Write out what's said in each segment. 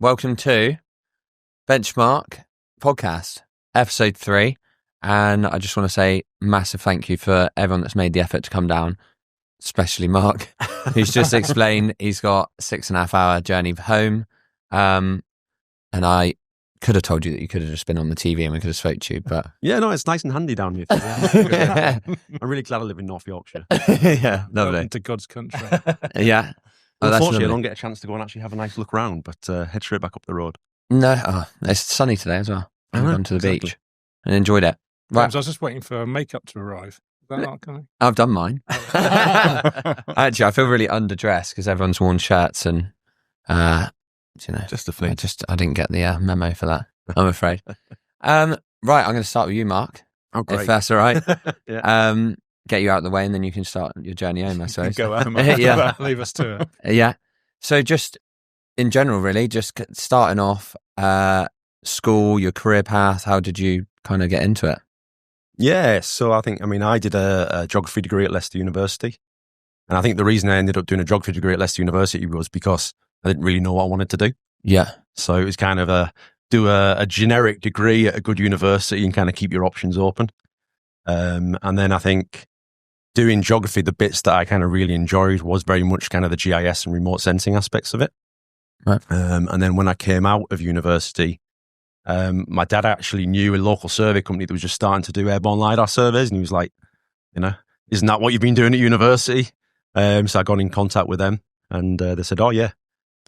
welcome to Benchmark Podcast, Episode 3. And I just want to say massive thank you for everyone that's made the effort to come down, especially Mark, who's just explained he's got 6.5 hour journey home. And I could have told you that you could have just been on the TV and we could have spoke to you, but... Yeah, no, it's nice and handy down here. I'm really glad I live in North Yorkshire. Yeah, lovely. Welcome to God's country. Yeah. Unfortunately, I don't get a chance to go and actually have a nice look around, but head straight back up the road. No, it's sunny today as well. I've gone to the beach and enjoyed it. Right. James, I was just waiting for makeup to arrive. Is that not coming? I've done mine. Actually, I feel really underdressed because everyone's worn shirts and, just a fling. I didn't get the memo for that, I'm afraid. Right, I'm going to start with you, Mark. Oh, great. If that's all right. Yeah. Get you out of the way and then you can start your journey home, I suppose. Go home. Yeah. Leave us to it. Yeah. So just in general, really, just starting off, school, your career path, how did you kind of get into it? Yeah, so I did a geography degree at Leicester University. And I think the reason I ended up doing a geography degree at Leicester University was because I didn't really know what I wanted to do. Yeah. So it was kind of do a generic degree at a good university and kind of keep your options open. And then I think doing geography, the bits that I kind of really enjoyed was very much kind of the GIS and remote sensing aspects of it. Right. And then when I came out of university, my dad actually knew a local survey company that was just starting to do airborne LiDAR surveys. And he was like, isn't that what you've been doing at university? So I got in contact with them and they said, oh yeah,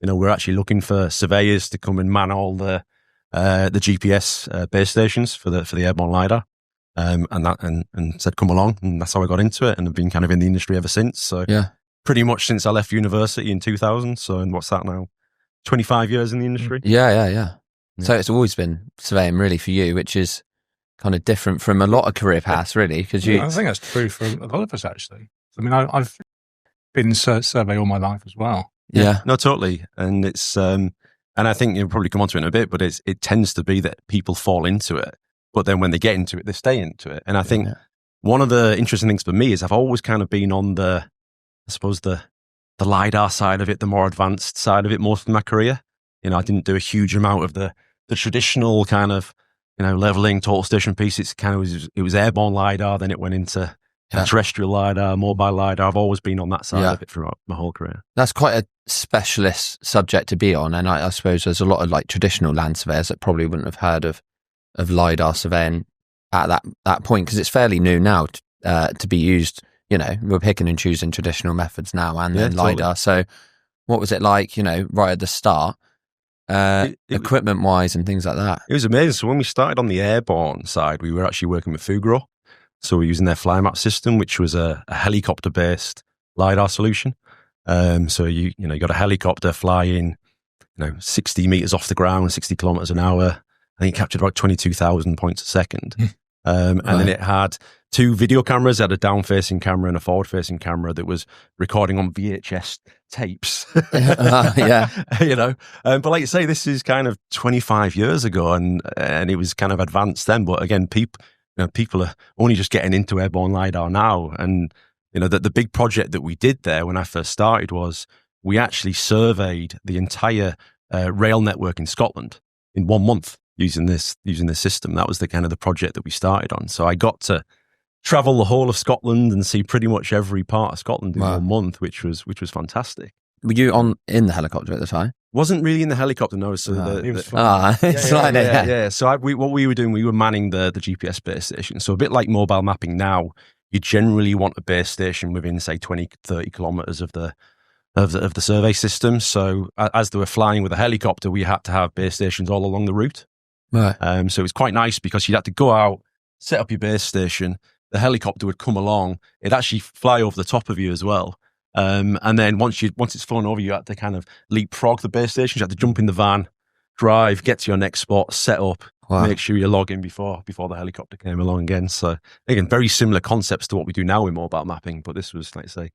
we're actually looking for surveyors to come and man all the GPS base stations for the airborne LiDAR. And said, come along. And that's how I got into it. And I've been kind of in the industry ever since. So yeah, pretty much since I left university in 2000. So, and what's that now? 25 years in the industry. Yeah. So it's always been surveying really for you, which is kind of different from a lot of career paths, really. Because I think that's true for a lot of us, actually. I mean, I've been survey all my life as well. Yeah. No, totally. And it's, and I think you'll probably come onto it in a bit, but it tends to be that people fall into it. But then when they get into it, they stay into it. And I think one of the interesting things for me is I've always kind of been on the LiDAR side of it, the more advanced side of it most of my career. I didn't do a huge amount of the traditional kind of, leveling total station piece. It's kind of, it was airborne LiDAR, then it went into terrestrial LiDAR, mobile LiDAR. I've always been on that side of it throughout my whole career. That's quite a specialist subject to be on. And I suppose there's a lot of like traditional land surveyors that probably wouldn't have heard of LiDAR surveying at that point, because it's fairly new now to be used. We're picking and choosing traditional methods now and then LiDAR. Totally. So what was it like, right at the start, equipment wise and things like that? It was amazing. So when we started on the airborne side, we were actually working with Fugro. So we're using their FlyMap system, which was a helicopter based LiDAR solution. So you got a helicopter flying, 60 meters off the ground, 60 kilometers an hour. I think it captured about 22,000 points a second. And then it had 2 video cameras. It had a down-facing camera and a forward-facing camera that was recording on VHS tapes. Yeah. But like you say, this is kind of 25 years ago and it was kind of advanced then. But again, people are only just getting into airborne LiDAR now. And, the big project that we did there when I first started was we actually surveyed the entire rail network in Scotland in 1 month. Using this system. That was the kind of the project that we started on. So I got to travel the whole of Scotland and see pretty much every part of Scotland in 1 month, which was fantastic. Were you in the helicopter at the time? Wasn't really in the helicopter, no. So yeah. So what we were doing, we were manning the GPS base station. So a bit like mobile mapping now, you generally want a base station within, say, 20, 30 kilometers of the survey system. So as they were flying with a helicopter, we had to have base stations all along the route. Right. So it was quite nice because you'd have to go out, set up your base station, the helicopter would come along, it'd actually fly over the top of you as well. And then once it's flown over, you had to kind of leapfrog the base station. You had to jump in the van, drive, get to your next spot, set up, make sure you log in before the helicopter came along again. So again, very similar concepts to what we do now in mobile mapping, but this was, like I say,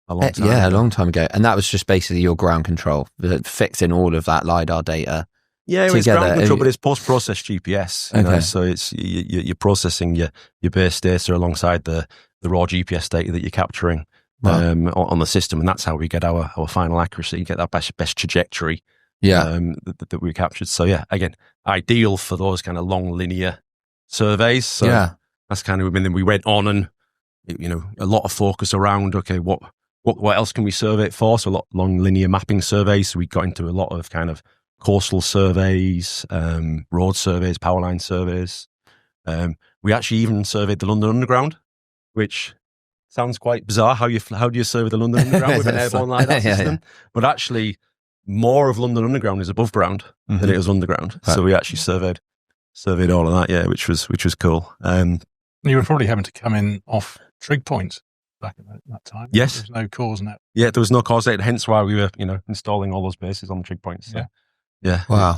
a long time ago. A long time ago. And that was just basically your ground control, fixing all of that LiDAR data. Yeah, it's ground control, but it's post-processed GPS. So it's you're processing your base data alongside the raw GPS data that you're capturing on the system, and that's how we get our final accuracy, get that best trajectory that we captured. So yeah, again, ideal for those kind of long linear surveys. So that's kind of, and then we went on and, a lot of focus around, okay, what else can we survey it for? So a lot of long linear mapping surveys. So we got into a lot of kind of coastal surveys, road surveys, power line surveys. We actually even surveyed the London Underground, which sounds quite bizarre. How do you survey the London Underground with an airborne LiDAR system? But actually, more of London Underground is above ground than it is underground. Right. So we actually surveyed all of that, which was cool. You were probably having to come in off trig points back at that time. Yes, there was no cause net. Yeah, there was no cause net. Hence why we were, installing all those bases on the trig points. So, wow,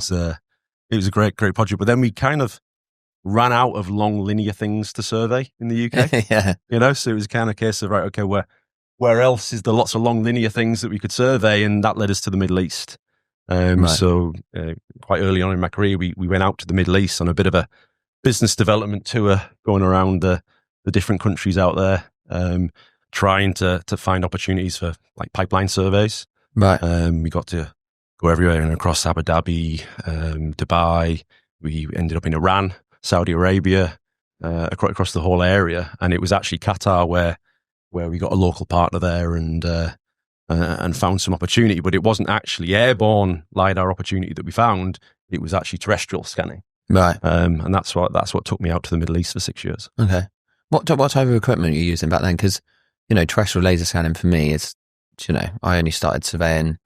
it was a great project. But then we kind of ran out of long linear things to survey in the UK. So it was kind of a case of, right, okay, where else is there lots of long linear things that we could survey? And that led us to the Middle East. So quite early on in my career, we went out to the Middle East on a bit of a business development tour, going around the different countries out there, trying to find opportunities for like pipeline surveys. Right. We got to go everywhere and across Abu Dhabi, Dubai. We ended up in Iran, Saudi Arabia, across the whole area. And it was actually Qatar where we got a local partner there and found some opportunity. But it wasn't actually airborne LiDAR opportunity that we found. It was actually terrestrial scanning. Right. And that's what took me out to the Middle East for 6 years. Okay. What type of equipment are you using back then? Because, terrestrial laser scanning for me is, I only started surveying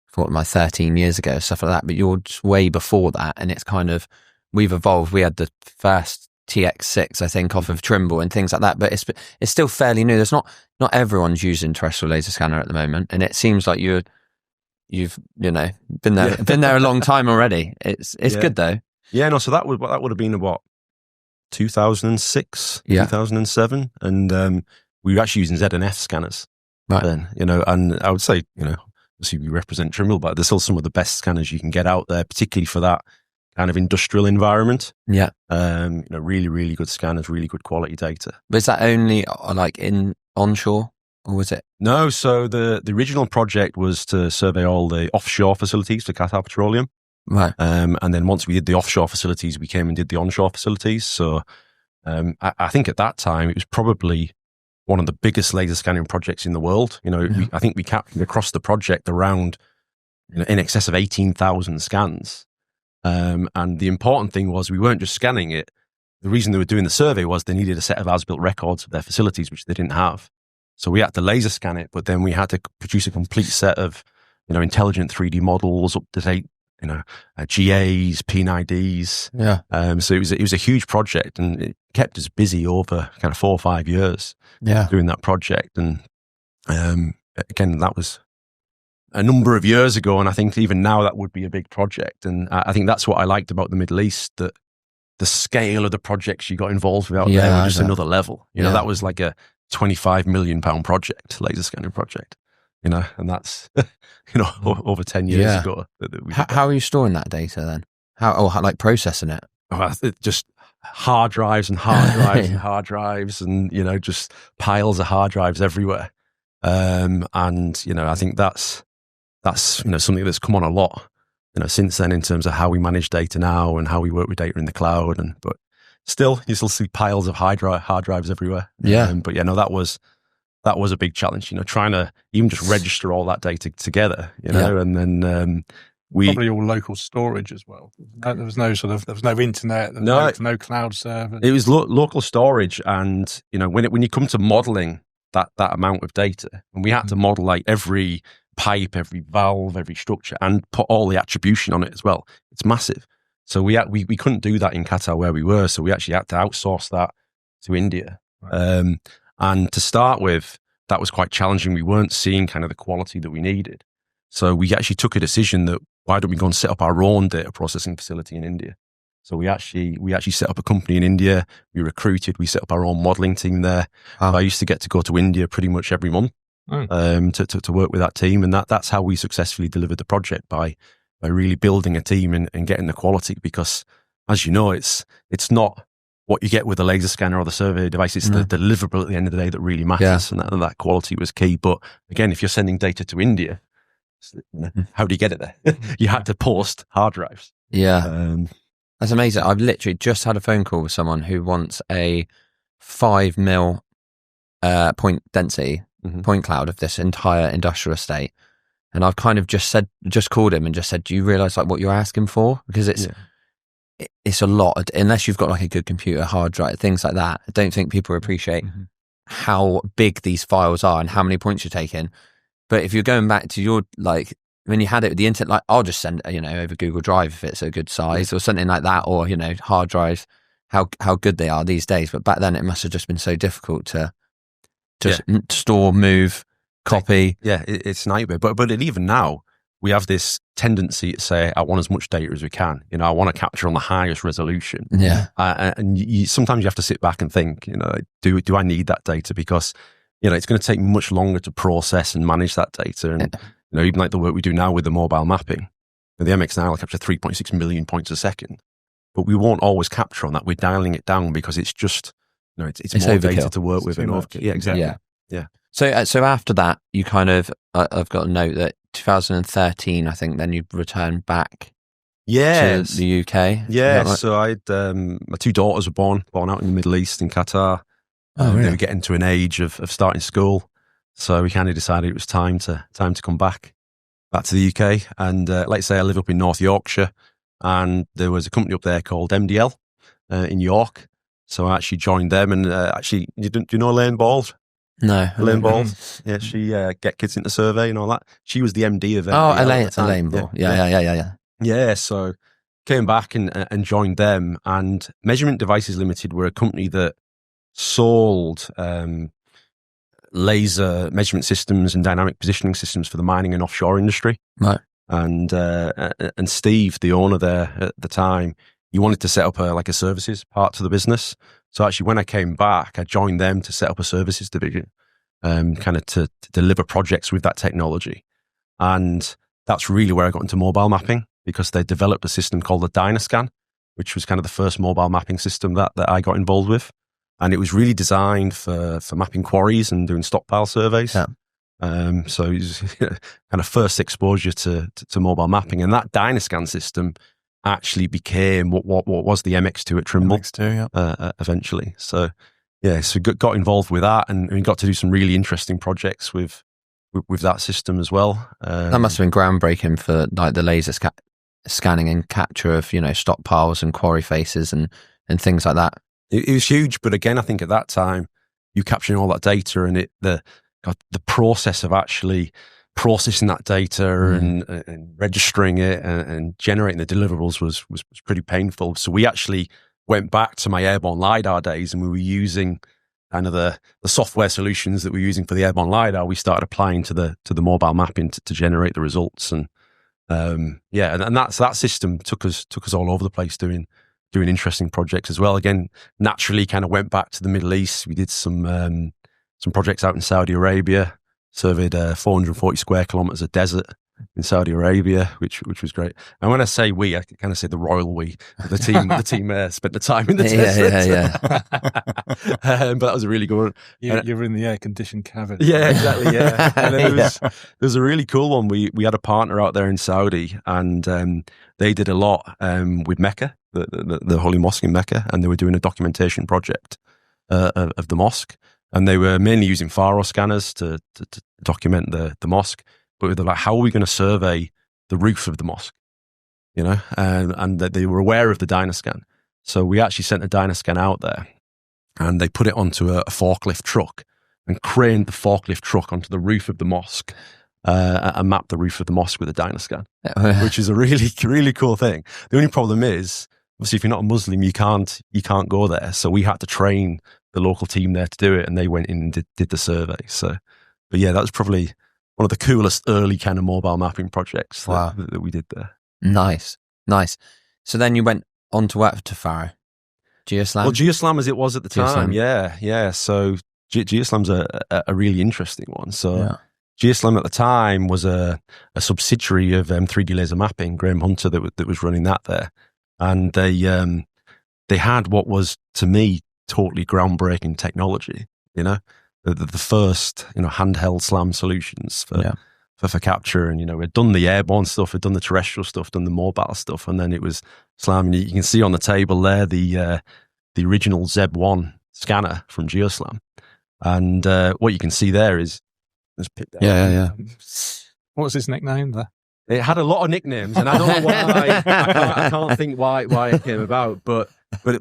for my 13 years ago, stuff like that. But you're just way before that. And it's kind of, we've evolved. We had the first TX6, I think, off of Trimble and things like that. But it's still fairly new. There's not everyone's using terrestrial laser scanner at the moment. And it seems like you've been there a long time already. It's good though. Yeah, no, so that would have been about 2006, 2007. And we were actually using Z&F scanners then, and I would say, obviously we represent Trimble, but they're still some of the best scanners you can get out there, particularly for that kind of industrial environment. Yeah. Really, really good scanners, really good quality data. But is that only like in onshore, or was it? No, so the original project was to survey all the offshore facilities for Qatar Petroleum. Right. And then once we did the offshore facilities, we came and did the onshore facilities. So I think at that time, it was probably one of the biggest laser scanning projects in the world. I think we captured across the project around in excess of 18,000 scans. And the important thing was we weren't just scanning it. The reason they were doing the survey was they needed a set of as-built records of their facilities, which they didn't have. So we had to laser scan it, but then we had to produce a complete set of, intelligent 3D models, up-to-date, GAs, P&IDs. Yeah. So it was a huge project, and it kept us busy over kind of 4 or 5 years. Yeah. Doing that project. And again, that was a number of years ago, and I think even now that would be a big project. And I think that's what I liked about the Middle East, that the scale of the projects you got involved with out there was just another level. That was like a £25 million project, laser scanning project. And that's, over 10 years ago. How are you storing that data then? How processing it? Just hard drives and hard drives and hard drives and, just piles of hard drives everywhere. And, I think that's something that's come on a lot, since then in terms of how we manage data now and how we work with data in the cloud. But still, you still see piles of hard drives everywhere. Yeah. That was a big challenge, trying to even just register all that data together, and then probably all local storage as well. There was no internet, no cloud server. It was local storage, and when you come to modeling that amount of data, and we had to model like every pipe, every valve, every structure, and put all the attribution on it as well. It's massive. So we couldn't do that in Qatar where we were, so we actually had to outsource that to India. Right. And to start with, that was quite challenging. We weren't seeing kind of the quality that we needed. So we actually took a decision that why don't we go and set up our own data processing facility in India? So we actually set up a company in India. We recruited, we set up our own modeling team there. I used to get to go to India pretty much every month to work with that team. And that's how we successfully delivered the project, by really building a team and getting the quality. Because as you know, it's not what you get with the laser scanner or the survey device. It's the deliverable at the end of the day that really matters. And that quality was key. But again, if you're sending data to India, How do you get it there? You had to post hard drives. Yeah. That's amazing. I've literally just had a phone call with someone who wants a 5 mil point density point cloud of this entire industrial estate. And I've kind of just called him and just said, do you realize like what you're asking for? Because it's a lot, unless you've got like a good computer, hard drive, things like that. I don't think people appreciate how big these files are and how many points you're taking. But if you're going back to your, like, when you had it with the internet, like, I'll just send, over Google Drive if it's a good size or something like that, or, hard drives, how good they are these days. But back then it must have just been so difficult to store, move, copy. Yeah, it's a nightmare. But even now, we have this tendency to say, I want as much data as we can. I want to capture on the highest resolution. Yeah. And sometimes you have to sit back and think, do I need that data? Because, it's going to take much longer to process and manage that data. And, even like the work we do now with the mobile mapping, the MX9 will capture 3.6 million points a second. But we won't always capture on that. We're dialing it down because it's just, it's more overkill. Data to work with. Yeah, exactly. Yeah. So after that, you kind of, I've got a note that 2013, I think, then you returned back to the UK. Yeah, right? So I had, my 2 daughters were born out in the Middle East, in Qatar. Really? They were getting to an age of starting school. So we kind of decided it was time to come back to the UK. And like I say, I live up in North Yorkshire, and there was a company up there called MDL in York. So I actually joined them, and do you know Elaine Ball? No. Elaine Ball. Yeah, she get kids into survey and all that. She was the MD of MDL. Oh, Elaine Ball. Yeah. Yeah, so came back and joined them. And Measurement Devices Limited were a company that sold laser measurement systems and dynamic positioning systems for the mining and offshore industry. Right. And Steve, the owner there at the time, he wanted to set up a services part to the business. So actually, when I came back, I joined them to set up a services division, kind of to deliver projects with that technology. And that's really where I got into mobile mapping, because they developed a system called the Dynascan, which was kind of the first mobile mapping system that I got involved with. And it was really designed for mapping quarries and doing stockpile surveys. Yeah. So it was kind of first exposure to mobile mapping. And that Dynascan system actually became what was the MX2 at Trimble. MX2, yeah. Eventually. So got involved with that, and we got to do some really interesting projects with that system as well. That must have been groundbreaking for like the laser scanning and capture of stockpiles and quarry faces and things like that. It was huge, but again, I think at that time, you capturing all that data and the process of actually processing that data and registering it and generating the deliverables was pretty painful. So we actually went back to my airborne LiDAR days, and we were using kind of the software solutions that we're using for the airborne LiDAR. We started applying to the mobile mapping to generate the results. And and that system took us all over the place doing interesting projects as well. Again, naturally kind of went back to the Middle East. We did some projects out in Saudi Arabia, surveyed 440 square kilometers of desert in Saudi Arabia, which was great. And when I say we, I kind of say the royal we. The team spent the time in the desert. But that was a really good one. You're in the air-conditioned cabin. Yeah, exactly, yeah. And then there was a really cool one. We had a partner out there in Saudi, and they did a lot with Mecca, the Holy Mosque in Mecca, and they were doing a documentation project of the mosque. And they were mainly using Faro scanners to document the mosque. But they're like, how are we going to survey the roof of the mosque? And they were aware of the Dynascan. So we actually sent a Dynascan out there, and they put it onto a forklift truck and craned the forklift truck onto the roof of the mosque and mapped the roof of the mosque with a Dynascan, which is a really, really cool thing. The only problem is, obviously, if you're not a Muslim, you can't go there. So we had to train the local team there to do it, and they went in and did the survey. So, but yeah, that was probably one of the coolest early kind of mobile mapping projects that we did there. Nice. So then you went on to work to Faro, Geoslam? Well, Geoslam as it was at the time, yeah. So Geoslam's a really interesting one. So Geoslam at the time was a subsidiary of 3D Laser Mapping, Graham Hunter that was running that there. And they had what was, to me, totally groundbreaking technology, the first, handheld SLAM solutions for for capture. And, we'd done the airborne stuff, we'd done the terrestrial stuff, done the mobile stuff. And then it was SLAM. And you can see on the table there, the original ZEB1 scanner from GeoSlam. And what you can see there is, let's pick that Yeah. What was his nickname there? It had a lot of nicknames, and I don't know why. I can't think why it came about. But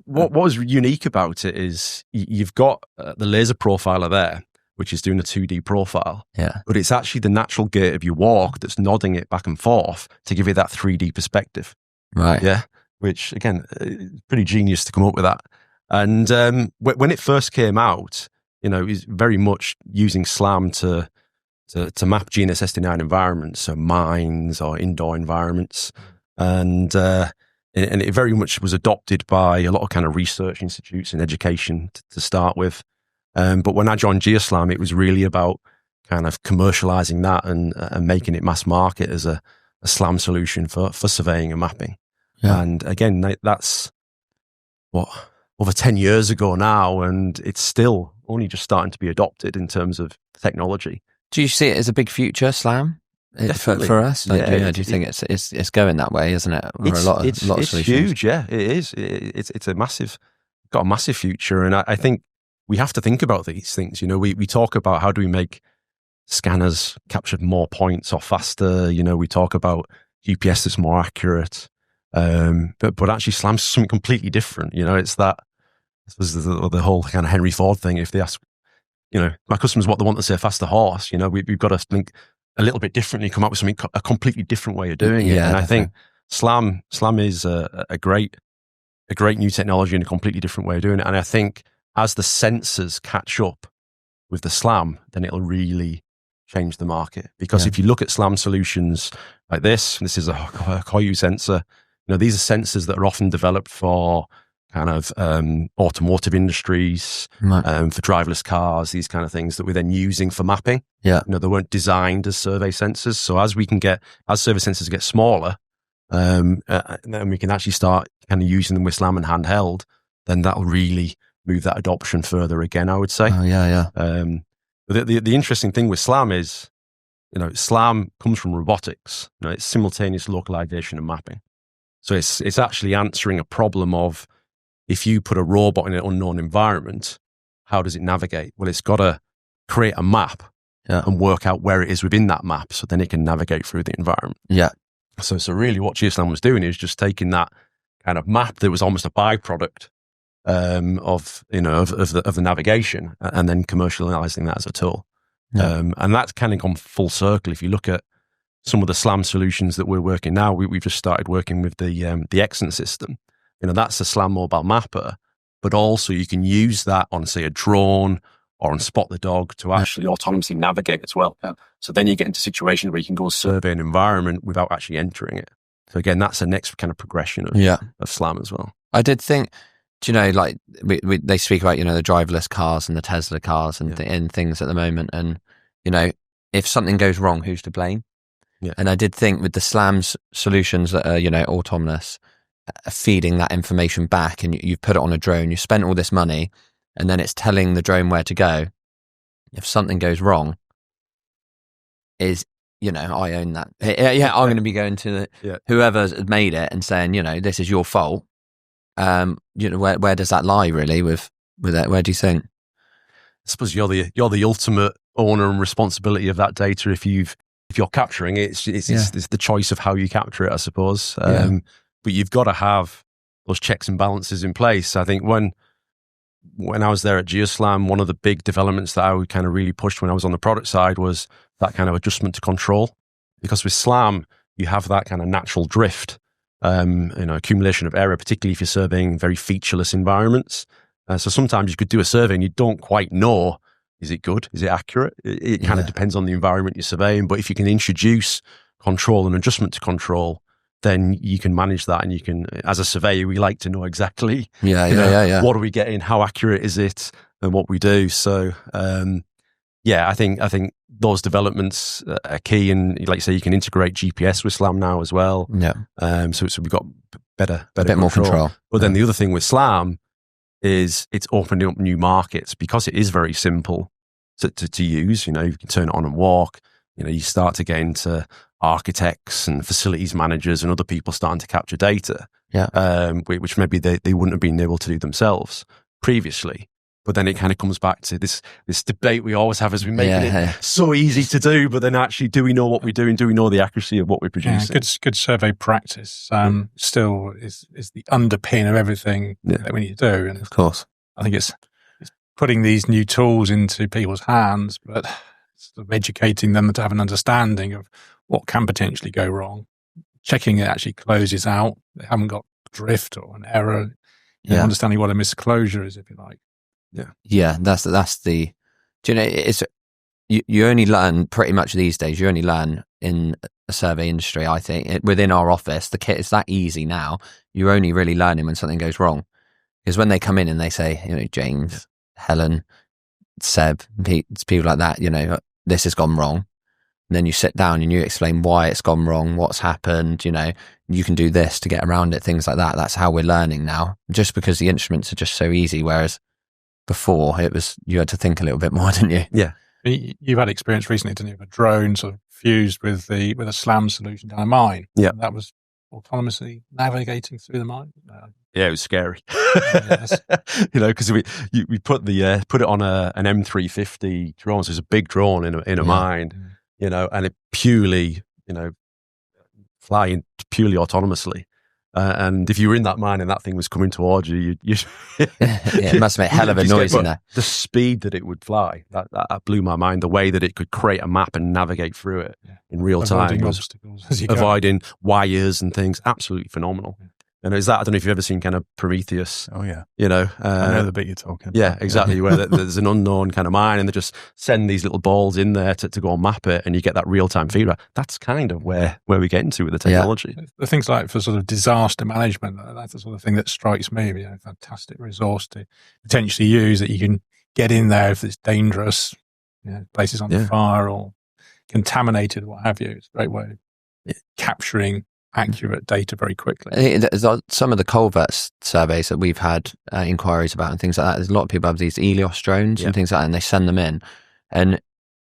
what was unique about it is you've got the laser profiler there, which is doing a 2D profile. Yeah. But it's actually the natural gait of your walk that's nodding it back and forth to give you that 3D perspective. Right. Yeah. Which, again, pretty genius to come up with that. And when it first came out, it was very much using SLAM to map GNSS-denied environments, so mines or indoor environments. And it very much was adopted by a lot of kind of research institutes and education to start with. But when I joined GeoSlam, it was really about kind of commercializing that and making it mass market as a SLAM solution for surveying and mapping. Yeah. And again, that's over 10 years ago now, and it's still only just starting to be adopted in terms of technology. Do you see it as a big future, SLAM, for us? Like, do you think it's going that way, isn't it? It's solutions. huge, yeah. It is. It's got a massive future, and I think we have to think about these things. We talk about how do we make scanners capture more points or faster. We talk about GPS that's more accurate, but actually SLAM's something completely different. It's that. This was the whole kind of Henry Ford thing. If they ask, my customers what they want to say, a faster horse, we've got to think a little bit differently, come up with something, a completely different way of doing it. Yeah, and I think SLAM is a great new technology and a completely different way of doing it. And I think as the sensors catch up with the SLAM, then it'll really change the market. Because if you look at SLAM solutions like this is a Koyu sensor. These are sensors that are often developed for kind of automotive industries, for driverless cars, these kind of things that we're then using for mapping. Yeah. They weren't designed as survey sensors. So as survey sensors get smaller, then we can actually start kind of using them with SLAM and handheld, then that'll really move that adoption further again, I would say. Oh, yeah. But the interesting thing with SLAM is, SLAM comes from robotics. It's simultaneous localization and mapping. So it's actually answering a problem of, if you put a robot in an unknown environment, how does it navigate? Well, it's got to create a map and work out where it is within that map, so then it can navigate through the environment. Yeah. So really what GeoSlam was doing is just taking that kind of map that was almost a byproduct of the navigation, and then commercializing that as a tool. Yeah. And that's kind of gone full circle. If you look at some of the SLAM solutions that we're working now, we've just started working with the Exxon system. That's a SLAM mobile mapper, but also you can use that on, say, a drone or on Spot the Dog to actually autonomously navigate as well. Yeah. So then you get into situations where you can go survey an environment without actually entering it. So again, that's the next kind of progression of SLAM as well. I did think, like they speak about, the driverless cars and the Tesla cars and things at the moment. And, if something goes wrong, who's to blame? Yeah. And I did think with the SLAM's solutions that are, autonomous, feeding that information back, and you've put it on a drone, you spent all this money, and then it's telling the drone where to go. If something goes wrong, I own that. Yeah, I'm going to be going to whoever's made it and saying, this is your fault. Where does that lie really with that? Where do you think? I suppose you're the ultimate owner and responsibility of that data. If you're capturing it, it's the choice of how you capture it, I suppose. But you've got to have those checks and balances in place. I think when I was there at GeoSlam, one of the big developments that I would kind of really pushed when I was on the product side was that kind of adjustment to control. Because with SLAM, you have that kind of natural drift, accumulation of error, particularly if you're surveying very featureless environments. So sometimes you could do a survey and you don't quite know, is it good? Is it accurate? It kind of depends on the environment you're surveying. But if you can introduce control and adjustment to control, then you can manage that, and you can, as a surveyor, we like to know exactly, what are we getting, how accurate is it, and what we do. So, I think those developments are key, and like you say, you can integrate GPS with SLAM now as well. Yeah. So we've got better a bit more control. But then the other thing with SLAM is it's opening up new markets because it is very simple to use. You can turn it on and walk. you start to get into architects and facilities managers and other people starting to capture data, which maybe they wouldn't have been able to do themselves previously. But then it kind of comes back to this debate we always have as we make it so easy to do, but then actually, do we know what we're doing? Do we know the accuracy of what we're producing? Yeah, good survey practice still is the underpin of everything that we need to do. And of course, I think it's putting these new tools into people's hands, but sort of educating them to have an understanding of what can potentially go wrong, checking it actually closes out, they haven't got drift or an error, understanding what a misclosure is, if you like. Yeah, that's the. Do you know? It's you only learn pretty much these days. You only learn in a survey industry. I think within our office, the kit is that easy now. You're only really learning when something goes wrong, because when they come in and they say, James, Helen, Seb, people like that, this has gone wrong. And then you sit down and you explain why it's gone wrong, what's happened. You can do this to get around it. Things like that. That's how we're learning now. Just because the instruments are just so easy, whereas before it was, you had to think a little bit more, didn't you? Yeah. You've had experience recently, didn't you, of a drone sort of fused with a SLAM solution down a mine. Yeah. And that was autonomously navigating through the mine. Yeah, it was scary. Because we put it on an Ep3 drone, so it's a big drone in a mine, and it purely, flying purely autonomously. And if you were in that mine and that thing was coming towards you, it must make a hell of a noise in there. The speed that it would fly, that blew my mind. The way that it could create a map and navigate through it in real time, avoiding wires and things, absolutely phenomenal. And is that, I don't know if you've ever seen kind of Prometheus. Oh, yeah. I know the bit you're talking about. Yeah, exactly. Where there's an unknown kind of mine and they just send these little balls in there to go and map it, and you get that real-time feedback. That's kind of where we get into with the technology. Yeah. The things like for sort of disaster management, that's the sort of thing that strikes me. Fantastic resource to potentially use that you can get in there if it's dangerous, places on fire or contaminated, what have you. It's a great way of capturing accurate data very quickly. There's some of the culverts surveys that we've had inquiries about and things like that. There's a lot of people have these Helios drones and things like that, and they send them in. And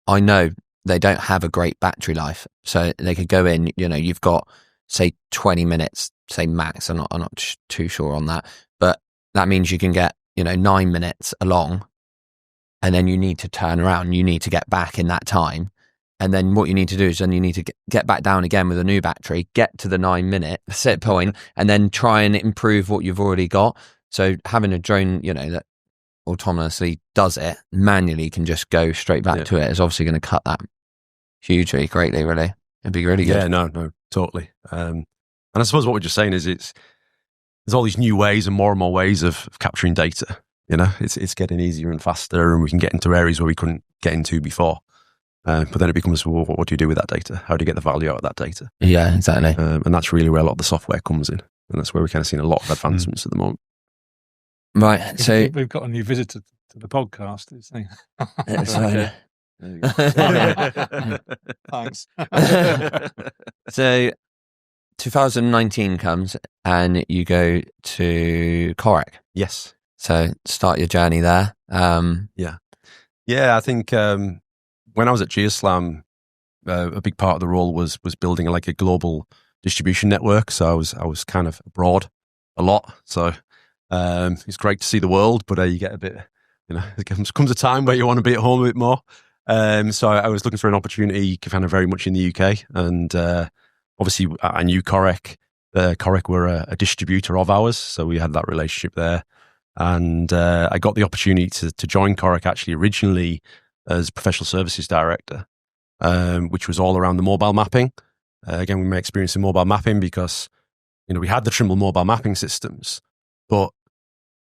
I know they don't have a great battery life, so they could go in. You've got say 20 minutes, say max. I'm not too sure on that, but that means you can get 9 minutes along, and then you need to turn around. You need to get back in that time. And then what you need to do is then you need to get back down again with a new battery, get to the 9-minute set point, and then try and improve what you've already got. So having a drone, that autonomously does it, manually can just go straight back to it, is obviously going to cut that greatly, really. It'd be really good. Yeah, no, totally. And I suppose what we're just saying is there's all these new ways and more ways of capturing data. It's getting easier and faster, and we can get into areas where we couldn't get into before. But then it becomes, well, what do you do with that data? How do you get the value out of that data? Yeah, exactly. And that's really where a lot of the software comes in. And that's where we're kind of seeing a lot of advancements at the moment. Right. So we've got a new visitor to the podcast. Thanks. So 2019 comes and you go to Korec. Yes. So start your journey there. Yeah, I think when I was at GeoSlam, a big part of the role was building like a global distribution network. So I was kind of abroad a lot. So it's great to see the world, but you get a bit, there comes a time where you want to be at home a bit more. So I was looking for an opportunity kind of very much in the UK. And obviously I knew Korec. Korec were a distributor of ours. So we had that relationship there. And I got the opportunity to join Korec actually originally as professional services director, which was all around the mobile mapping. Again, we may experience in mobile mapping because, we had the Trimble mobile mapping systems, but,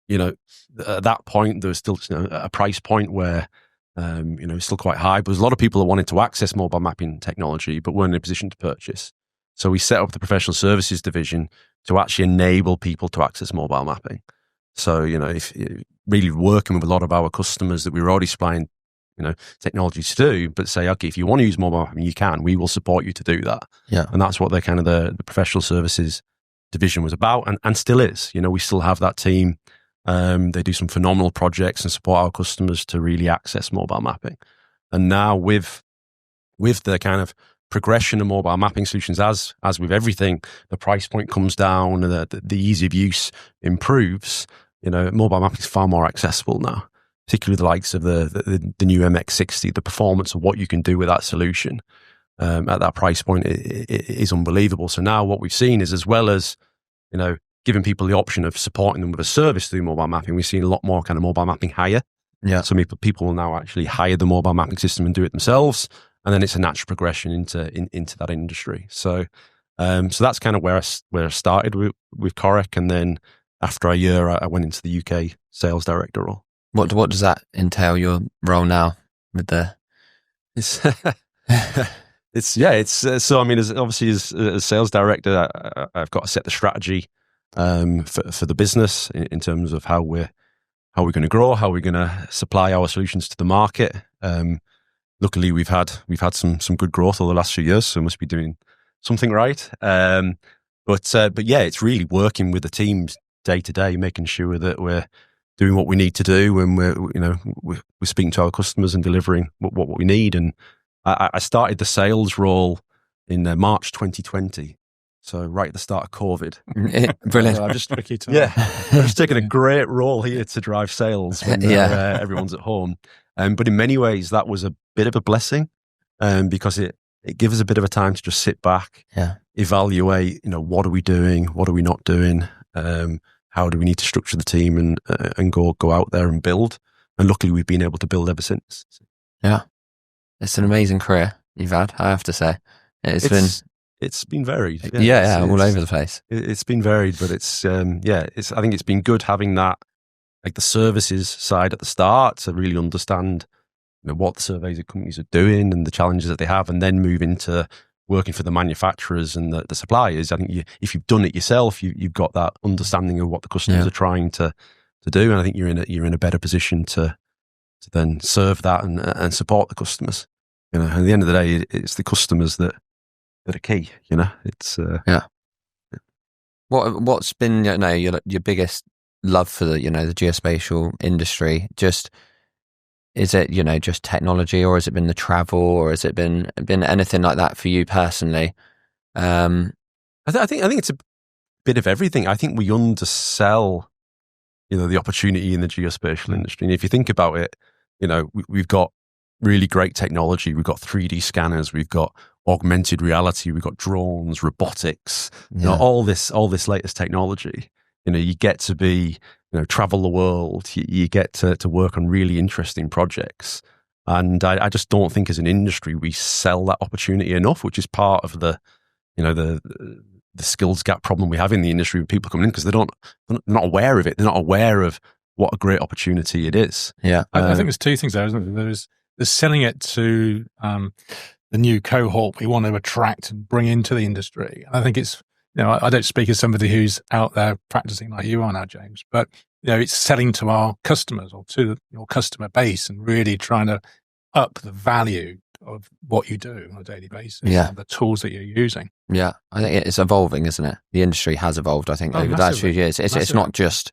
at that point, there was still a price point where, it's still quite high, but there's a lot of people that wanted to access mobile mapping technology, but weren't in a position to purchase. So we set up the professional services division to actually enable people to access mobile mapping. So, if really working with a lot of our customers that we were already supplying, technologies to do, but say, okay, if you want to use mobile mapping, you can. We will support you to do that. Yeah. And that's what the professional services division was about and still is. We still have that team. They do some phenomenal projects and support our customers to really access mobile mapping. And now with with the kind of progression of mobile mapping solutions, as with everything, the price point comes down and the ease of use improves. Mobile mapping is far more accessible now, particularly the likes of the new MX60. The performance of what you can do with that solution at that price point is unbelievable. So now what we've seen is, as well as giving people the option of supporting them with a service through mobile mapping, we've seen a lot more kind of mobile mapping hire. Yeah. So people will now actually hire the mobile mapping system and do it themselves. And then it's a natural progression into that industry. So that's kind of where I started with Korec. And then after a year, I went into the UK sales director role. What does that entail, your role now with the... So I mean, as sales director, I've got to set the strategy for the business in terms of how we're going to grow, how we're going to supply our solutions to the market. Luckily, we've had some good growth over the last few years, so we must be doing something right. But yeah, it's really working with the teams day to day, making sure that we're doing what we need to do when we're speaking to our customers and delivering what we need. And I started the sales role in March 2020. So right at the start of COVID. Brilliant. I'm just taking a great role here to drive sales when everyone's at home. But in many ways, that was a bit of a blessing because it gives us a bit of a time to just sit back, evaluate, what are we doing? What are we not doing? How do we need to structure the team and go out there and build? And luckily, we've been able to build ever since. Yeah. It's an amazing career you've had, I have to say. It's been varied. All over the place. It's been varied, but I think it's been good having that, like the services side at the start, to really understand what the surveys companies are doing and the challenges that they have, and then move into working for the manufacturers and the suppliers. I think if you've done it yourself, you've got that understanding of what the customers are trying to do, and I think you're in a better position to then serve that and support the customers. And at the end of the day, it's the customers that are key. It's What's been your biggest love for the the geospatial industry? Just is it just technology, or has it been the travel, or has it been anything like that for you personally? I think it's a bit of everything. I think we undersell the opportunity in the geospatial industry. And if you think about it, we've got really great technology. We've got 3D scanners. We've got augmented reality. We've got drones, robotics. All this latest technology. You get to be travel the world. You get to work on really interesting projects. And I just don't think as an industry we sell that opportunity enough, which is part of the skills gap problem we have in the industry with people coming in, because they're not aware of it. They're not aware of what a great opportunity it is. Yeah, I think there's two things there, isn't there? There's selling it to the new cohort we want to attract and bring into the industry. And I think it's, I don't speak as somebody who's out there practicing like you are now, James, but it's selling to our customers or to your customer base and really trying to up the value of what you do on a daily basis. And the tools that you're using. Yeah, I think it's evolving, isn't it? The industry has evolved, I think, over the last few years. It's not just,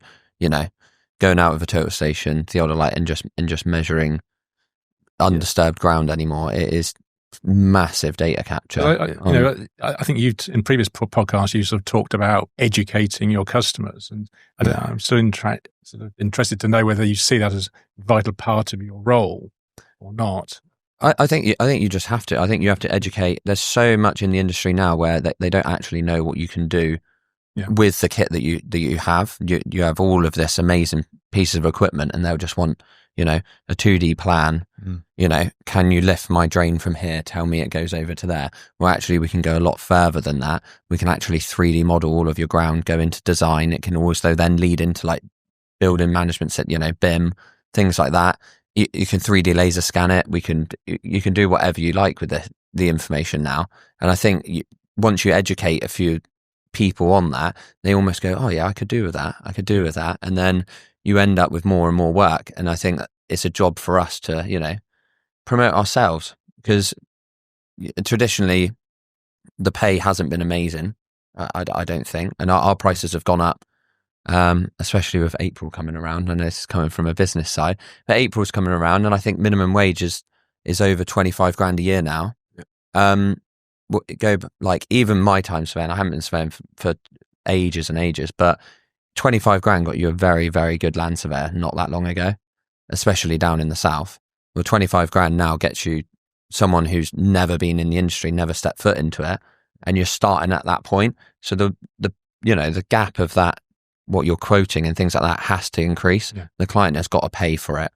going out of a total station, theodolite, and just measuring undisturbed ground anymore. It is massive data capture. I think you've in previous podcasts you sort of talked about educating your customers, and I'm still interested to know whether you see that as a vital part of your role or not. I think you just have to. I think you have to educate. There's so much in the industry now where they don't actually know what you can do with the kit that you have. You have all of this amazing piece of equipment, and they'll just want a 2D plan. Can you lift my drain from here? Tell me it goes over to there. Well, actually, we can go a lot further than that. We can actually 3D model all of your ground, go into design. It can also then lead into like building management, BIM, things like that. You can 3D laser scan it. You can do whatever you like with the information now. And I think once you educate a few people on that, they almost go, oh yeah, I could do with that. And then you end up with more and more work. And I think it's a job for us to, promote ourselves, because traditionally the pay hasn't been amazing. I don't think. And our prices have gone up, especially with April coming around. I know this is coming from a business side, but April's coming around, and I think minimum wage is over 25 grand a year now. like even my time surveying, I haven't been surveying for ages and ages, but 25 grand got you a very, very good land surveyor not that long ago, especially down in the south. Well, 25 grand now gets you someone who's never been in the industry, never stepped foot into it, and you're starting at that point. So the gap of that, what you're quoting and things like that, has to increase. Yeah. The client has got to pay for it.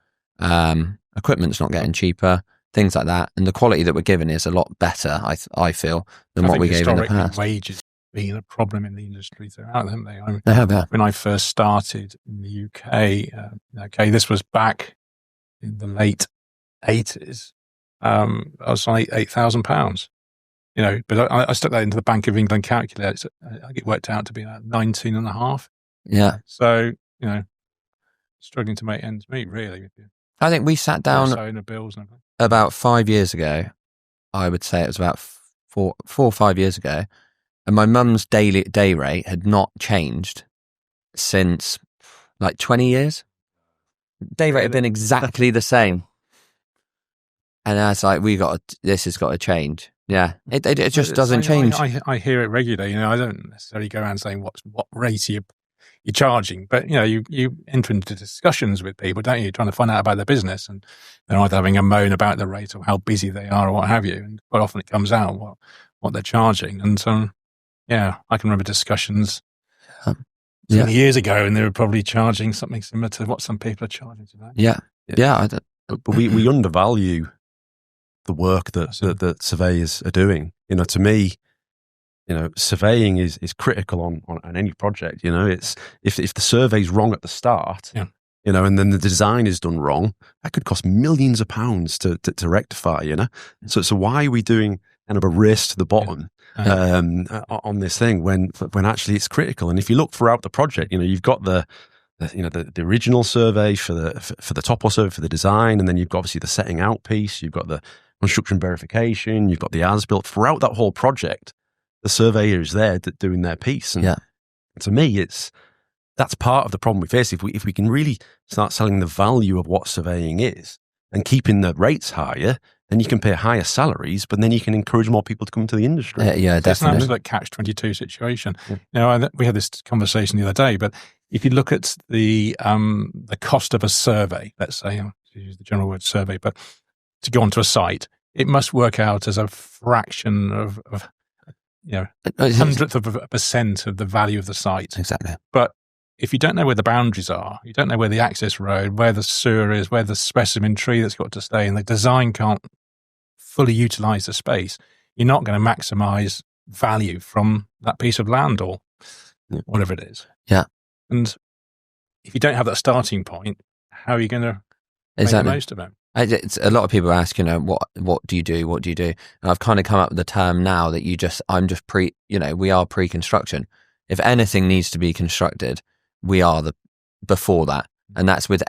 Equipment's not getting cheaper, things like that, and the quality that we're giving is a lot better, I feel, than what we gave in the past. Wages being a problem in the industry throughout, haven't they? They have, yeah. When I first started in the UK, this was back in the late 80s. I was on £8,000. But I stuck that into the Bank of England calculator. I get worked out to be about 19 and a half. Yeah. So, struggling to make ends meet, really. I think we sat down the bills and everything. About 5 years ago. I would say it was about 4 or 5 years ago. And my mum's day rate had not changed since like 20 years. Day rate had been exactly the same. And I was like, this has got to change. Yeah, it just doesn't change. I hear it regularly. I don't necessarily go around saying what rate you're charging, but you enter into discussions with people, don't you, trying to find out about their business, and they're either having a moan about the rate or how busy they are or what have you. And quite often it comes out what they're charging. And I can remember discussions 20 years ago, and they were probably charging something similar to what some people are charging today. Yeah. But we undervalue the work that surveyors are doing. To me, surveying is critical on any project. It's if the survey's wrong at the start, and then the design is done wrong, that could cost millions of pounds to rectify. So why are we doing kind of a race to the bottom on this thing when actually it's critical? And if you look throughout the project, you've got the original survey for the topo survey for the design, and then you've got obviously the setting out piece, you've got the construction verification, you've got the as-built. Throughout that whole project, the surveyor is there doing their piece. And to me, that's part of the problem we face. If we can really start selling the value of what surveying is and keeping the rates higher, then you can pay higher salaries, but then you can encourage more people to come into the industry. Yeah, definitely. It's an absolute catch-22 situation. We had this conversation the other day, but if you look at the cost of a survey, let's say, to use the general word survey, but to go onto a site, it must work out as a fraction of hundredth of a % of the value of the site. Exactly. But if you don't know where the boundaries are, you don't know where the access road, where the sewer is, where the specimen tree that's got to stay, and the design can't fully utilize the space, you're not going to maximize value from that piece of land or whatever it is. Yeah. And if you don't have that starting point, how are you going to make the most of it? A lot of people ask, what do you do? What do you do? And I've kind of come up with the term now that we are pre-construction. If anything needs to be constructed, we are before that. And that's with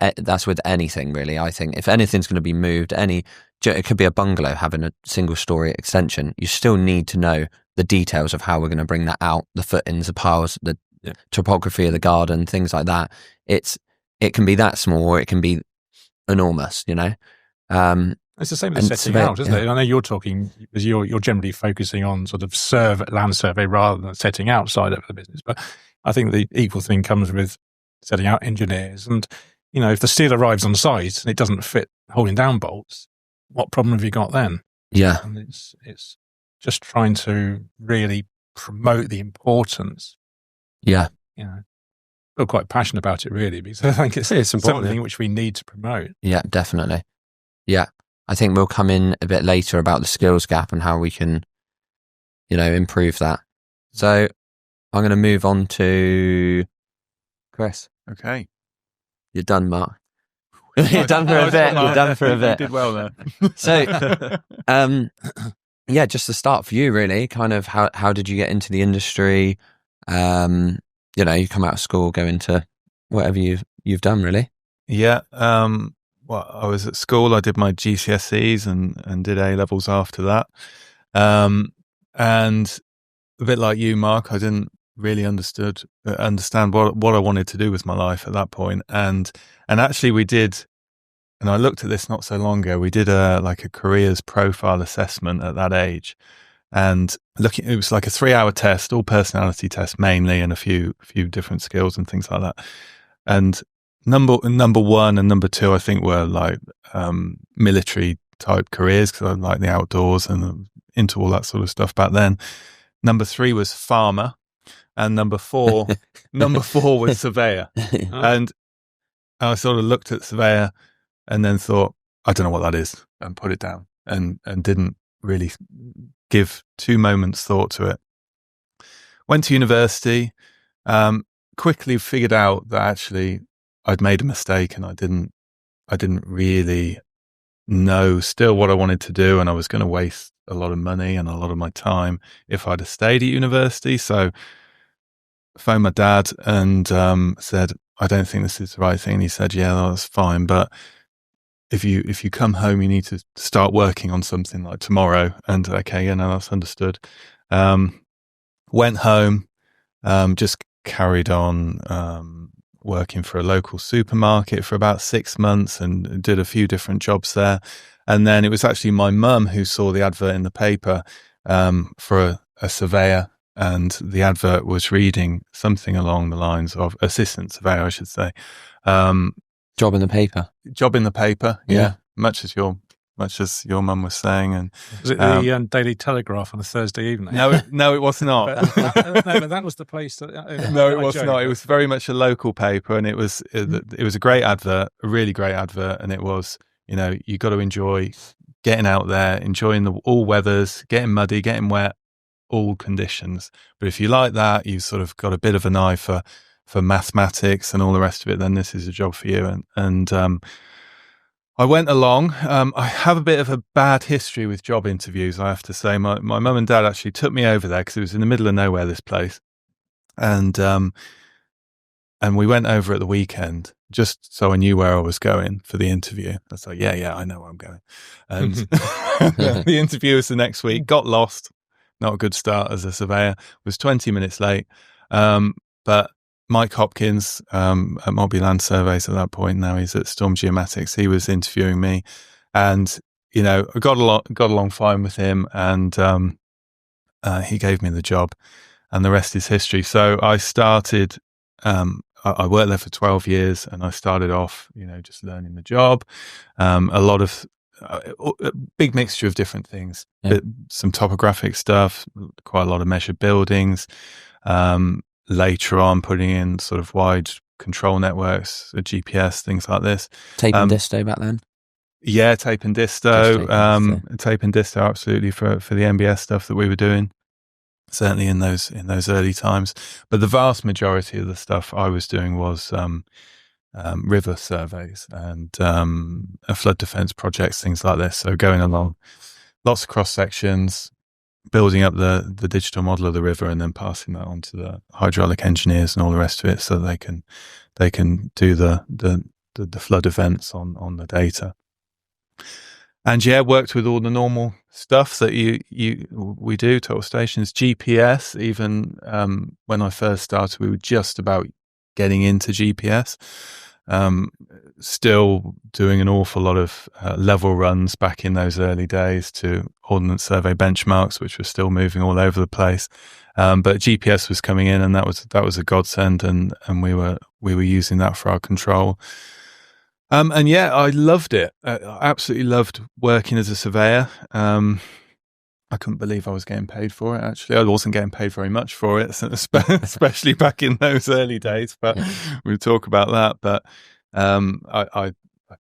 anything really. I think if anything's going to be moved, it could be a bungalow having a single story extension. You still need to know the details of how we're going to bring that out, the footings, the piles, the topography of the garden, things like that. It can be that small or it can be enormous, It's the same as setting out, isn't it? I know you're talking because you're generally focusing on sort of land survey rather than setting out side of the business. But I think the equal thing comes with setting out engineers. And, if the steel arrives on site and it doesn't fit holding down bolts, what problem have you got then? Yeah. And it's just trying to really promote the importance. Yeah. I feel quite passionate about it really, because I think it's something which we need to promote. Yeah, definitely. Yeah. I think we'll come in a bit later about the skills gap and how we can, improve that. So I'm going to move on to Chris. Okay. You're done, Mark. You're done for a bit. You're done for a bit. You did well there. So, just to start for you, really, kind of how did you get into the industry? You come out of school, go into whatever you've done, really. Yeah. I was at school. I did my GCSEs and did A-levels after that. And a bit like you, Mark, I didn't really understand what I wanted to do with my life at that point. And actually we did I looked at this not so long ago. We did a careers profile assessment at that age, and it was like a 3-hour test, all personality tests mainly, and a few different skills and things like that. And number 1 and number 2, I think, were like military type careers, because I like the outdoors and into all that sort of stuff back then. Number 3 was farmer, and number 4 was surveyor. And I sort of looked at surveyor and then thought, I don't know what that is, and put it down, and didn't really give 2 moments thought to it. Went to university, quickly figured out that actually I'd made a mistake, and I didn't really know still what I wanted to do, and I was going to waste a lot of money and a lot of my time if I'd have stayed at university. So phoned my dad and said, I don't think this is the right thing. And he said, yeah, that's fine, but if you come home, you need to start working on something like tomorrow. And okay, yeah, no, that's understood. Went home, just carried on working for a local supermarket for about 6 months and did a few different jobs there. And then it was actually my mum who saw the advert in the paper for a surveyor, and the advert was reading something along the lines of assistant surveyor, I should say. Job in the paper. Job in the paper, yeah. Much as your mum was saying. And was it the Daily Telegraph on a Thursday evening? No, it was not. but that was the place. No, it was not. It was very much a local paper, and it was a great advert, a really great advert, and it was, you got to enjoy getting out there, enjoying all weathers, getting muddy, getting wet, all conditions. But if you like that, you've sort of got a bit of an eye for mathematics and all the rest of it, then this is a job for you. And I went along. I have a bit of a bad history with job interviews, I have to say. My mum and dad actually took me over there because it was in the middle of nowhere, this place. And we went over at the weekend just so I knew where I was going for the interview. I was like, yeah, I know where I'm going. And the interview was the next week. Got lost. Not a good start as a surveyor. Was 20 minutes late. But Mike Hopkins at Mobby Land Surveys at that point, now he's at Storm Geomatics, he was interviewing me, and I got along fine with him, and he gave me the job, and the rest is history. So I started, I worked there for 12 years, and I started off, just learning the job, a lot of a big mixture of different things, some topographic stuff, quite a lot of measured buildings, later on putting in sort of wide control networks, GPS, things like this. Tape and disto back then? Yeah, tape and disto. Tape and disto, absolutely, for the MBS stuff that we were doing, certainly in those early times. But the vast majority of the stuff I was doing was river surveys and flood defense projects, things like this. So going along, lots of cross sections, building up the digital model of the river, and then passing that on to the hydraulic engineers and all the rest of it, so they can do the flood events on the data. And worked with all the normal stuff that we do, total stations, GPS. Even when I first started, we were just about getting into GPS. Still doing an awful lot of level runs back in those early days to Ordnance Survey benchmarks, which were still moving all over the place. But GPS was coming in, and that was a godsend, and we were using that for our control. And I loved it. I absolutely loved working as a surveyor. I couldn't believe I was getting paid for it, actually. I wasn't getting paid very much for it, especially back in those early days, but we'll talk about that. But I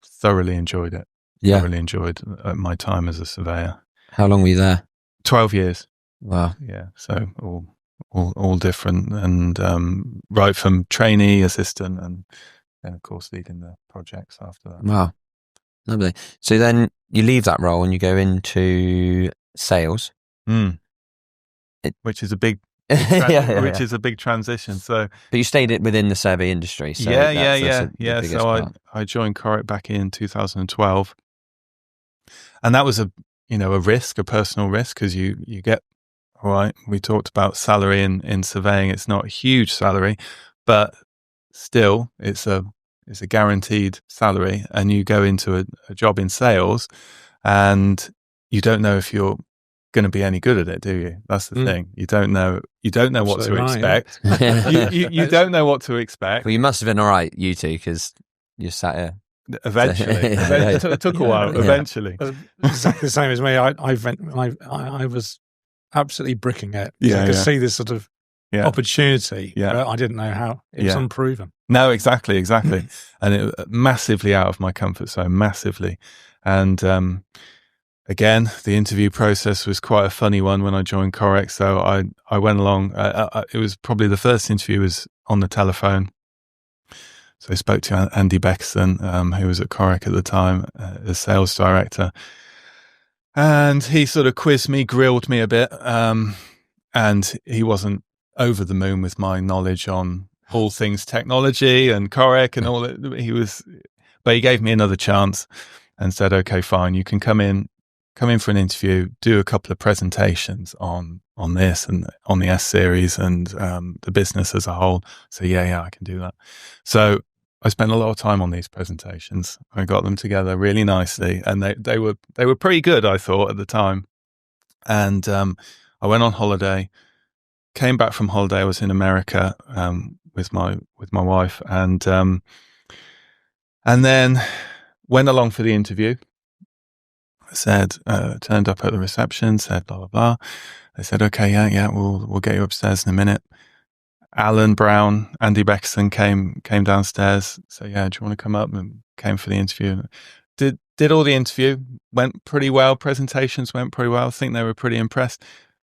thoroughly enjoyed it. Yeah. Thoroughly enjoyed my time as a surveyor. How long were you there? 12 years. Wow. Yeah, so all different, and right from trainee, assistant, and then, of course, leading the projects after that. Wow. Lovely. So then you leave that role and you go into sales, which is a big is a big transition. So, but you stayed within the survey industry. So yeah. So I joined Korec back in 2012, and that was a personal risk, because you get, all right. We talked about salary in surveying. It's not a huge salary, but still, it's a it's a guaranteed salary, and you go into a job in sales, and you don't know if you're going to be any good at it, do you? That's the thing. You don't know what to expect. Yeah. you don't know what to expect. Well, you must have been all right, you two, because you sat here. Eventually, it took a while. Yeah. Eventually, Exactly the same as me. I was absolutely bricking it. Yeah, I could yeah. see this sort of opportunity. Yeah. But I didn't know how. It was unproven. No, exactly. And it massively out of my comfort zone, massively. And again, the interview process was quite a funny one when I joined Korec. So I went along. It was probably the first interview was on the telephone. So I spoke to Andy Beckson, who was at Korec at the time, as sales director. And he sort of quizzed me, grilled me a bit. And he wasn't over the moon with my knowledge on all things technology and Korec and all that. But he gave me another chance and said, okay, fine, you can come in for an interview, do a couple of presentations on this and on the S series and the business as a whole. So yeah, I can do that. So I spent a lot of time on these presentations. I got them together really nicely, and they were pretty good, I thought, at the time. And I went on holiday, came back from holiday. I was in America with my wife, and then went along for the interview. Said, turned up at the reception, said blah blah blah. They said, okay, yeah, we'll get you upstairs in a minute. Alan Brown, Andy Beckson came downstairs. So yeah, do you want to come up? And came for the interview. Did all the interview, went pretty well. Presentations went pretty well. I think they were pretty impressed.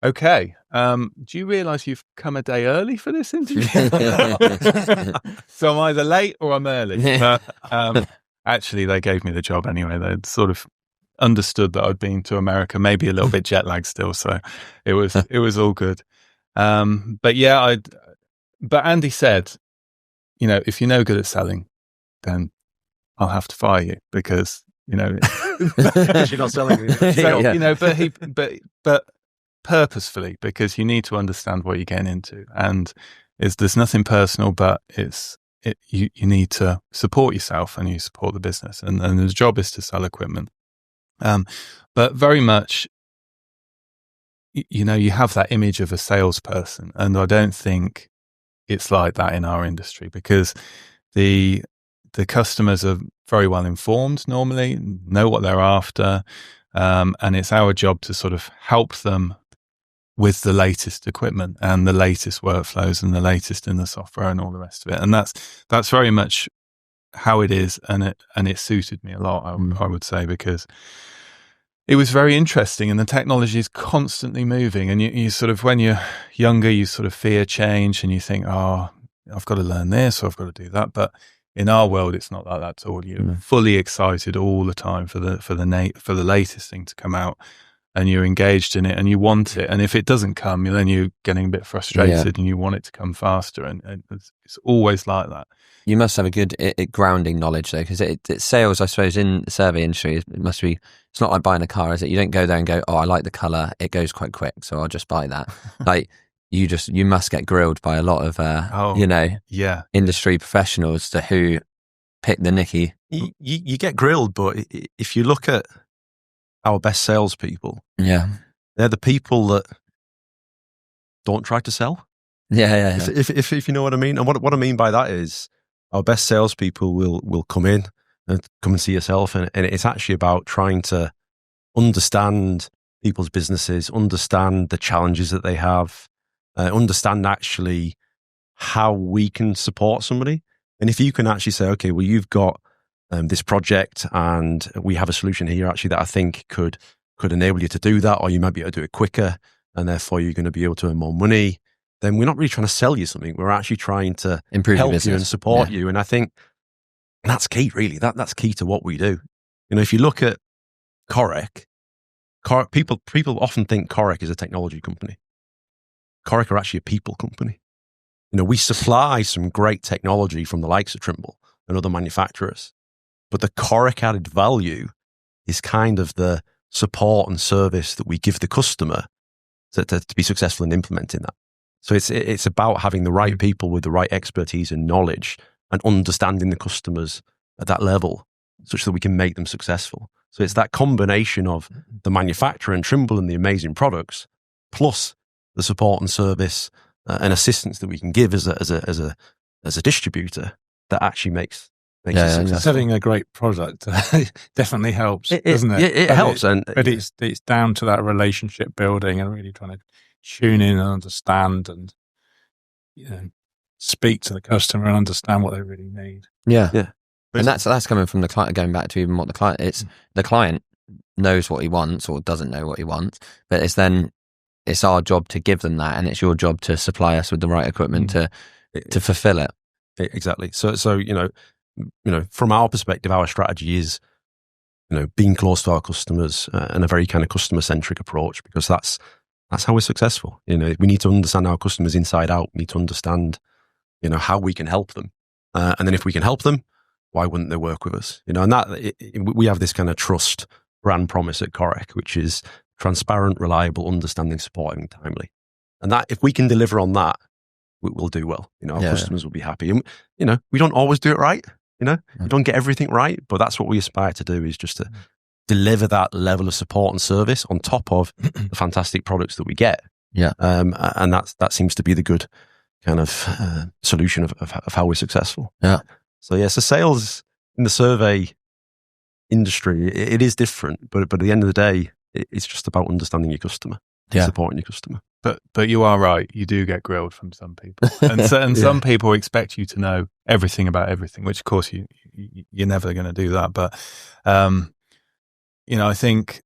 Okay, do you realise you've come a day early for this interview? So I'm either late or I'm early. But actually, they gave me the job anyway. They'd sort of understood that I'd been to America, maybe a little bit jet lagged still. So it was all good. But yeah, but Andy said, if you're no good at selling, then I'll have to fire you because, because you're not selling. So, but purposefully, because you need to understand what you're getting into, and there's nothing personal, but you need to support yourself and you support the business, and the job is to sell equipment. But very much, you have that image of a salesperson, and I don't think it's like that in our industry because the customers are very well informed normally, know what they're after, and it's our job to sort of help them with the latest equipment and the latest workflows and the latest in the software and all the rest of it. And that's very much how it is, and it suited me a lot, I would say, because it was very interesting, and the technology is constantly moving. And you sort of, when you're younger, you sort of fear change, and you think, "Oh, I've got to learn this, or I've got to do that." But in our world, it's not like that at all. You're fully excited all the time for the latest thing to come out, and you're engaged in it, and you want it. And if it doesn't come, then you're getting a bit frustrated, and you want it to come faster. And it's always like that. You must have a good grounding knowledge, though, because it's sales, I suppose, in the survey industry. It must be. It's not like buying a car, is it? You don't go there and go, "Oh, I like the color. It goes quite quick, so I'll just buy that." Like you must get grilled by a lot of industry professionals to who pick the Nicky. You get grilled, but if you look at our best salespeople, they're the people that don't try to sell. Yeah. If you know what I mean. And what I mean by that is, our best salespeople will come in and come and see yourself, and it's actually about trying to understand people's businesses, understand the challenges that they have, understand actually how we can support somebody. And if you can actually say, okay, well, you've got this project, and we have a solution here actually that I think could enable you to do that, or you might be able to do it quicker, and therefore you're going to be able to earn more money. Then we're not really trying to sell you something. We're actually trying to improve help your business, you and support you. And I think that's key, really. That's key to what we do. If you look at Korec, people often think Korec is a technology company. Korec are actually a people company. We supply some great technology from the likes of Trimble and other manufacturers, but the Korec added value is kind of the support and service that we give the customer to be successful in implementing that. So it's about having the right people with the right expertise and knowledge and understanding the customers at that level such that we can make them successful. So it's that combination of the manufacturer and Trimble and the amazing products, plus the support and service and assistance that we can give as a distributor that actually makes it successful. Selling a great product definitely helps, doesn't it? It helps, but it's down to that relationship building and really trying to tune in and understand and speak to the customer and understand what they really need. Yeah. And that's coming from the client. Going back to even what the client, it's the client knows what he wants or doesn't know what he wants, but it's our job to give them that, and it's your job to supply us with the right equipment to fulfill it. Exactly. So from our perspective, our strategy is being close to our customers and a very kind of customer centric approach, because that's how we're successful. We need to understand our customers inside out. We need to understand how we can help them, and then if we can help them, why wouldn't they work with us? And that we have this kind of trust brand promise at Korec, which is transparent, reliable, understanding, supporting, timely. And that if we can deliver on that, we'll do well. Our customers will be happy. And we don't always do it right. We don't get everything right, but that's what we aspire to do, is just to deliver that level of support and service on top of the fantastic products that we get. Yeah. And that seems to be the good kind of solution of how we're successful. Yeah. So sales in the survey industry, it is different, but at the end of the day, it's just about understanding your customer, supporting your customer. But you are right. You do get grilled from some people, and some people expect you to know everything about everything, which of course you're never going to do that. But I think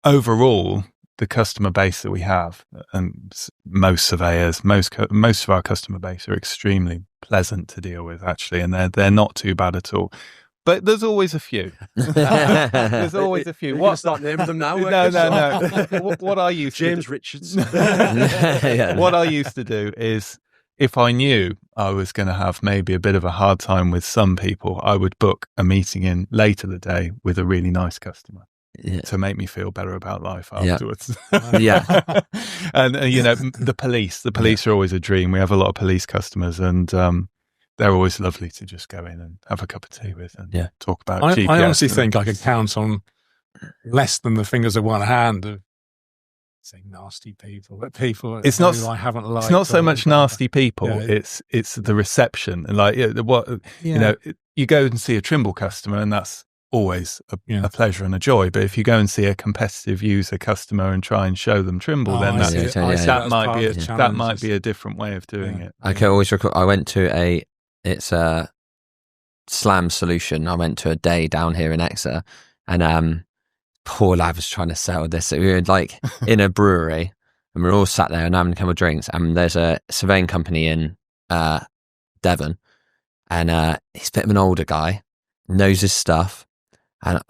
overall, the customer base that we have, and most surveyors, most of our customer base are extremely pleasant to deal with, actually, and they're not too bad at all. But there's always a few. There's always a few. What? Start naming them now? No. What I used James Richards. What I used to do is, if I knew I was going to have maybe a bit of a hard time with some people, I would book a meeting in later the day with a really nice customer to make me feel better about life afterwards. Yeah. And the police are always a dream. We have a lot of police customers, and they're always lovely to just go in and have a cup of tea with and talk about GPS. I honestly think I could count on less than the fingers of one hand of saying nasty people, but people it's not, I haven't liked. It's not so much nasty people. It's the reception, and you go and see a Trimble customer, and that's always a pleasure and a joy. But if you go and see a competitive user customer and try and show them Trimble, then that might be a different way of doing it. I can always recall. I went to it's a SLAM solution. I went to a day down here in Exeter, and poor lad was trying to sell this. We were like in a brewery, and we were all sat there and having a couple of drinks, and there's a surveying company in Devon, and he's a bit of an older guy, knows his stuff, and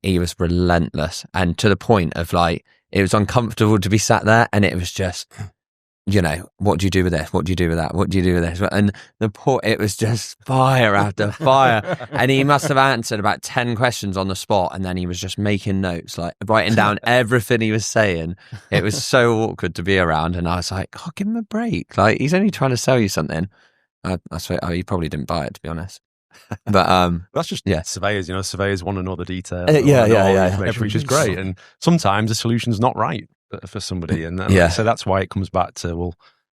he was relentless, and to the point of it was uncomfortable to be sat there, and it was just, what do you do with this? What do you do with that? What do you do with this? And it was just fire after fire. And he must have answered about 10 questions on the spot. And then he was just making notes, writing down everything he was saying. It was so awkward to be around. And I was like, give him a break. He's only trying to sell you something. I swear, he probably didn't buy it, to be honest. But that's just surveyors. Surveyors want to know the detail. Which is great. And sometimes the solution's not right for somebody, and so that's why it comes back to, well,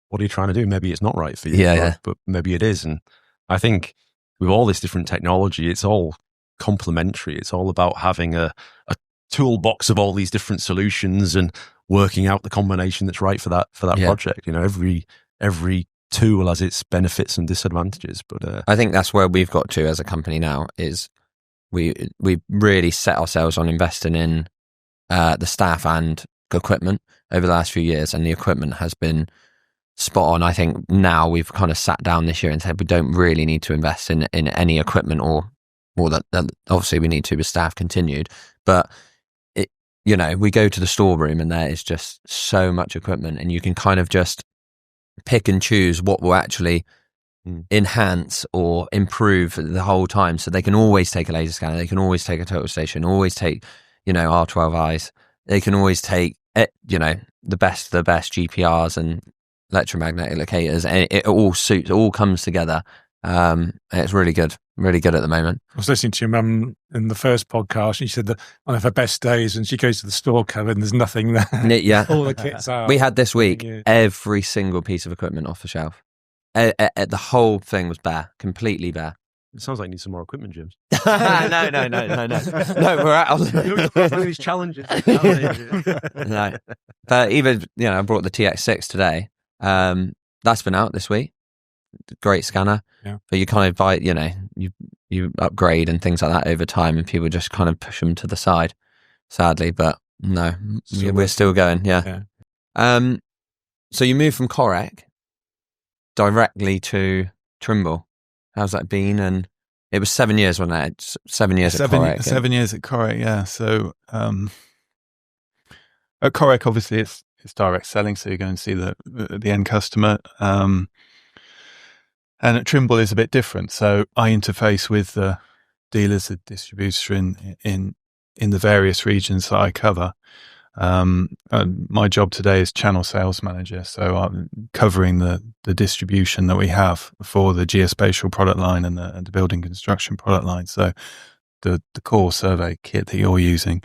what are you trying to do? Maybe it's not right for you, but maybe it is. And I think with all this different technology, it's all complementary. It's all about having a toolbox of all these different solutions and working out the combination that's right for that project. Every tool has its benefits and disadvantages, but I think that's where we've got to as a company now, is we really set ourselves on investing in the staff and equipment over the last few years, and the equipment has been spot on. I think now we've kind of sat down this year and said we don't really need to invest in any equipment, or that obviously we need to with staff continued, but we go to the storeroom and there is just so much equipment, and you can kind of just pick and choose what will actually enhance or improve the whole time. So they can always take a laser scanner, they can always take a total station, always take R12Is, they can always take the best GPRs and electromagnetic locators, and it all suits, it all comes together It's really good at the moment. I was listening to your mum in the first podcast. She said that one of her best days when she goes to the store cover and there's nothing there. Yeah. All the kits are. We had this week every single piece of equipment off the shelf. The whole thing was bare, completely bare. It sounds like you need some more equipment, James. No. No, we're out. These challenges. No. But even, I brought the TX6 today. That's been out this week. Great scanner. Yeah. But you kind of buy, you upgrade and things like that over time, and people just kind of push them to the side, sadly. But no, we're still going. Yeah. So you moved from Korec directly to Trimble. How's that been? And it was 7 years, wasn't it? 7 years at Korec. 7 years at Korec, yeah. So at Korec, obviously, it's direct selling, so you go and see the end customer. And at Trimble is a bit different. So I interface with the dealers, the distributor in the various regions that I cover. My job today is channel sales manager, so I'm covering the distribution that we have for the geospatial product line and the building construction product line. So the core survey kit that you're using.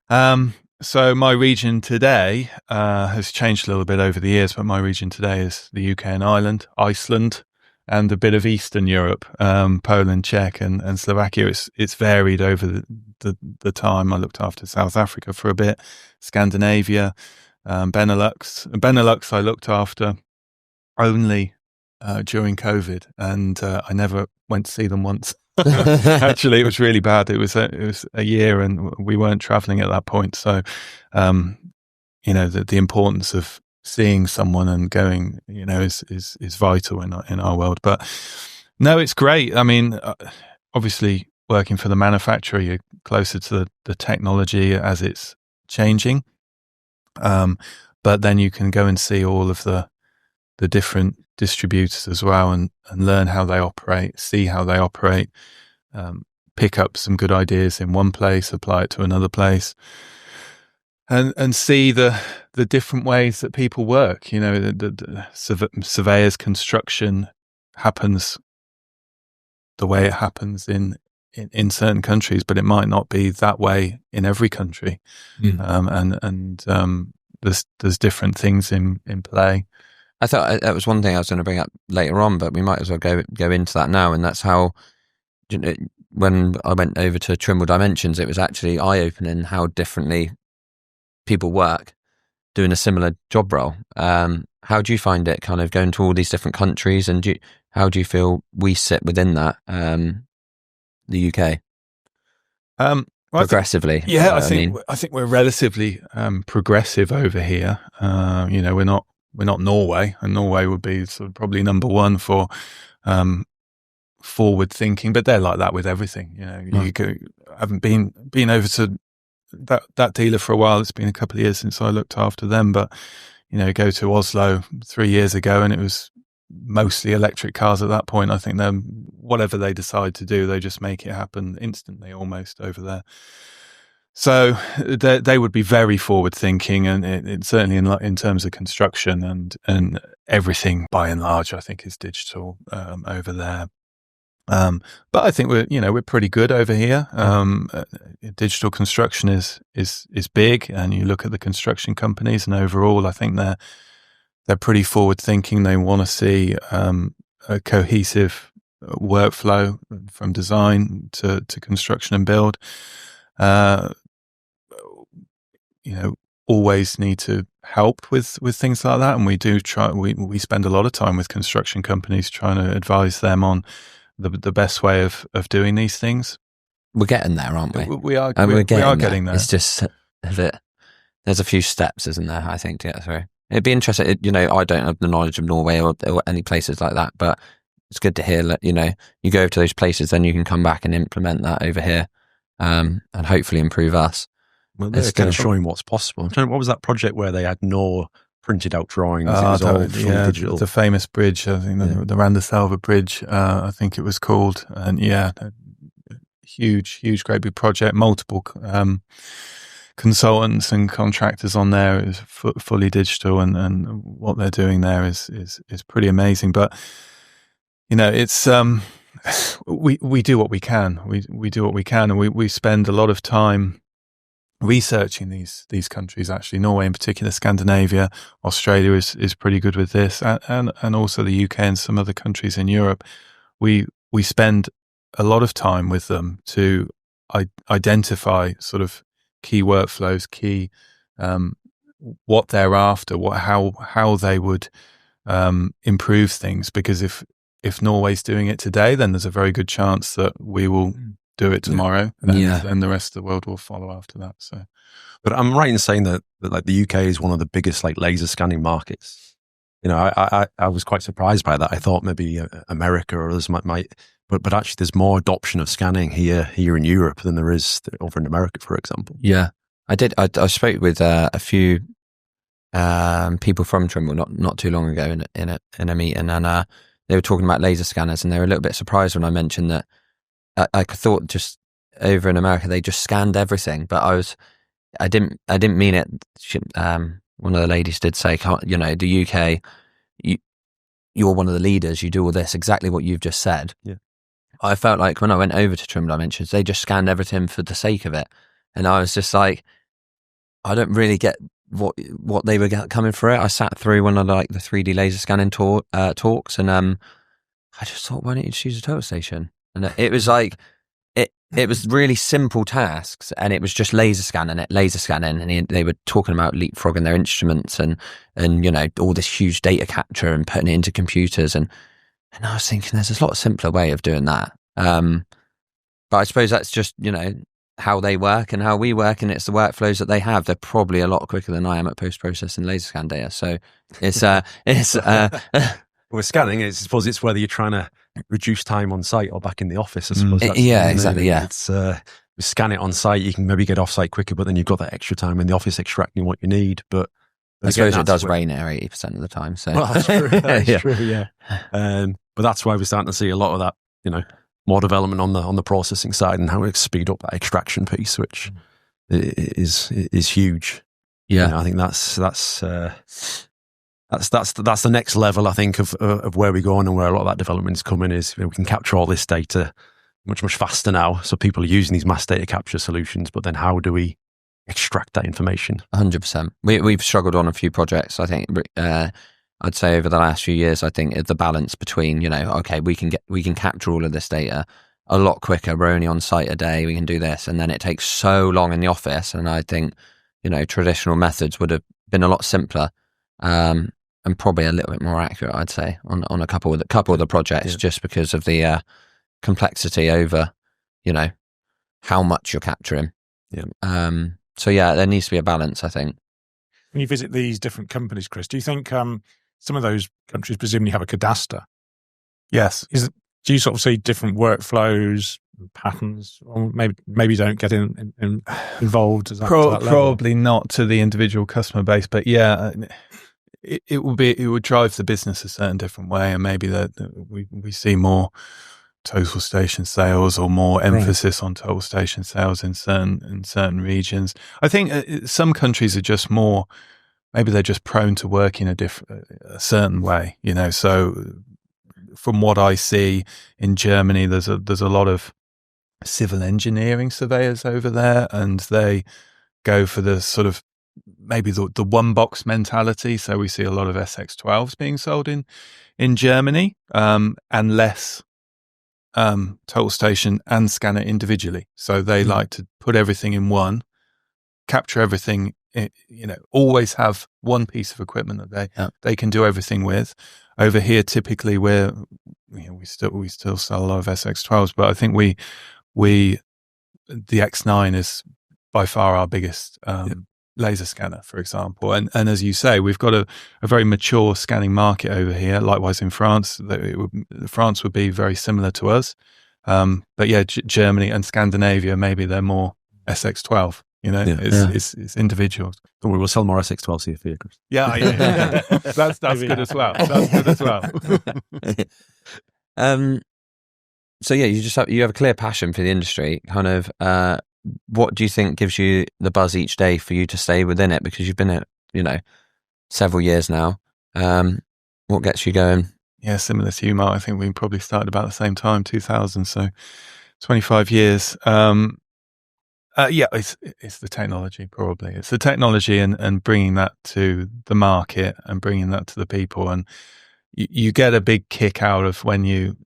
So my region today has changed a little bit over the years, but my region today is the UK and Ireland, Iceland, and a bit of Eastern Europe, Poland, Czech, and Slovakia. It's varied over the time. I looked after South Africa for a bit, Scandinavia, Benelux. Benelux I looked after only during COVID, and I never went to see them once. Actually, it was really bad. It was a year, and we weren't traveling at that point. So, the importance of seeing someone and going, is vital in our world. But no, it's great. I mean, obviously, working for the manufacturer, you're closer to the technology as it's changing. But then you can go and see all of the different distributors as well, and learn how they operate, see how they operate, pick up some good ideas in one place, apply it to another place, and see the different ways that people work. The surveyor's construction happens the way it happens in certain countries, but it might not be that way in every country. There's different things in play. I thought that was one thing I was going to bring up later on, but we might as well go into that now. And that's how, when I went over to Trimble Dimensions, it was actually eye-opening how differently people work doing a similar job role. How do you find it kind of going to all these different countries, and how do you feel we sit within that, the UK? Progressively. I think we're relatively progressive over here. We're not Norway, and Norway would be sort of probably number one for forward thinking, but they're like that with everything. I haven't been over to that dealer for a while. It's been a couple of years since I looked after them, but go to Oslo 3 years ago, and it was mostly electric cars at that point. I think whatever they decide to do, they just make it happen instantly almost over there. So they would be very forward thinking, and it certainly in terms of construction and everything by and large, I think is digital over there. But I think we're pretty good over here. Digital construction is big, and you look at the construction companies, and overall, I think they're pretty forward thinking. They want to see a cohesive workflow from design to construction and build. Always need to help with things like that, and we do try. We spend a lot of time with construction companies trying to advise them on the best way of doing these things. We're getting there, aren't we? We are getting there. It's just that there's a few steps, isn't there, I think, to get through. It'd be interesting. I don't have the knowledge of Norway or any places like that, but it's good to hear that, you go to those places, then you can come back and implement that over here, and hopefully improve us. Well, they're kind of showing what's possible. What was that project where they had no printed out drawings? It was all fully digital. The famous bridge, I think, the Randasalva Bridge, I think it was called. And huge, great big project, multiple consultants and contractors on there. It was fully digital, and what they're doing there is pretty amazing. But it's we do what we can. We do what we can, and we spend a lot of time researching these countries. Actually, Norway in particular, Scandinavia, Australia is pretty good with this, and also the UK and some other countries in Europe. We spend a lot of time with them to identify sort of key workflows, key what they're after, how they would improve things. Because if Norway's doing it today, then there's a very good chance that we will do it tomorrow, and the rest of the world will follow after that. So, but I'm right in saying that like the UK is one of the biggest like laser scanning markets. I was quite surprised by that. I thought maybe America or others might, but actually there's more adoption of scanning here in Europe than there is over in America, for example. Yeah, I did. I spoke with a few people from Trimble not too long ago in a meeting, and they were talking about laser scanners, and they were a little bit surprised when I mentioned that. I thought just over in America they just scanned everything, but I didn't mean it. One of the ladies did say, the UK, you're one of the leaders. You do all this, exactly what you've just said. Yeah. I felt like when I went over to Trimble Dimensions, they just scanned everything for the sake of it, and I was just like, I don't really get what they were coming for it. I sat through one of the 3D laser scanning talks, and I just thought, why don't you just use a total station? And it was like, it was really simple tasks, and it was just laser scanning, and they were talking about leapfrogging their instruments and all this huge data capture and putting it into computers, and I was thinking there's a lot simpler way of doing that. But I suppose that's just how they work and how we work, and it's the workflows that they have. They're probably a lot quicker than I am at post-processing laser scan data. So it's with scanning, I suppose it's whether you're trying to reduce time on site or back in the office. I suppose. Exactly. Yeah, it's we scan it on site. You can maybe get off site quicker, but then you've got that extra time in the office extracting what you need. But I suppose it does rain there 80% of the time. So well, that's true. That's true. Yeah. But that's why we're starting to see a lot of that. More development on the processing side and how we speed up that extraction piece, which is huge. Yeah, I think that's the next level, I think, of where we're going and where a lot of that development is coming. Is we can capture all this data much faster now. So people are using these mass data capture solutions, but then how do we extract that information? 100%. We've struggled on a few projects. I think I'd say over the last few years, I think the balance between okay, we can capture all of this data a lot quicker. We're only on site a day. We can do this, and then it takes so long in the office. And I think traditional methods would have been a lot simpler. And probably a little bit more accurate, I'd say, on a couple of the projects, just because of the complexity over, how much you're capturing. Yeah. So yeah, there needs to be a balance, I think. When you visit these different companies, Chris, do you think some of those countries presumably have a cadastre? Yes. Do you sort of see different workflows, patterns, or maybe don't get involved to that level? Probably not to the individual customer base, but yeah. It would drive the business a certain different way, and maybe that we see more total station sales or more emphasis on total station sales in certain regions. I think some countries are just more, maybe they're just prone to work in a certain way, So from what I see in Germany, there's a lot of civil engineering surveyors over there, and they go for the sort of maybe the one box mentality. So we see a lot of SX12s being sold in Germany, and less total station and scanner individually. So they like to put everything in one, capture everything, always have one piece of equipment that they can do everything with. Over here, typically we still sell a lot of SX12s, but I think the X9 is by far our biggest laser scanner, for example. And as you say, we've got a very mature scanning market over here. Likewise in France, France would be very similar to us. But yeah, Germany and Scandinavia, maybe they're more SX12. It's individuals. Don't worry, we'll sell more SX12s here for you, Chris. Yeah. That's good as well. That's good as well. So yeah, you have a clear passion for the industry. Kind of, what do you think gives you the buzz each day for you to stay within it? Because you've been at several years now. What gets you going? Yeah, similar to you, Mark. I think we probably started about the same time, 2000, so 25 years. It's the technology, probably. It's the technology and bringing that to the market and bringing that to the people. And you get a big kick out of when you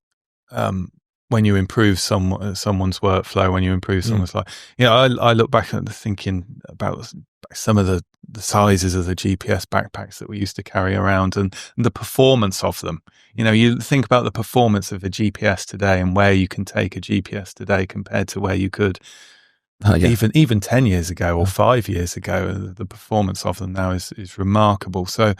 improve someone's workflow, when you improve someone's life. I look back at thinking about some of the sizes of the GPS backpacks that we used to carry around and the performance of them. You think about the performance of a GPS today and where you can take a GPS today compared to where you could even 10 years ago or 5 years ago. The performance of them now is remarkable. So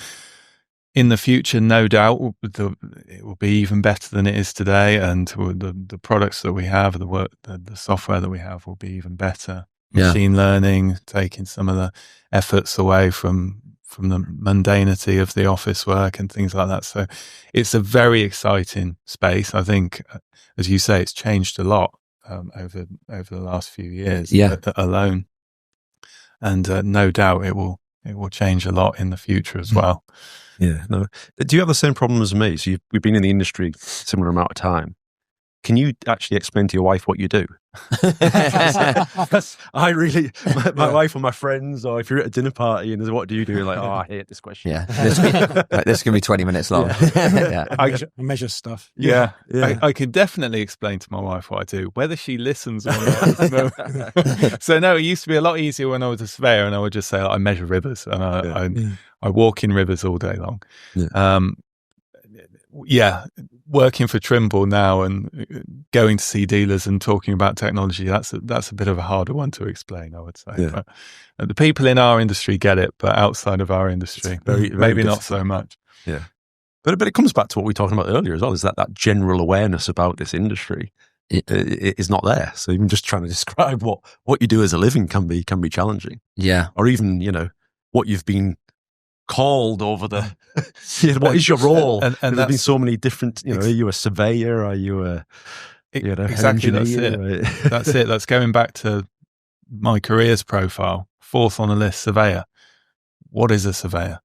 in the future, no doubt, it will be even better than it is today, and the products that we have, the software that we have, will be even better. Machine learning, taking some of the efforts away from the mundanity of the office work and things like that. So it's a very exciting space. I think, as you say, it's changed a lot over the last few years alone, and no doubt it will change a lot in the future as well. Yeah. No. Do you have the same problem as me? So we've been in the industry a similar amount of time. Can you actually explain to your wife what you do? Because I really, my wife or my friends, or if you're at a dinner party and there's what do you do? Like, I hate this question. Yeah, this can be 20 minutes long. I measure stuff. Yeah. I could definitely explain to my wife what I do, whether she listens or not. So no, it used to be a lot easier when I was a surveyor, and I would just say I measure rivers, and I walk in rivers all day long. Working for Trimble now and going to see dealers and talking about technology, that's a bit of a harder one to explain, I would say. But the people in our industry get it, but outside of our industry, maybe not so much. Yeah. But it comes back to what we were talking about earlier as well, is that general awareness about this industry it is not there. So even just trying to describe what you do as a living can be challenging. Yeah. Or even, what you've been called over the what is your role, and there's been so many different, are you a surveyor, are you exactly engineer? That's it that's going back to my careers profile. 4th on the list, surveyor. What is a surveyor?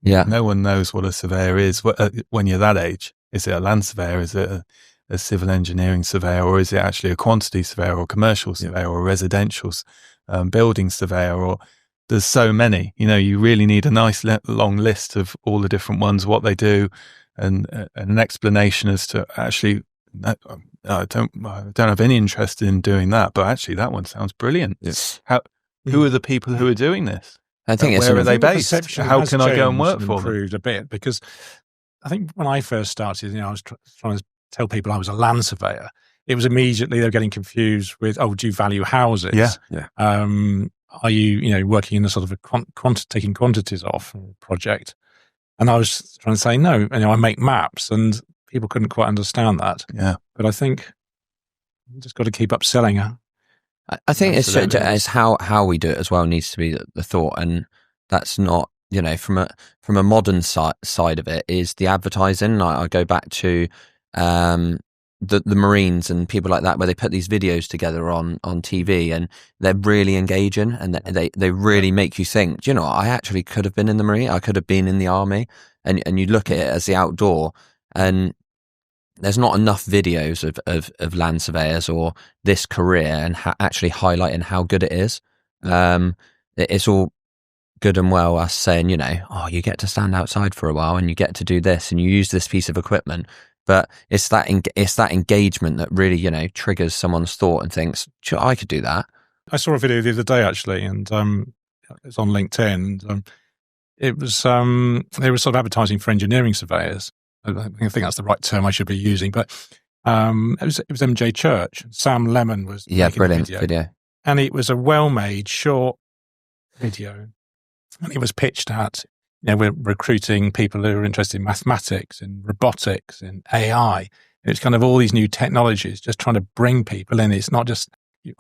No one knows what a surveyor is when you're that age. Is it a land surveyor, is it a civil engineering surveyor, or is it actually a quantity surveyor or commercial surveyor or residential building surveyor? Or there's so many, you really need a nice long list of all the different ones, what they do, and an explanation as to actually, I don't have any interest in doing that, but actually that one sounds brilliant. Yes. Who are the people who are doing this? I think where are they based? How can I go and work for them? Improved a bit, because I think when I first started, I was trying to tell people I was a land surveyor. It was immediately they were getting confused with, do you value houses? Yeah. Are you, working in a sort of a taking quantities off project? And I was trying to say, no, I make maps, and people couldn't quite understand that. Yeah. But I think you just got to keep upselling. I think it's how we do it as well needs to be the thought, and that's not, from a modern side of it is the advertising. I go back to the Marines and people like that, where they put these videos together on TV, and they're really engaging, and they really make you think, I actually could have been in the Marine, I could have been in the Army, and you look at it as the outdoor, and there's not enough videos of land surveyors or this career and actually highlighting how good it is. It's all good and well us saying, you get to stand outside for a while and you get to do this and you use this piece of equipment. But it's that engagement that really, triggers someone's thought and thinks, sure, I could do that. I saw a video the other day, actually, and it's on LinkedIn. And, it was they were sort of advertising for engineering surveyors. I think that's the right term I should be using. But it was MJ Church. Sam Lemon was making brilliant the video, and it was a well-made short video, and it was pitched at, we're recruiting people who are interested in mathematics and robotics and AI. And it's kind of all these new technologies, just trying to bring people in. It's not just, you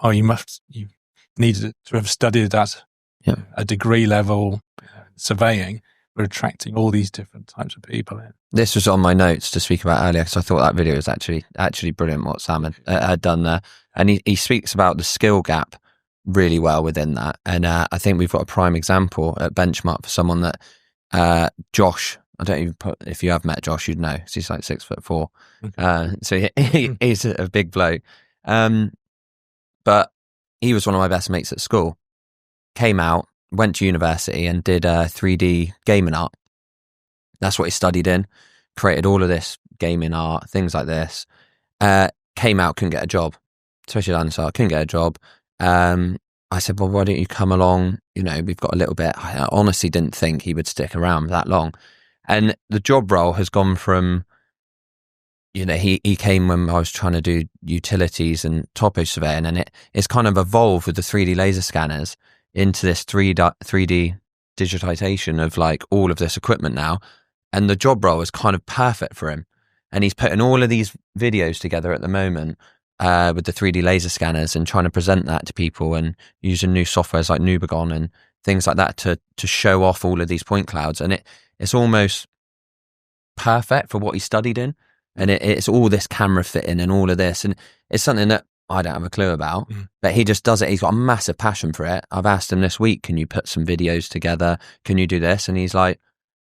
need to have studied at a degree level surveying. We're attracting all these different types of people in. This was on my notes to speak about earlier, because I thought that video was actually brilliant what Sam had done there. And he speaks about the skill gap really well within that. And I think we've got a prime example at Benchmark for someone that Josh, I don't even put, if you have met Josh, you'd know. He's like 6'4". Okay. So he's a big bloke. But he was one of my best mates at school. Came out, went to university and did 3D gaming art. That's what he studied in. Created all of this gaming art, things like this. Came out, couldn't get a job. Especially down south, couldn't get a job. I said, well, why don't you come along? You know, we've got a little bit. I honestly didn't think he would stick around that long. And the job role has gone from, you know, he came when I was trying to do utilities and topo surveying, and it's kind of evolved with the 3D laser scanners into this 3D digitization of like all of this equipment now. And the job role is kind of perfect for him. And he's putting all of these videos together at the moment with the 3D laser scanners and trying to present that to people and using new softwares like Nubagon and things like that to show off all of these point clouds. And it's almost perfect for what he studied in. And it's all this camera fitting and all of this. And it's something that I don't have a clue about, but he just does it. He's got a massive passion for it. I've asked him this week, can you put some videos together? Can you do this? And he's like,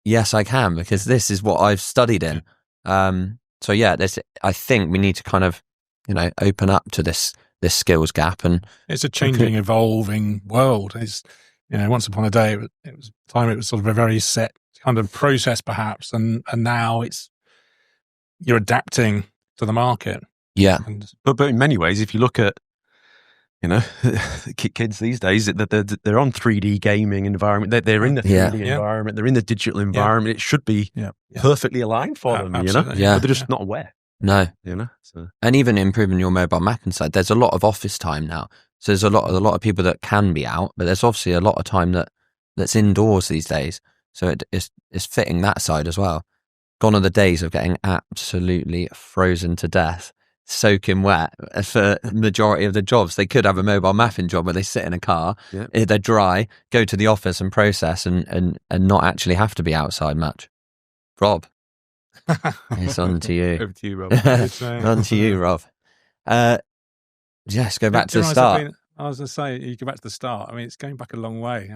yes, I can, because this is what I've studied in. So yeah, I think we need to kind of, you know, open up to this skills gap. And it's a changing, evolving world. It's, you know, once upon a day, it was sort of a very set kind of process perhaps. And now you're adapting to the market. Yeah. But in many ways, if you look at, you know, kids these days, they're on 3D gaming environment. They're in the 3D environment. They're in the digital environment. It should be perfectly aligned for them, absolutely. you know? Yeah. But they're just not aware. No. You know? So. And even improving your mobile mapping side, there's a lot of office time now. So there's a lot of people that can be out, but there's obviously a lot of time that's indoors these days. So it's fitting that side as well. Gone are the days of getting absolutely frozen to death, soaking wet for majority of the jobs. They could have a mobile mapping job where they sit in a car, they're dry, go to the office and process and not actually have to be outside much. Rob, it's on to you. Over to you, Rob. On to you, Rob. Yes, go back to the start. I was going to say, you go back to the start. I mean, it's going back a long way.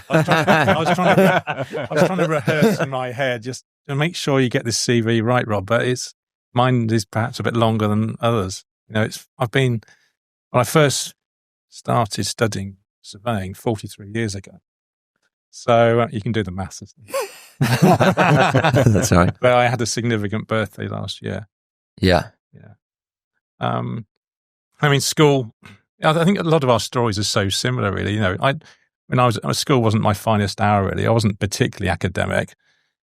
I was trying to rehearse in my head just to make sure you get this CV right, Rob. But mine is perhaps a bit longer than others. You know, when I first started studying surveying 43 years ago. So you can do the maths. That's right. But I had a significant birthday last year. Yeah. I mean, school. I think a lot of our stories are so similar, really. You know, when I was at school, wasn't my finest hour, really. I wasn't particularly academic.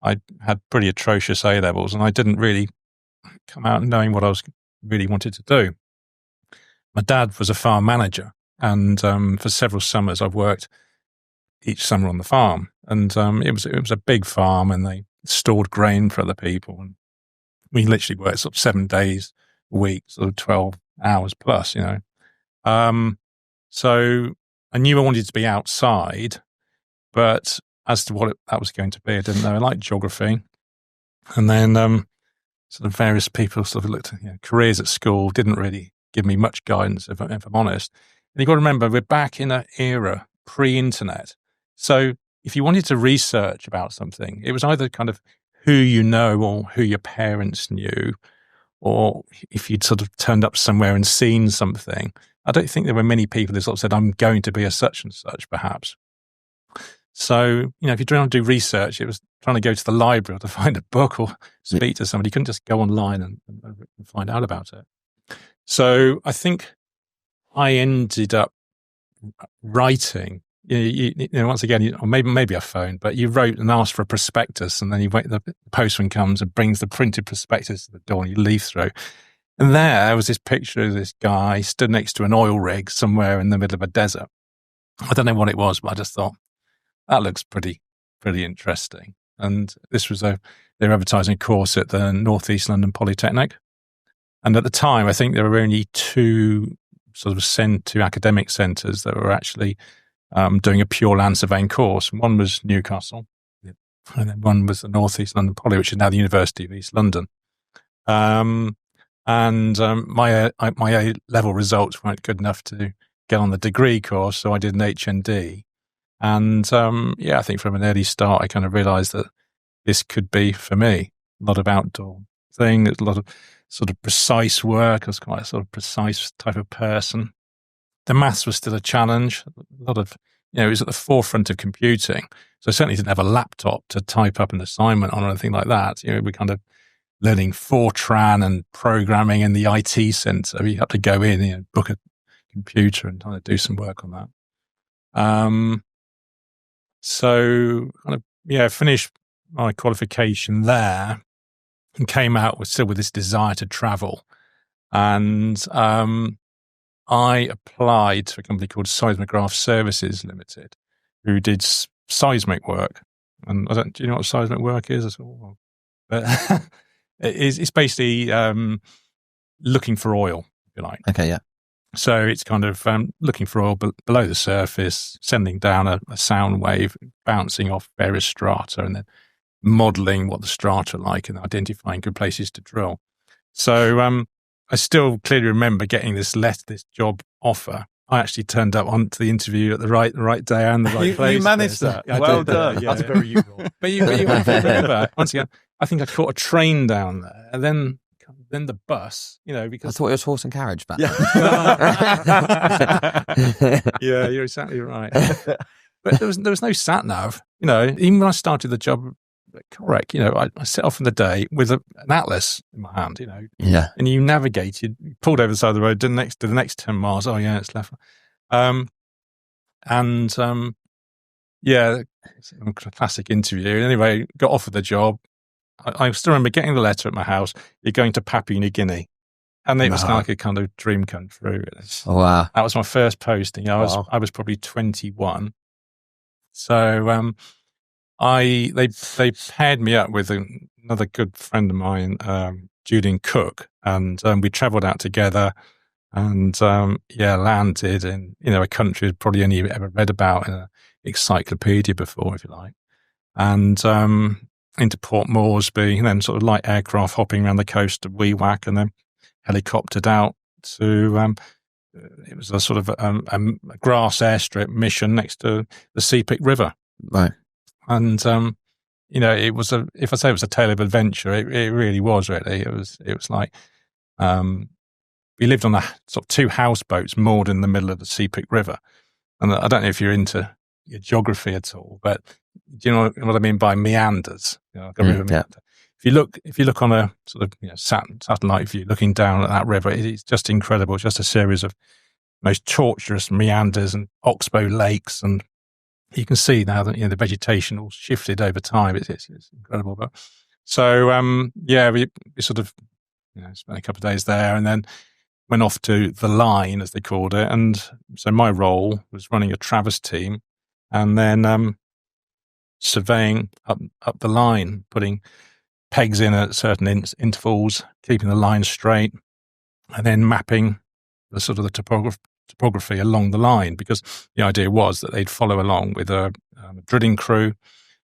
I had pretty atrocious A levels, and I didn't really come out knowing what I was really wanted to do. My dad was a farm manager, and for several summers, I've worked each summer on the farm, and it was a big farm, and they stored grain for other people, and we literally worked sort of 7 days a week, sort of 12 hours plus, you know. So I knew I wanted to be outside, but as to what that was going to be, I didn't know. I liked geography. And then, sort of various people sort of looked at, you know, careers at school, didn't really give me much guidance, if I'm honest. And you've got to remember, we're back in an era pre-internet. So if you wanted to research about something, it was either kind of who you know or who your parents knew, or if you'd sort of turned up somewhere and seen something. I don't think there were many people that sort of said, I'm going to be a such and such, perhaps. So, you know, if you're trying to do research, it was trying to go to the library or to find a book or speak to somebody. You couldn't just go online and find out about it. So I think I ended up writing. You know, once again, or maybe a phone, but you wrote and asked for a prospectus, and then you wait. The postman comes and brings the printed prospectus to the door, and you leaf through. And there was this picture of this guy stood next to an oil rig somewhere in the middle of a desert. I don't know what it was, but I just thought that looks pretty interesting. And this was they were advertising a course at the North East London Polytechnic. And at the time, I think there were only two academic centres that were actually doing a pure land surveying course. One was Newcastle, and then one was the North East London Poly, which is now the University of East London. My A-level results weren't good enough to get on the degree course, so I did an HND. And I think from an early start, I kind of realised that this could be for me. A lot of outdoor thing, a lot of sort of precise work. I was quite a sort of precise type of person. The maths was still a challenge. A lot of, it was at the forefront of computing. So I certainly didn't have a laptop to type up an assignment on or anything like that. We kind of learning Fortran and programming in the IT sense. So you had to go in, book a computer and kind of do some work on that. So kind of, finished my qualification there and came out with this desire to travel. And I applied to a company called Seismograph Services Limited, who did seismic work. And do you know what seismic work is at all? But it's basically looking for oil, if you like. Okay, yeah. So it's kind of looking for oil below the surface, sending down a sound wave, bouncing off various strata, and then modelling what the strata are like and identifying good places to drill. So I still clearly remember getting this job offer. I actually turned up onto the interview at the right day and the right place. You managed that. Well done. Yeah, that's very usual. But you remember, once again, I think I caught a train down there, and then the bus, because I thought it was horse and carriage back then. Yeah, you're exactly right. But there was no sat nav. Even when I started the job at Korec, I set off in the day with an atlas in my hand. Yeah, and you navigated, you pulled over the side of the road, did the next 10 miles. Oh yeah, it's left. Classic interview. Anyway, got offered the job. I still remember getting the letter at my house. You're going to Papua New Guinea. And it was like a kind of dream come true. Oh, wow. That was my first posting. I was probably 21. So they paired me up with another good friend of mine, Julian Cook, and we travelled out together and landed in a country I'd probably only ever read about in an encyclopedia before, if you like. And into Port Moresby, and then sort of light aircraft hopping around the coast of Wewak, and then helicoptered out to it was a sort of a grass airstrip mission next to the Sepik River. Right. And it was if I say it was a tale of adventure, it really was. Really, it was like we lived on sort of two houseboats moored in the middle of the Sepik River. And I don't know if you're into your geography at all, but do you know what I mean by meanders? Like a river meander. If you look on a sort of satellite view, looking down at that river, it's just incredible. It's just a series of most tortuous meanders and oxbow lakes, and you can see now that the vegetation all shifted over time. It's incredible. But so we sort of spent a couple of days there, and then went off to the line, as they called it. And so my role was running a Traverse team, and then surveying up the line, putting pegs in at certain intervals, keeping the line straight, and then mapping the sort of the topography along the line, because the idea was that they'd follow along with a drilling crew.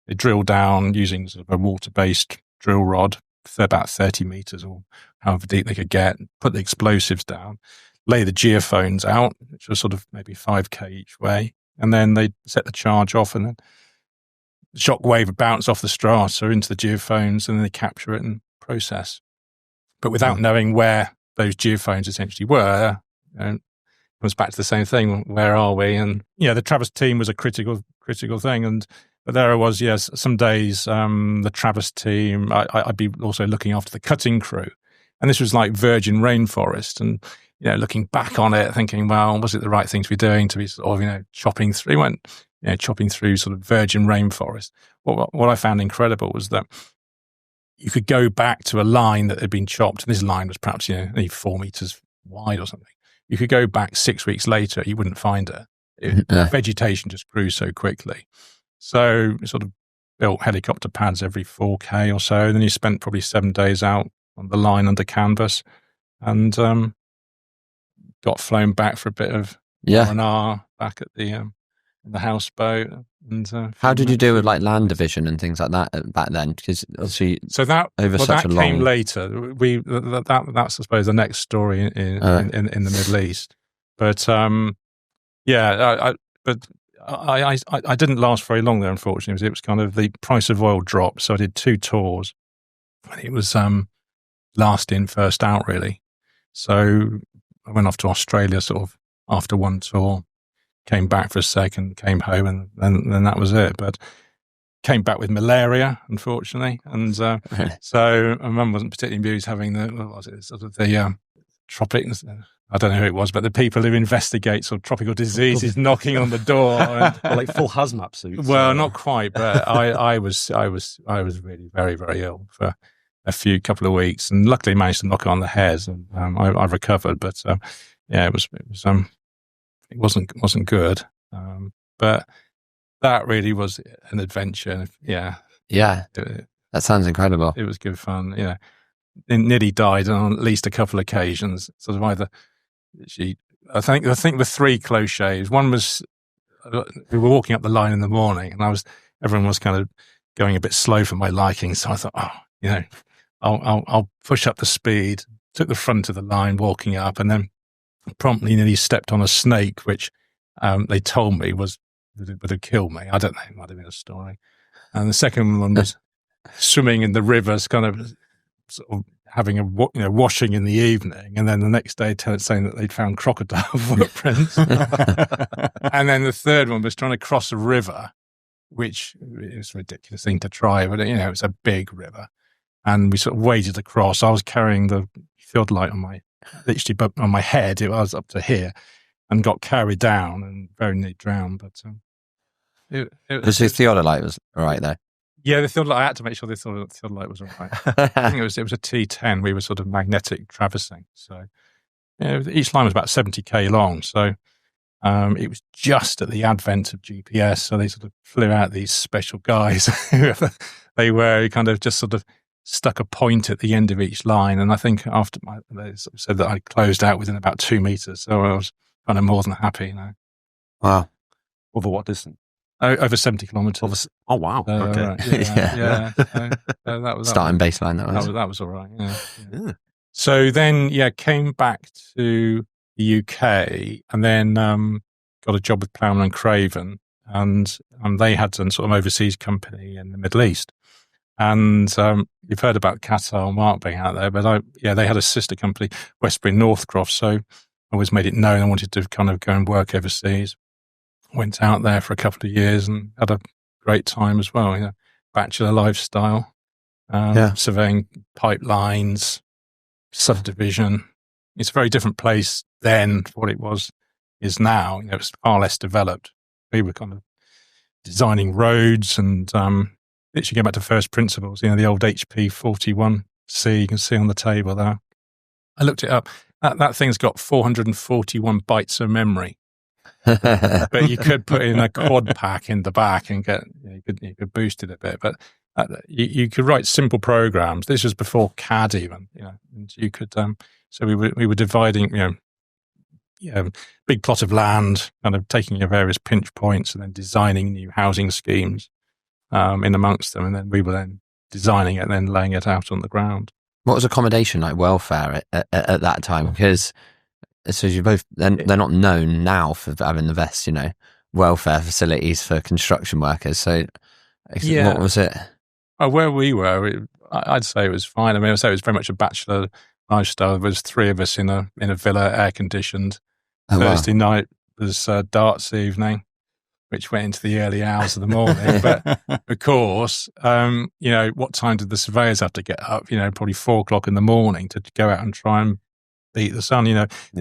They drill down using sort of a water-based drill rod for about 30 meters or however deep they could get, put the explosives down, lay the geophones out, which was sort of maybe 5K each way, and then they'd set the charge off, and then the shock wave would bounce off the strata into the geophones, and then they capture it and process. But without knowing where those geophones essentially were, it comes back to the same thing. Where are we? And the Traverse team was a critical thing. But there I was. Yes, some days the Traverse team, I'd be also looking after the cutting crew, and this was like virgin rainforest. And looking back on it, thinking, well, was it the right thing to be doing? To be sort of chopping through. Chopping through sort of virgin rainforest. What I found incredible was that you could go back to a line that had been chopped, and this line was perhaps only 4 meters wide or something. You could go back 6 weeks later, you wouldn't find it. Vegetation just grew so quickly. So we sort of built helicopter pads every 4K or so, and then you spent probably 7 days out on the line under canvas, and got flown back for a bit of R&R back at the houseboat. And how did you deal with like land division and things like that back then? Because obviously, that came later. That's I suppose the next story in the Middle East. But I didn't last very long there, unfortunately. It was kind of the price of oil dropped, so I did 2 tours, and it was last in, first out, really. So I went off to Australia sort of after 1 tour, came back for a second, came home, and then that was it. But came back with malaria, unfortunately, and so my mum wasn't particularly amused having the tropics. I don't know who it was, but the people who investigate sort of tropical diseases knocking on the door, and, like full hazmat suits. Well, not quite, but I was really very, very ill for a couple of weeks, and luckily managed to knock it on the head, and I recovered. But it wasn't good. But that really was an adventure. Yeah. That sounds incredible. It was good fun. It nearly died on at least a couple of occasions. Sort of either I think the 3 close shaves. One was we were walking up the line in the morning, and everyone was kind of going a bit slow for my liking. So I thought, I'll push up the speed. Took the front of the line walking up, and then promptly nearly stepped on a snake, which they told me would have killed me. I don't know, it might have been a story. And the second one was swimming in the rivers, kind of sort of having a washing in the evening, and then the next day saying that they'd found crocodile footprints. And then the third one was trying to cross a river, which is a ridiculous thing to try, but it was a big river, and we sort of waded across. I was carrying the theodolite on my head. It was up to here, and got carried down and very nearly drowned. But because the theodolite was all right though. Yeah, the theodolite. I had to make sure the theodolite was all right. I think it was a T10. We were sort of magnetic traversing, so each line was about 70k long. So it was just at the advent of GPS. So they sort of flew out these special guys, whoever they were, who kind of just sort of stuck a point at the end of each line. And I think after they sort of said that I closed out within about 2 meters. So I was kind of more than happy. Wow. Over what distance? Over 70 kilometres. Oh, wow. Okay. Right. That was starting baseline. That was all right. Yeah. So then, came back to the UK, and then got a job with Plowman and Craven, and they had some sort of overseas company in the Middle East. And you've heard about Qatar, Mark being out there, but they had a sister company, Westbury Northcroft. So I always made it known I wanted to kind of go and work overseas. Went out there for a couple of years and had a great time as well. Bachelor lifestyle, surveying pipelines, subdivision. It's a very different place then to what it is now. It was far less developed. We were kind of designing roads and literally going back to first principles. The old HP 41C you can see on the table there. I looked it up. That thing's got 441 bytes of memory. But you could put in a quad pack in the back and you could boost it a bit. But you could write simple programs. This was before CAD even, and you could. So we were dividing, big plot of land, kind of taking your various pinch points and then designing new housing schemes in amongst them, and then we were then designing it and then laying it out on the ground. What was accommodation like welfare at that time? Because so you both, they're not known now for having the best, welfare facilities for construction workers. So what was it? Where we were, I'd say it was fine. I mean, I'd say it was very much a bachelor lifestyle. There was 3 of us in a villa, air conditioned. Thursday night was darts evening, which went into the early hours of the morning. But of course, what time did the surveyors have to get up? Probably 4 o'clock in the morning to go out and try and beat the sun.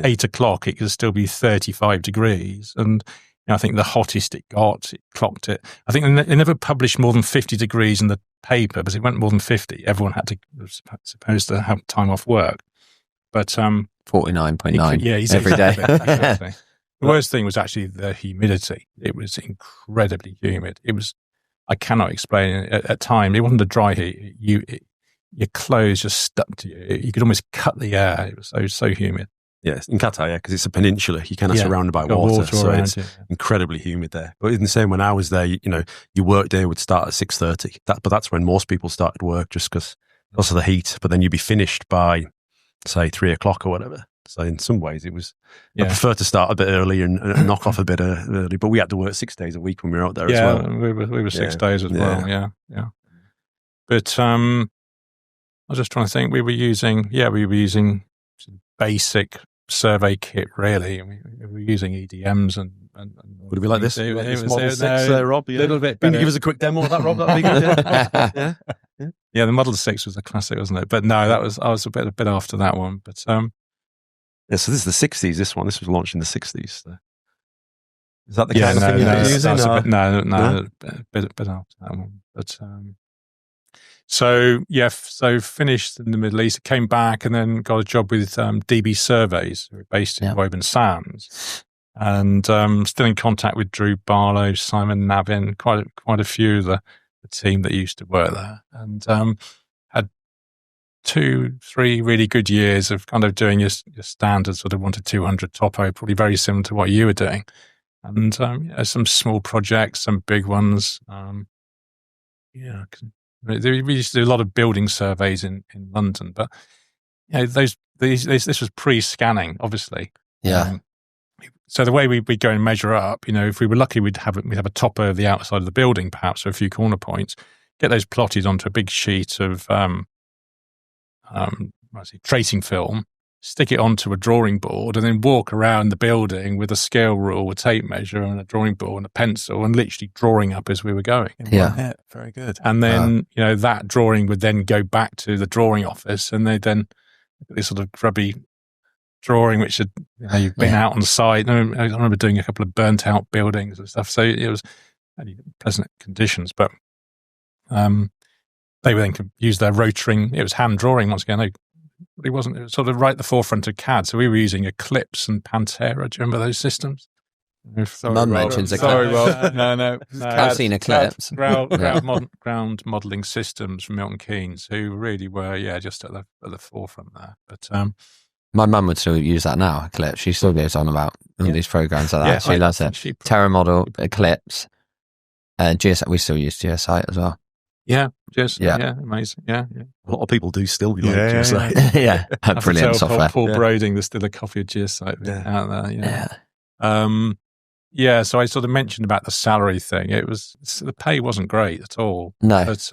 8 o'clock, it could still be 35 degrees. And I think the hottest it clocked it. I think they never published more than 50 degrees in the paper, but it went more than 50. Everyone was supposed to have time off work. But 49.9 every day. Exactly. The worst thing was actually the humidity. It was incredibly humid. I cannot explain it. At times, it wasn't a dry heat. Your clothes just stuck to you. You could almost cut the air. It was so humid. Yes, in Qatar, because it's a peninsula, you're kind of surrounded by water, so it's incredibly humid there. But in the same, when I was there, your work day would start at 6:30. But that's when most people started work, just because of the heat. But then you'd be finished by, say, 3 o'clock or whatever. So in some ways, it was. I prefer to start a bit early and knock off a bit early. But we had to work 6 days a week when we were out there as well. Yeah, we were 6 days as well. Yeah. But I was just trying to think. We were using basic survey kit, really. We were using EDMs and would it be like this? It was Model 6, Rob. Yeah. A little bit Can better. you give us a quick demo of that, Rob? That'd be good. Yeah, the Model 6 was a classic, wasn't it? But no, I was a bit after that one. But so this is the 60s. This was launched in the 60s. So. Is that the kind of thing you're using? No, a bit after that one. But so finished in the Middle East, came back and then got a job with DB Surveys, who are based in Woburn Sands, and still in contact with Drew Barlow, Simon Navin, quite a few of the team that used to work there, and had 2-3 really good years of kind of doing your standard sort of 1 to 200 topo, probably very similar to what you were doing, and some small projects, some big ones. We used to do a lot of building surveys in London, but this was pre-scanning, obviously. Yeah. So the way we go and measure up, if we were lucky, we'd have a topo of the outside of the building, perhaps, or a few corner points. Get those plotted onto a big sheet of tracing film, stick it onto a drawing board, and then walk around the building with a scale rule, a tape measure, and a drawing board and a pencil, and literally drawing up as we were going. Yeah, very good. And then that drawing would then go back to the drawing office, and they then look at this sort of grubby drawing, which had you've been out on site. I remember doing a couple of burnt out buildings and stuff, so it was really pleasant conditions. But they would then use their rotoring. It was hand drawing once again. It wasn't. It was sort of right at the forefront of CAD. So we were using Eclipse and Pantera. Do you remember those systems? None mentions Eclipse. No. I've seen Eclipse. Ground modelling systems from Milton Keynes, who really were just at the forefront there. But my mum would still use that now, Eclipse. She still goes on about all these programs like that. She loves it. Terra Model, Eclipse, GSI. We still use GSI as well. Yeah, amazing. Yeah. A lot of people do still like GSI. Yeah, brilliant software. Paul Broding, there's still a copy of GSI out there. So I sort of mentioned about the salary thing. The pay wasn't great at all. No. But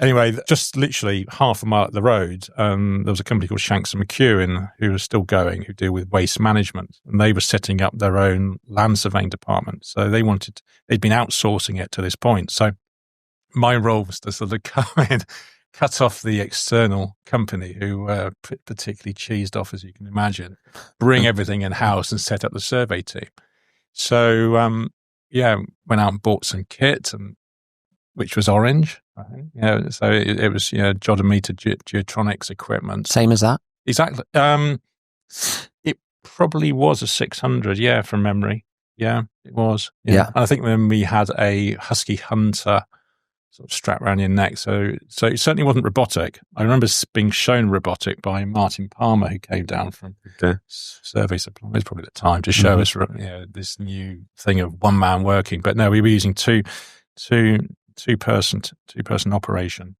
anyway, just literally half a mile up the road, there was a company called Shanks and McEwen who was still going, who deal with waste management, and they were setting up their own land surveying department. So they'd been outsourcing it to this point. So my role was to sort of come in, cut off the external company who were particularly cheesed off, as you can imagine, bring everything in-house and set up the survey team. So, went out and bought some kit, which was orange. I think. So it was, Jodometer Geotronics equipment. Same as that? Exactly. It probably was a 600, from memory. Yeah, it was. Yeah. And I think then we had a Husky Hunter sort of strapped around your neck. So it certainly wasn't robotic. I remember being shown robotic by Martin Palmer, who came down from Survey Supplies probably at the time to show us this new thing of one man working. But no, we were using two person operation.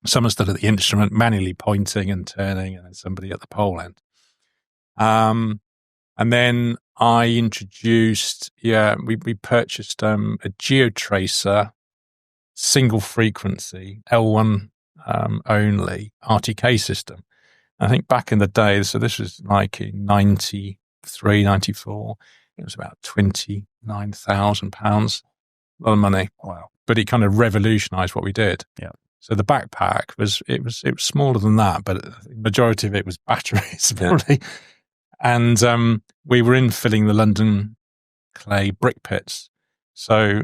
Someone stood at the instrument manually pointing and turning, and then somebody at the pole end. And then I introduced, we purchased a GeoTracer single frequency L1 only RTK system. I think back in the day, so this was like in 93, 94, it was about £29,000. A lot of money. Wow. But it kind of revolutionized what we did. Yeah. So the backpack was smaller than that, but the majority of it was batteries probably. And we were infilling the London clay brick pits. So,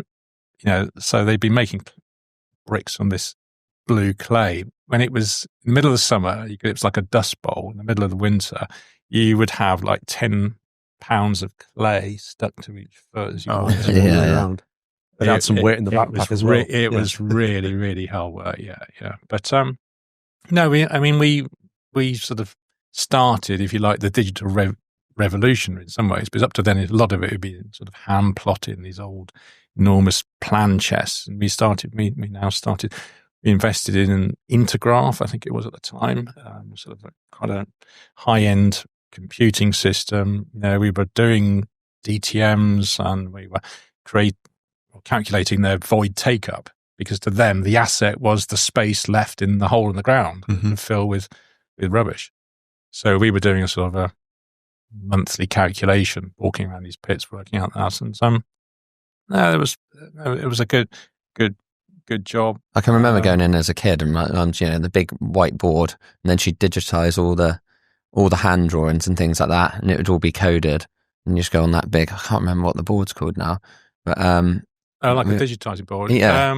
so they'd been making bricks on this blue clay. When it was in the middle of the summer, it was like a dust bowl. In the middle of the winter, you would have like 10 pounds of clay stuck to each foot as you walked around. It had some weight in the backpack as well. It was really, really hard work. Yeah. But no, we sort of started, if you like, the digital revolution in some ways. But up to then, a lot of it would be sort of hand plotted in these old, enormous plan chests. And we now started. We invested in an Intergraph, I think it was at the time, sort of quite a high-end computing system. We were doing DTMs, and we were calculating their void take-up, because to them, the asset was the space left in the hole in the ground to fill with rubbish. So we were doing a sort of a monthly calculation, walking around these pits, working out that. And it was a good job. I can remember going in as a kid and the big whiteboard, and then she'd digitize all the hand drawings and things like that, and it would all be coded, and you just go on that big. I can't remember what the board's called now, but like a digitizing board. Yeah.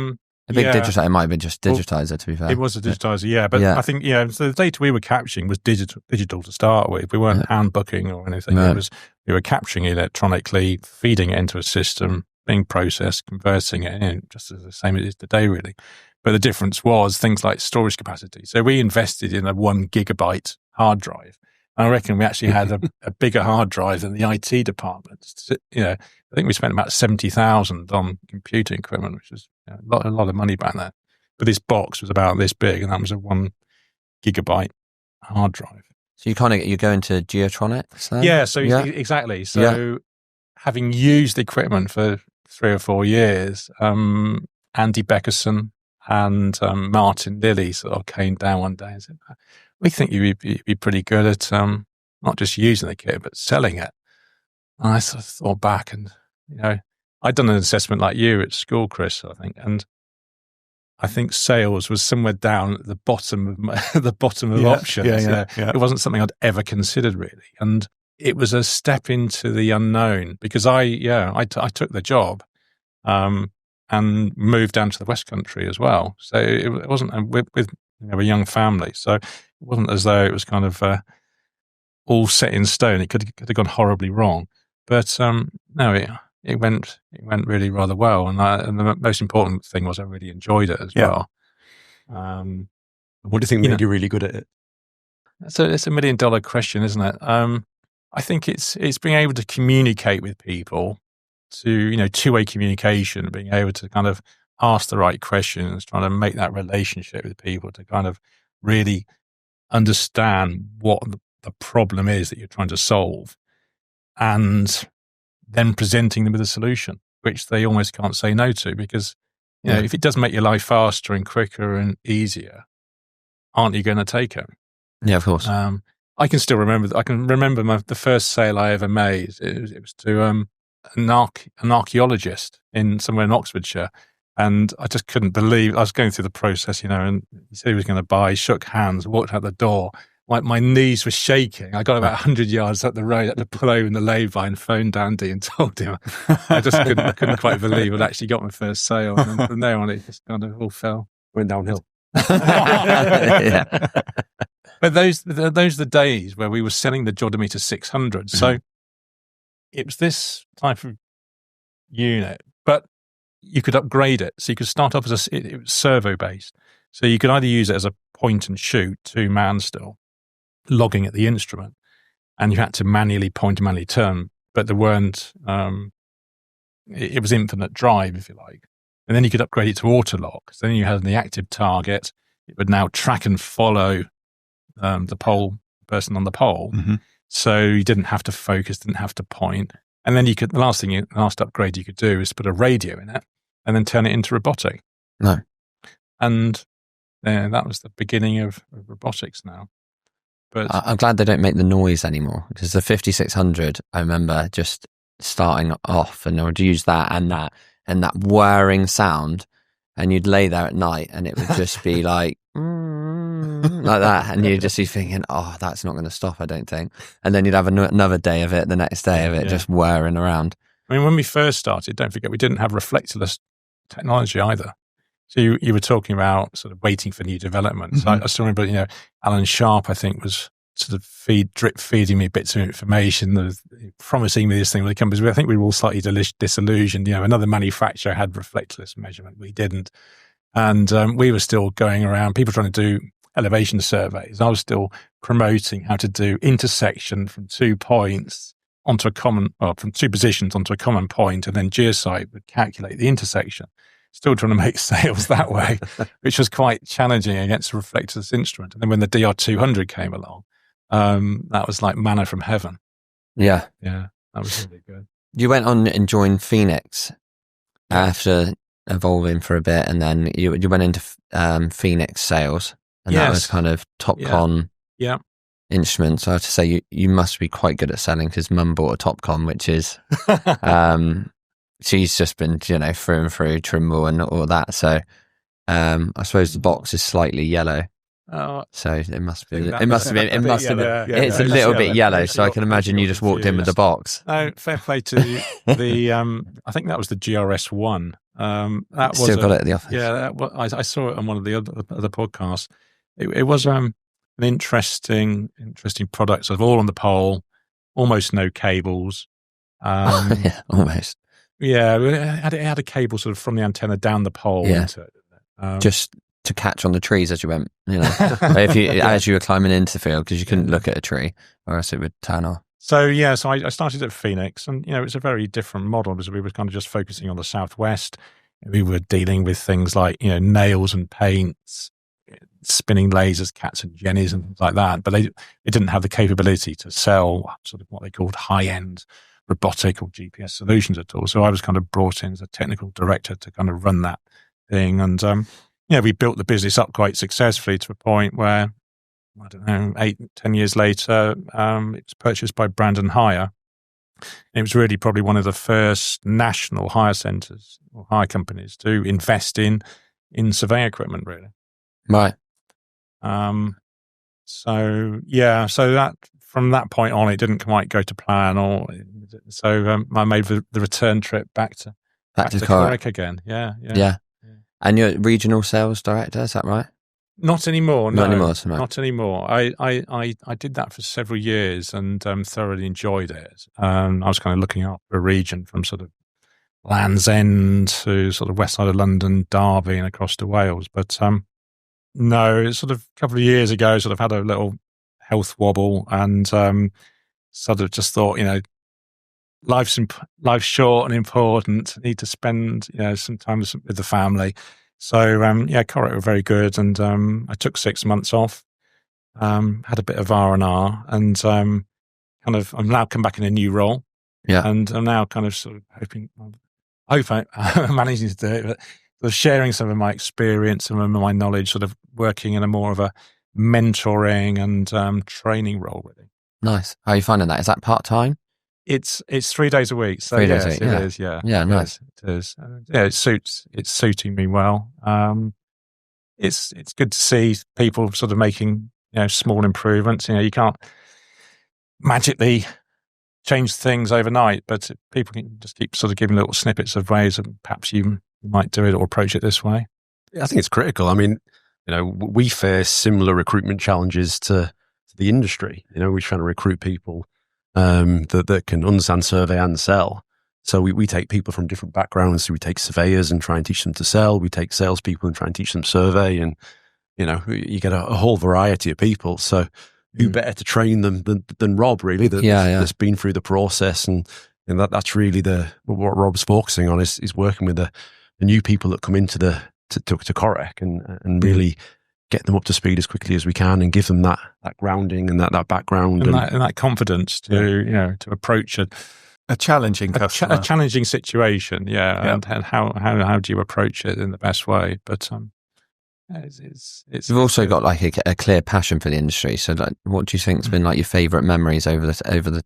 A big digitizer. It might have been just digitizer, to be fair. It was a digitizer, yeah. But I think, so the data we were capturing was digital to start with. We weren't handbooking or anything. No. We were capturing it electronically, feeding it into a system, being processed, converting it in, just as the same as it is today, really. But the difference was things like storage capacity. So we invested in a 1 gigabyte hard drive. And I reckon we actually had a bigger hard drive than the IT department. I think we spent about 70,000 on computing equipment, which was a lot of money back then. But this box was about this big, and that was a 1 gigabyte hard drive. So you go into geotronics then? Yeah, exactly. So having used the equipment for 3 or 4 years, Andy Beckerson and Martin Lilly sort of came down one day and said, we think you'd be pretty good at not just using the kit, but selling it. And I sort of thought back, and I'd done an assessment like you at school, Chris, I think, and I think sales was somewhere down at the bottom of options. It wasn't something I'd ever considered, really, and it was a step into the unknown, because I took the job and moved down to the West Country as well. So it wasn't with a young family, so it wasn't as though it was kind of all set in stone. It could have gone horribly wrong, but no, it went really rather well, and the most important thing was I really enjoyed it as well. What do you think made you really good at it? So it's $1 million question, isn't it? I think it's being able to communicate with people, to two-way communication, being able to kind of ask the right questions, trying to make that relationship with people, to kind of really understand what the problem is that you're trying to solve, and then presenting them with a solution, which they almost can't say no to, because if it does make your life faster and quicker and easier, aren't you going to take it? Yeah, of course. I can still remember. I can remember the first sale I ever made. It was to an archaeologist somewhere in Oxfordshire, and I just couldn't believe. I was going through the process, and he said he was going to buy. Shook hands, walked out the door. Like my knees were shaking. I got about 100 yards up the road, had to pull over in the lay-by and phoned Andy and told him. I just couldn't quite believe I'd actually got my first sale. And from there on, it just kind of all went downhill. Yeah. But those are the days where we were selling the Jodometer 600. So it was this type of unit, but you could upgrade it. So you could start off as it was servo-based. So you could either use it as a point and shoot, 2-man still, logging at the instrument, and you had to manually point and manually turn, but there weren't, it was infinite drive, if you like. And then you could upgrade it to auto lock. So then you had the active target. It would now track and follow the person on the pole. Mm-hmm. So you didn't have to focus, didn't have to point. And then the last upgrade you could do is to put a radio in it and then turn it into robotic. No. And that was the beginning of robotics now. But I'm glad they don't make the noise anymore, because the 5600, I remember just starting off, and I would use that and that whirring sound, and you'd lay there at night and it would just be like that, and you'd just be thinking, oh, that's not going to stop, I don't think. And then you'd have another day of it, the next day of it, just whirring around. I mean, when we first started, don't forget, we didn't have reflectorless technology either. So you were talking about sort of waiting for new developments. Mm-hmm. I still remember, Alan Sharp, I think, was sort of drip feeding me bits of information, promising me this thing with the companies. I think we were all slightly disillusioned. Another manufacturer had reflectorless measurement. We didn't. And we were still going around, people trying to do elevation surveys. I was still promoting how to do intersection from 2 points from 2 positions onto a common point, and then Geosite would calculate the intersection. still trying to make sales that way, which was quite challenging against a reflectorless instrument. And then when the DR200 came along, that was like manna from heaven. Yeah. Yeah, that was really good. You went on and joined Phoenix after evolving for a bit, and then you went into Phoenix sales, and that was kind of Topcon instruments. So I have to say you must be quite good at selling, because Mum bought a Topcon, which is she's just been through and through Trimble and all that. So I suppose the box is slightly yellow. So it must be. It's a little bit yellow. So I can imagine you just walked in with the box. No, fair play to the. I think that was the GRS1. That was still got it at the office. Yeah, I saw it on one of the other podcasts. It was an interesting product. So all on the pole, almost no cables. Yeah, almost. Yeah, it had a cable sort of from the antenna down the pole into it. Just to catch on the trees as you went, if you as you were climbing into the field, because you couldn't look at a tree or else it would turn off. So so I started at Phoenix, and it's a very different model, because we were kind of just focusing on the southwest. We were dealing with things like nails and paints, spinning lasers, cats and jennies, and things like that. But they didn't have the capability to sell sort of what they called high-end robotic or GPS solutions at all. So I was kind of brought in as a technical director to kind of run that thing, and we built the business up quite successfully to a point where, I don't know, 8-10 years later, it was purchased by Brandon Hire. It was really probably one of the first national hire centres or hire companies to invest in survey equipment, really. Right. So that from that point on, it didn't quite go to plan, so I made the return trip back to Korec again. Yeah. And you're regional sales director, is that right? Not anymore. No, not anymore. I did that for several years and thoroughly enjoyed it. I was kind of looking after a region from sort of Land's End to sort of west side of London, Derby, and across to Wales. But no, sort of a couple of years ago, sort of had a little health wobble, and sort of just thought, life's short and important. I need to spend some time with the family. So Korec were very good, and I took 6 months off, had a bit of R&R, and I'm now come back in a new role. Yeah, and I'm now kind of sort of I'm managing to do it, but sort of sharing some of my experience, some of my knowledge, sort of working in a more of a mentoring and training role, really. Nice. How are you finding that? Is that part-time? It's 3 days a week. So 3 days a week, it is. Yeah. Yeah, nice. It is. It's suiting me well. It's good to see people sort of making small improvements. You can't magically change things overnight, but people can just keep sort of giving little snippets of ways, and perhaps you might do it or approach it this way. I think it's critical. I mean, we face similar recruitment challenges to the industry. We're trying to recruit people that can understand survey and sell. So we take people from different backgrounds. So we take surveyors and try and teach them to sell. We take salespeople and try and teach them survey. And, you get a whole variety of people. So who better to train them than Rob, really, that's been through the process. And that's really what Rob's focusing on is working with the new people that come into to Korec and really get them up to speed as quickly as we can and give them that grounding and that background and that confidence to approach a challenging customer, a challenging situation. And how do you approach it in the best way? But you've also got like a clear passion for the industry. So, like, what do you think has been like your favourite memories over the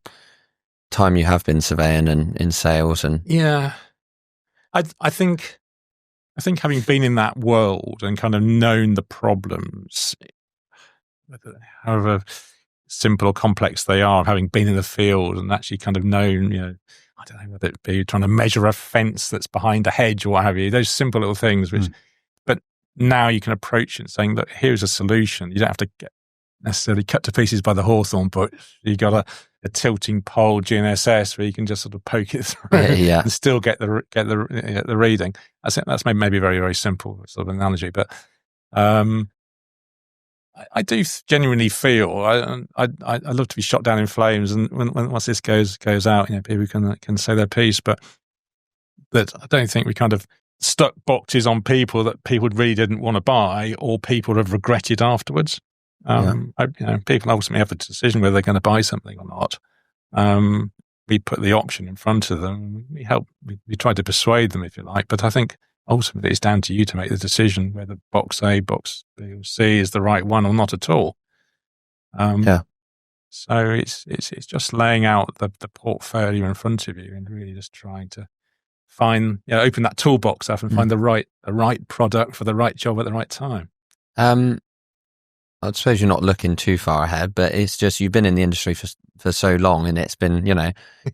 time you have been surveying and in sales? And I think having been in that world and kind of known the problems, however simple or complex they are, having been in the field and actually kind of known, I don't know whether it be trying to measure a fence that's behind a hedge or what have you, those simple little things, but now you can approach it saying, look, here's a solution. You don't have to get necessarily cut to pieces by the hawthorn bush. You got a tilting pole GNSS where you can just sort of poke it through and still get the reading. I think that's maybe very, very simple sort of analogy, but I do genuinely feel I'd love to be shot down in flames, and once this goes out, people can say their piece, but I don't think we kind of stuck boxes on people that people really didn't want to buy, or people have regretted afterwards. People ultimately have the decision whether they're going to buy something or not. We put the option in front of them. We try to persuade them, if you like. But I think ultimately it's down to you to make the decision whether box A, box B, or C is the right one or not at all. So it's just laying out the portfolio in front of you and really just trying to find, open that toolbox up and find the right product for the right job at the right time. I suppose you're not looking too far ahead, but it's just you've been in the industry for so long, and it's been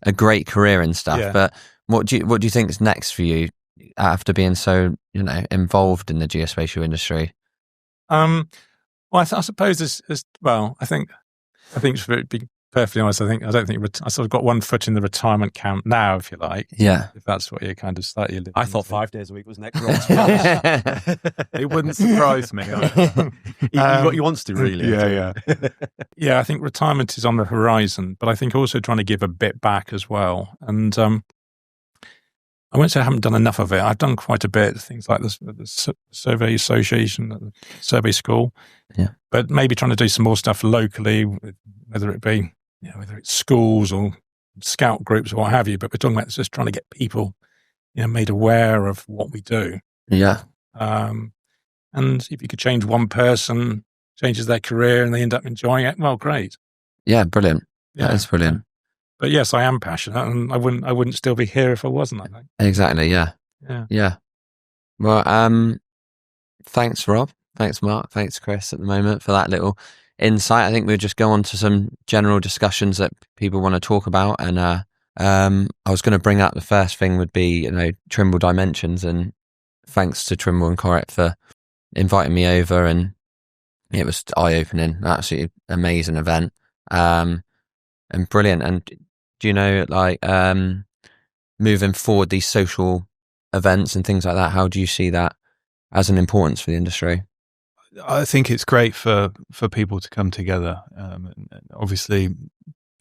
a great career and stuff. Yeah. But what do you think is next for you after being so involved in the geospatial industry? Well, I suppose I think to be perfectly honest, I don't think I sort of got one foot in the retirement camp now, if you like. Yeah. If that's what you're kind of slightly living. I thought 5 days a week was next. It wouldn't surprise me. He wants to, really. Yeah. Yeah, I think retirement is on the horizon, but I think also trying to give a bit back as well. And I won't say I haven't done enough of it. I've done quite a bit, things like the Survey Association, the Survey School. Yeah. But maybe trying to do some more stuff locally, whether it be, whether it's schools or scout groups or what have you. But we're talking about just trying to get people, made aware of what we do. Yeah. And if you could change one person, changes their career and they end up enjoying it, well, great. Yeah, brilliant. Yeah. That is brilliant. But yes, I am passionate, and I wouldn't still be here if I wasn't, I think. Exactly, yeah. Well, thanks, Rob. Thanks, Mark. Thanks, Chris, at the moment for that little insight. I think we'll just go on to some general discussions that people want to talk about. And I was going to bring up the first thing would be, Trimble Dimensions, and thanks to Trimble and Korec for inviting me over, and it was eye-opening, absolutely amazing event, and brilliant. And do moving forward, these social events and things like that, how do you see that as an importance for the industry? I think it's great for people to come together. Obviously,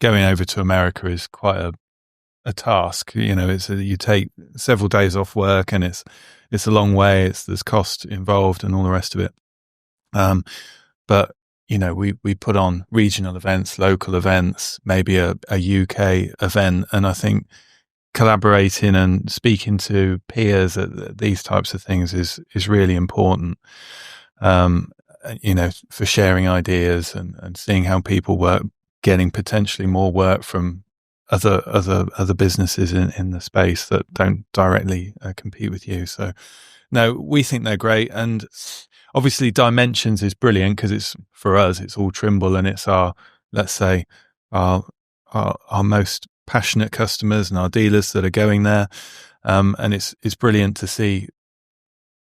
going over to America is quite a task. You take several days off work, and it's a long way. There's cost involved and all the rest of it. But we put on regional events, local events, maybe a UK event, and I think collaborating and speaking to peers at these types of things is really important. For sharing ideas and seeing how people work, getting potentially more work from other businesses in the space that don't directly compete with you. So, no, we think they're great, and obviously Dimensions is brilliant because for us it's all Trimble, and it's our most passionate customers and our dealers that are going there, and it's brilliant to see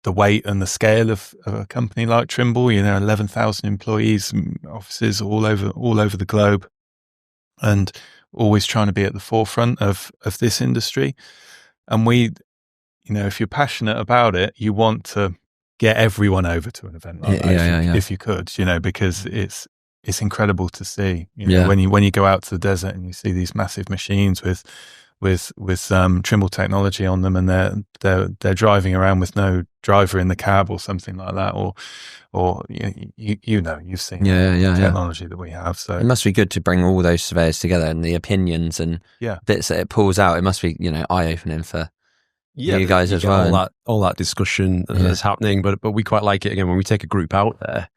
the weight and the scale of a company like Trimble. 11,000 employees, offices all over the globe, and always trying to be at the forefront of this industry. And we, if you're passionate about it, you want to get everyone over to an event like that, if you could, because it's incredible to see. When you go out to the desert and you see these massive machines with Trimble technology on them, and they're driving around with no driver in the cab or something like that, or you've seen the technology that we have. So it must be good to bring all those surveyors together and the opinions and bits that it pulls out. It must be eye opening for you guys as well. All that discussion that's happening, but we quite like it again when we take a group out there.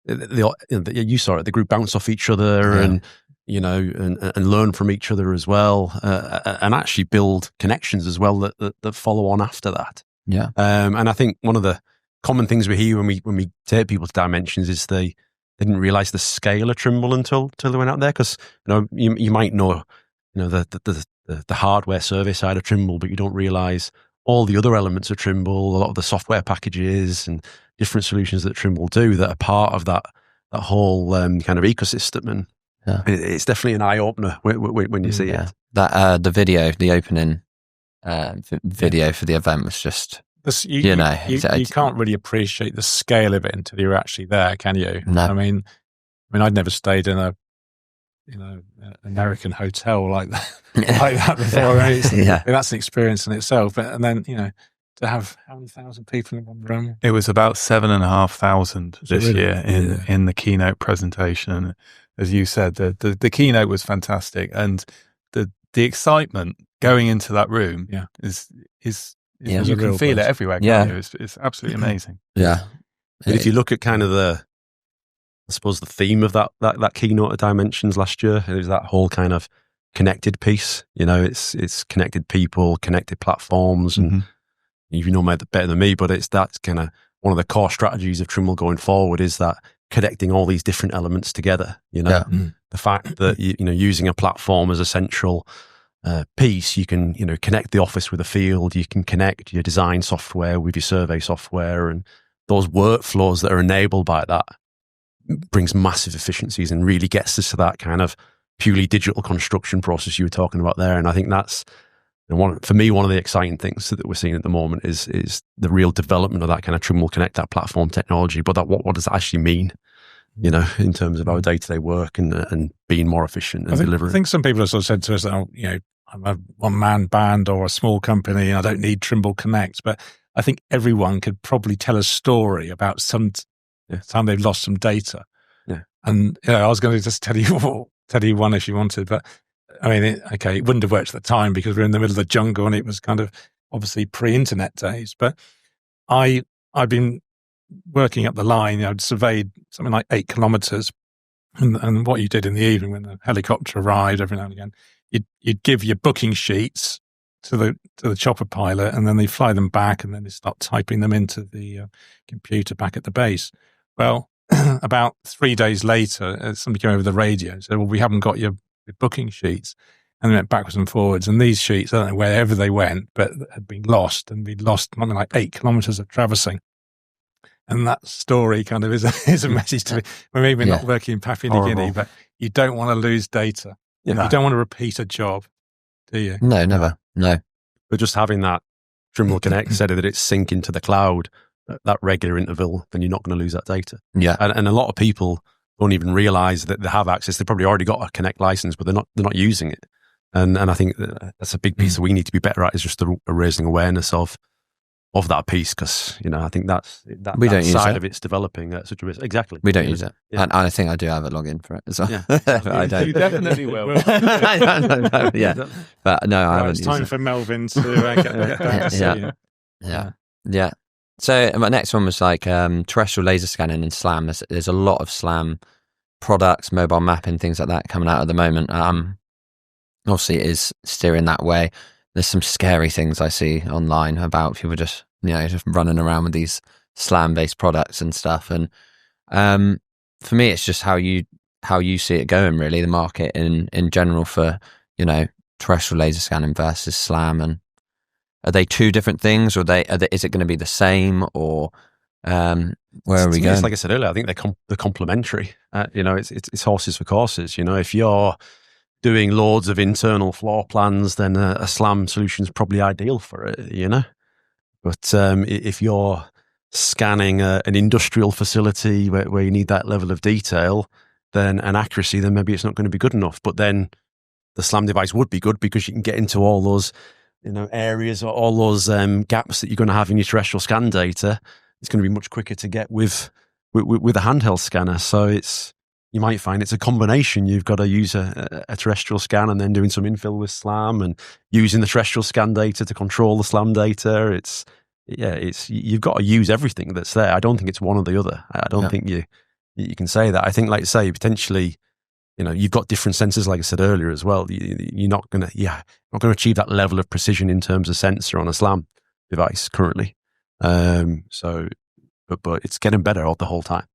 You saw it. The group bounce off each other and learn from each other as well, and actually build connections as well that follow on after that. Yeah. And I think one of the common things we hear when we take people to Dimensions is they didn't realize the scale of Trimble until they went out there, because you might know the hardware survey side of Trimble, but you don't realize all the other elements of Trimble, a lot of the software packages and different solutions that Trimble do that are part of that whole kind of ecosystem. And it's definitely an eye opener when you see it. That the opening video for the event was just you can't really appreciate the scale of it until you're actually there, can you? No. I mean, I'd never stayed in a American hotel like that before. That's an experience in itself. And then to have how many thousand people in one room? It was about 7,500 this really? year in the keynote presentation. And as you said, the keynote was fantastic, and the excitement going into that room is you can feel it everywhere. Can't you? It's absolutely amazing. Yeah. But if you look at kind of I suppose the theme of that keynote at Dimensions last year, it was that whole kind of connected piece. It's connected people, connected platforms, and you know better than me, but that's kind of one of the core strategies of Trimble going forward is that connecting all these different elements together. The fact that using a platform as a central piece, you can connect the office with the field, you can connect your design software with your survey software, and those workflows that are enabled by that brings massive efficiencies and really gets us to that kind of purely digital construction process you were talking about there. And I think that's for me, one of the exciting things that we're seeing at the moment is the real development of that kind of Trimble Connect, that platform technology. But what does that actually mean, in terms of our day-to-day work and being more efficient and delivering? I think some people have sort of said to us, I'm a one-man band or a small company and I don't need Trimble Connect. But I think everyone could probably tell a story about some time they've lost some data. Yeah. And I was going to just tell you one if you wanted, but I mean, it wouldn't have worked at the time because we're in the middle of the jungle and it was kind of obviously pre-internet days. But I've been working up the line. I'd surveyed something like 8 kilometers, and what you did in the evening when the helicopter arrived every now and again, you'd give your booking sheets to the chopper pilot, and then they fly them back, and then they start typing them into the computer back at the base. Well, about 3 days later, somebody came over the radio and said, "Well, we haven't got your booking sheets," and they went backwards and forwards. And these sheets, I don't know wherever they went, but had been lost, and we'd lost something like 8 kilometers of traversing. And that story kind of is a message to me. We're maybe not working in Papua New Guinea, but you don't want to lose data. You don't want to repeat a job, do you? No, never. No. But just having that Trimble Connect said that it's sync into the cloud at that regular interval, then you're not going to lose that data. Yeah. And a lot of people don't even realize that they have access. They've probably already got a Connect license, but they're not using it. And I think that's a big piece that we need to be better at, is just the raising awareness of that piece, because I think that side of it's developing at such a risk. Exactly. We don't use it. Yeah. And I think I do have a login for it as well. Yeah. I don't. You definitely will. Yeah. But no, I haven't. It's time for Melvin to get back to see you. Yeah. So my next one was like terrestrial laser scanning and SLAM. There's a lot of SLAM products, mobile mapping, things like that coming out at the moment. Obviously, it is steering that way. There's some scary things I see online about people just running around with these SLAM-based products and stuff. And for me, it's just how you see it going, really, the market in general for terrestrial laser scanning versus SLAM. And are they two different things, or is it going to be the same, or where are we going? Like I said earlier, I think they're complementary. It's horses for courses. If you're doing loads of internal floor plans, then a SLAM solution is probably ideal for it. But if you're scanning an industrial facility where you need that level of detail, then and accuracy, then maybe it's not going to be good enough. But then the SLAM device would be good because you can get into all those areas or all those gaps that you're going to have in your terrestrial scan data. It's going to be much quicker to get with a handheld scanner. So you might find it's a combination. You've got to use a terrestrial scan and then doing some infill with SLAM and using the terrestrial scan data to control the SLAM data. You've got to use everything that's there. I don't think it's one or the other. I don't think you can say that. I think, like I say, potentially, you've got different sensors, like I said earlier as well. You're not going to achieve that level of precision in terms of sensor on a SLAM device currently. But it's getting better all the whole time.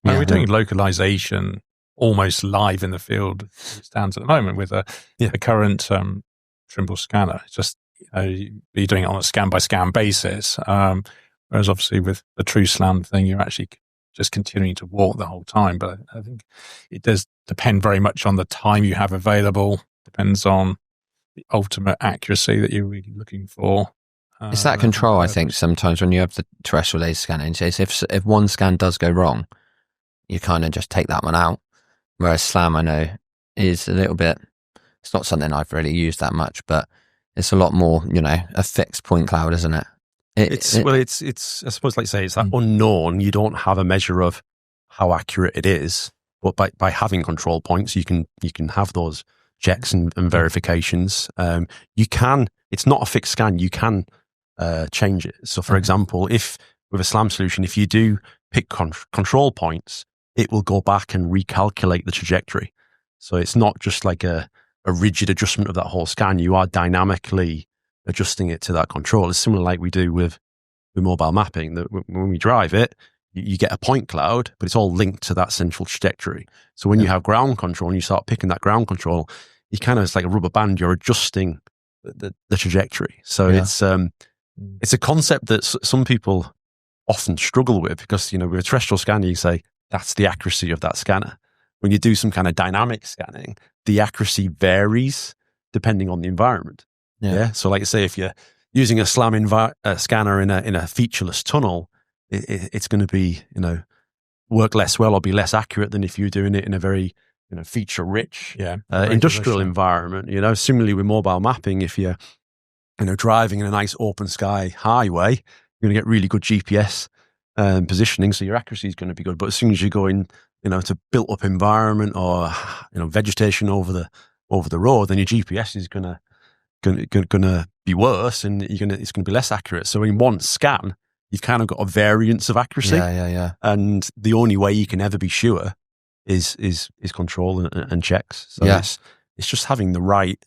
Yeah. We're doing localization almost live in the field as it stands at the moment with the current Trimble scanner. It's just you're doing it on a scan-by-scan basis, whereas obviously with the true SLAM thing, you're actually just continuing to walk the whole time. But I think it does depend very much on the time you have available, depends on the ultimate accuracy that you're really looking for. It's that control, I think, sometimes when you have the terrestrial laser scanning. So if one scan does go wrong, you kind of just take that one out. Whereas SLAM, I know, is a little bit, it's not something I've really used that much, but it's a lot more, a fixed point cloud, isn't it? It's I suppose, like you say, it's that unknown. You don't have a measure of how accurate it is, but by having control points, you can have those checks and verifications. It's not a fixed scan. You can change it. So, for example, if with a SLAM solution, if you do pick control points, it will go back and recalculate the trajectory. So it's not just like a rigid adjustment of that whole scan. You are dynamically adjusting it to that control. It's similar like we do with mobile mapping, that when we drive it, you get a point cloud, but it's all linked to that central trajectory. So when you have ground control and you start picking that ground control, you kind of, it's like a rubber band, you're adjusting the trajectory. So it's a concept that some people often struggle with, because, with a terrestrial scanner, you say, that's the accuracy of that scanner. When you do some kind of dynamic scanning, the accuracy varies depending on the environment. Yeah. So like I say, if you're using a SLAM scanner in a featureless tunnel, it's going to be, work less well or be less accurate than if you're doing it in a very, feature rich industrial environment. Similarly with mobile mapping, if you're, driving in a nice open sky highway, you're going to get really good GPS positioning, so your accuracy is going to be good. But as soon as you go in, to built up environment or, vegetation over the road, then your GPS is going to be worse, and it's going to be less accurate. So in one scan, you've kind of got a variance of accuracy. Yeah. And the only way you can ever be sure is control and checks. So it's just having the right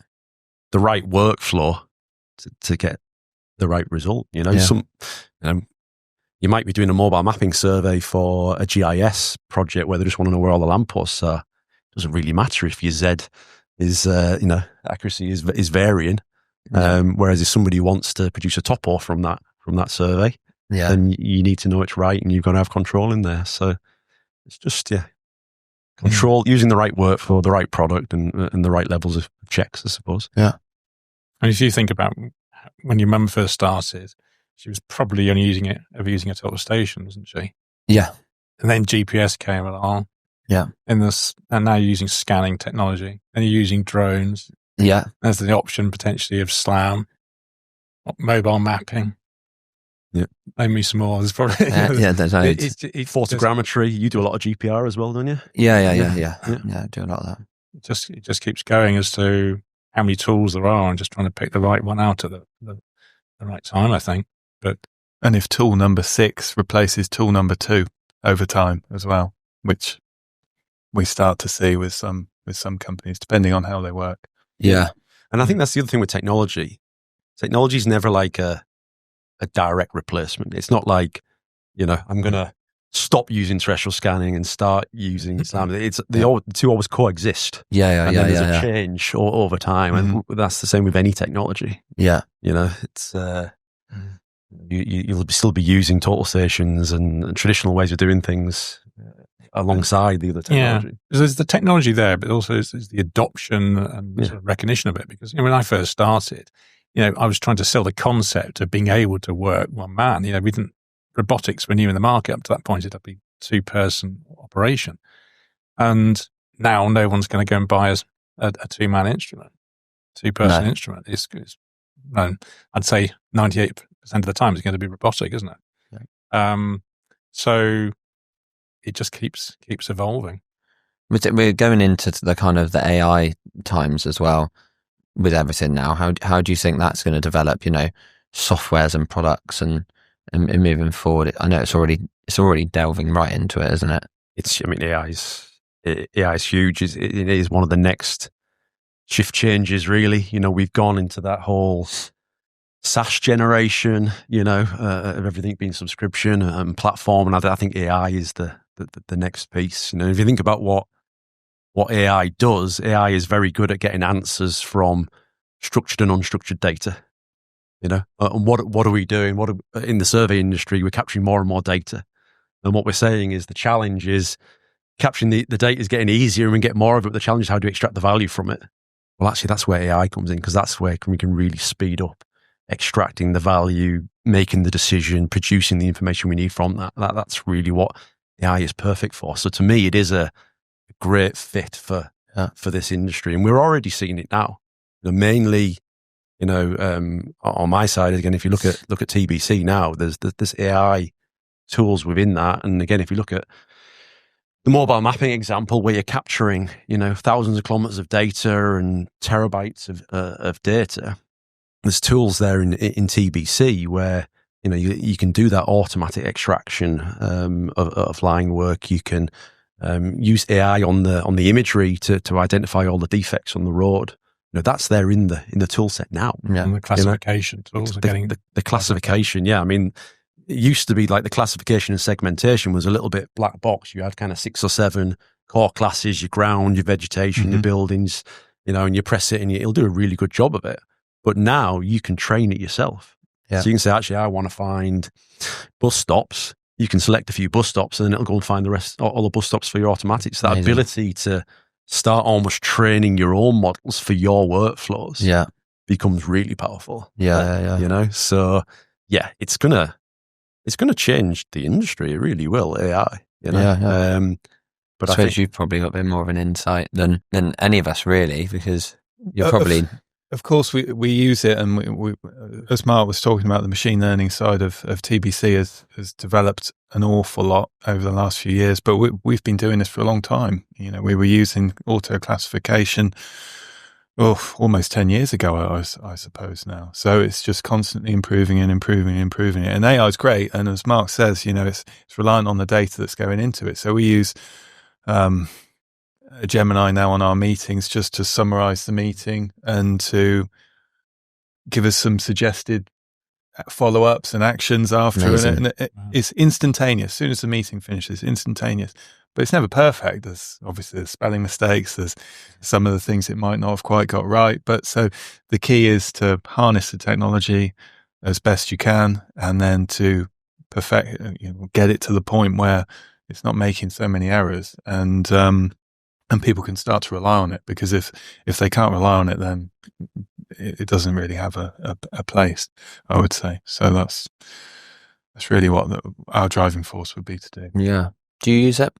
workflow to get the right result. You might be doing a mobile mapping survey for a GIS project where they just want to know where all the lampposts are. It doesn't really matter if your Z is, accuracy is varying. Whereas if somebody wants to produce a topo from that survey, then you need to know it's right, and you've got to have control in there. So it's just, control, using the right workflow, the right product, and the right levels of checks, I suppose. Yeah. And if you think about when your mum first started, she was probably only using it at the station, wasn't she? Yeah. And then GPS came along. Yeah. And now you're using scanning technology, and you're using drones. Yeah. There's the option potentially of SLAM, mobile mapping. Yeah. Name me some more. There's probably there's photogrammetry. You do a lot of GPR as well, don't you? Yeah. I do a lot of that. It just keeps going as to how many tools there are, and just trying to pick the right one out at the right time, I think. And if tool number 6 replaces tool number 2 over time as well, which we start to see with some companies, depending on how they work. Yeah. And I think that's the other thing with technology. Technology is never like a direct replacement. It's not like, I'm going to stop using terrestrial scanning and start using SLAM. It's the two always coexist. And then there's a change over time. And that's the same with any technology. Yeah. It's, you'll still be using total stations and traditional ways of doing things alongside the other technology. Yeah, there's the technology there, but also there's the adoption and sort of recognition of it. Because when I first started, I was trying to sell the concept of being able to work one man. Robotics were new in the market. Up to that point, it'd be 2-person operation, and now no one's going to go and buy us a 2-man instrument, 2-person instrument. I'd say 98% of the time it's going to be robotic, isn't it? Yeah. So it just keeps evolving. We're going into the kind of the AI times as well with everything now. How do you think that's going to develop? Softwares and products and moving forward. I know it's already delving right into it, isn't it? AI is huge. It is one of the next shift changes, really. We've gone into that whole SaaS generation, of everything being subscription and platform. And I think AI is the next piece. If you think about what AI does, AI is very good at getting answers from structured and unstructured data. And what are we doing? In the survey industry, we're capturing more and more data. And what we're saying is the challenge is capturing the data is getting easier and we get more of it. The challenge is how do we extract the value from it? Well, actually, that's where AI comes in, because that's where we can really speed up extracting the value, making the decision, producing the information we need from that. That's really what AI is perfect for. So to me, it is a great fit for this industry. And we're already seeing it now. Mainly, on my side, again, if you look at TBC now, there's AI tools within that. And again, if you look at the mobile mapping example where you're capturing, thousands of kilometers of data and terabytes of data, there's tools there in TBC where, you can do that automatic extraction of line work. You can use AI on the imagery to identify all the defects on the road. That's there in the tool set now. Yeah, and the classification tools are getting the classification. Yeah, I mean, it used to be like the classification and segmentation was a little bit black box. You had kind of 6 or 7 core classes: your ground, your vegetation, your buildings. And you press it, and it'll do a really good job of it. But now you can train it yourself. Yeah. So you can say, actually, I want to find bus stops. You can select a few bus stops, and then it'll go and find the rest, all the bus stops for your automatics. So that ability to start almost training your own models for your workflows becomes really powerful. So it's gonna change the industry. It really will. AI. But I suppose you've probably got a bit more of an insight than any of us, really, because you're probably. Of course, we use it, and we, as Mark was talking about, the machine learning side of TBC has developed an awful lot over the last few years. But we've been doing this for a long time. We were using auto classification almost 10 years ago, I suppose now. So it's just constantly improving and improving and improving it. And AI is great, and as Mark says, it's reliant on the data that's going into it. So we use Gemini now on our meetings just to summarize the meeting and to give us some suggested follow-ups and actions after. And it's instantaneous. As soon as the meeting finishes, instantaneous. But it's never perfect. There's spelling mistakes. There's some of the things it might not have quite got right. But so the key is to harness the technology as best you can, and then to perfect, get it to the point where it's not making so many errors, and people can start to rely on it, because if they can't rely on it, then it doesn't really have a place, I would say. So that's really what our driving force would be to do. Yeah. Do you use it,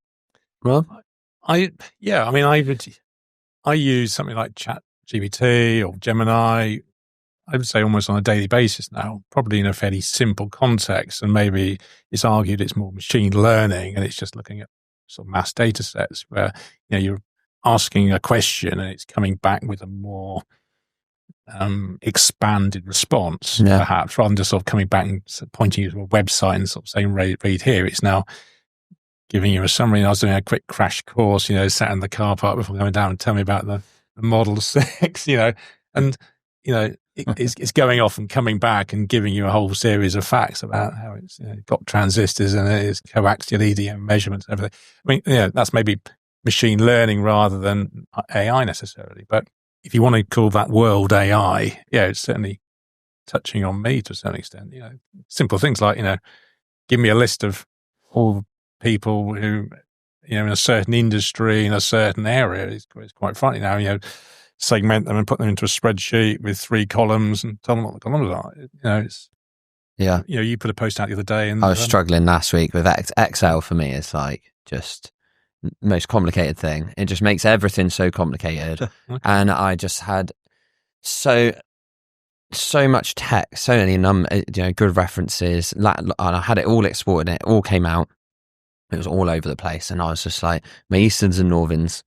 Rob? I use something like ChatGPT or Gemini, I would say almost on a daily basis now, probably in a fairly simple context. And maybe it's argued it's more machine learning, and it's just looking at sort of mass data sets where, you're asking a question and it's coming back with a more expanded response, perhaps, rather than just sort of coming back and pointing you to a website and sort of saying, read here. It's now giving you a summary. And I was doing a quick crash course, sat in the car park before going down and tell me about the Model 6, and, it's going off and coming back and giving you a whole series of facts about how it's got transistors and it's coaxial EDM measurements and everything. I mean, that's maybe machine learning rather than AI necessarily. But if you want to call that world AI, it's certainly touching on me to a certain extent. Simple things like, give me a list of all people who, in a certain industry, in a certain area. It's quite funny now, segment them and put them into a spreadsheet with 3 columns and tell them what the columns are. You put a post out the other day, and I was struggling last week with Excel. For me, it's like just the most complicated thing. It just makes everything so complicated. Okay. And I just had so much text, so many good references, and I had it all exported, and it all came out. It was all over the place, and I was just like, my Easterns and Northerns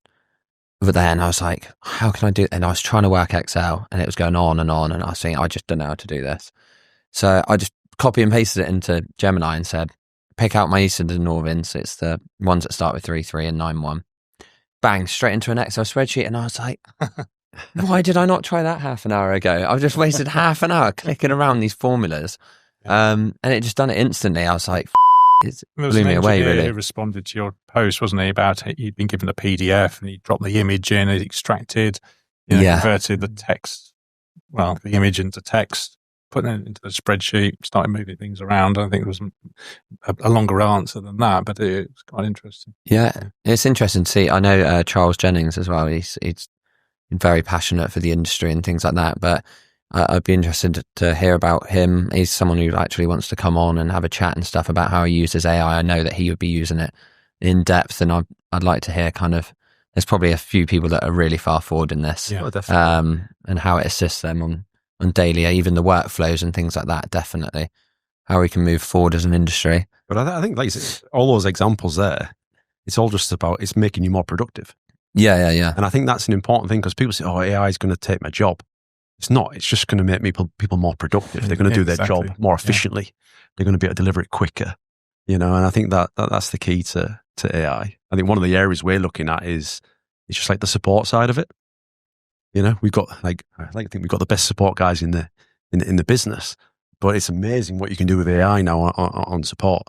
over there, and I was like, how can I do it? And I was trying to work Excel, and it was going on, and I was thinking, I just don't know how to do this. So I just copy and pasted it into Gemini and said, pick out my Easterns and Northerns. It's the ones that start with 3 and 9 Bang, straight into an Excel spreadsheet. And I was like, why did I not try that half an hour ago? I've just wasted half an hour clicking around these formulas. And it just done it instantly. I was like, it blew me away, really. He responded to your post, wasn't he, about it? You'd been given a PDF and he dropped the image in, it extracted, converted the text, the image into text, put it into the spreadsheet, started moving things around. I don't think it was a longer answer than that, but it was quite interesting. Yeah, it's interesting to see. I know Charles Jennings as well. He's very passionate for the industry and things like that, but I'd be interested to hear about him. He's someone who actually wants to come on and have a chat and stuff about how he uses AI. I know that he would be using it in depth, and I'd like to hear there's probably a few people that are really far forward in this, definitely. And how it assists them on daily, even the workflows and things like that. Definitely how we can move forward as an industry. But I think, like you said, all those examples there, it's all just about it's making you more productive. Yeah. And I think that's an important thing because people say, "Oh, AI is going to take my job." It's not. It's just going to make people more productive. They're going to do their job more efficiently. Yeah. They're going to be able to deliver it quicker. And I think that's the key to AI. I think one of the areas we're looking at is just like the support side of it. We've got I think we've got the best support guys in the business, but it's amazing what you can do with AI now on support.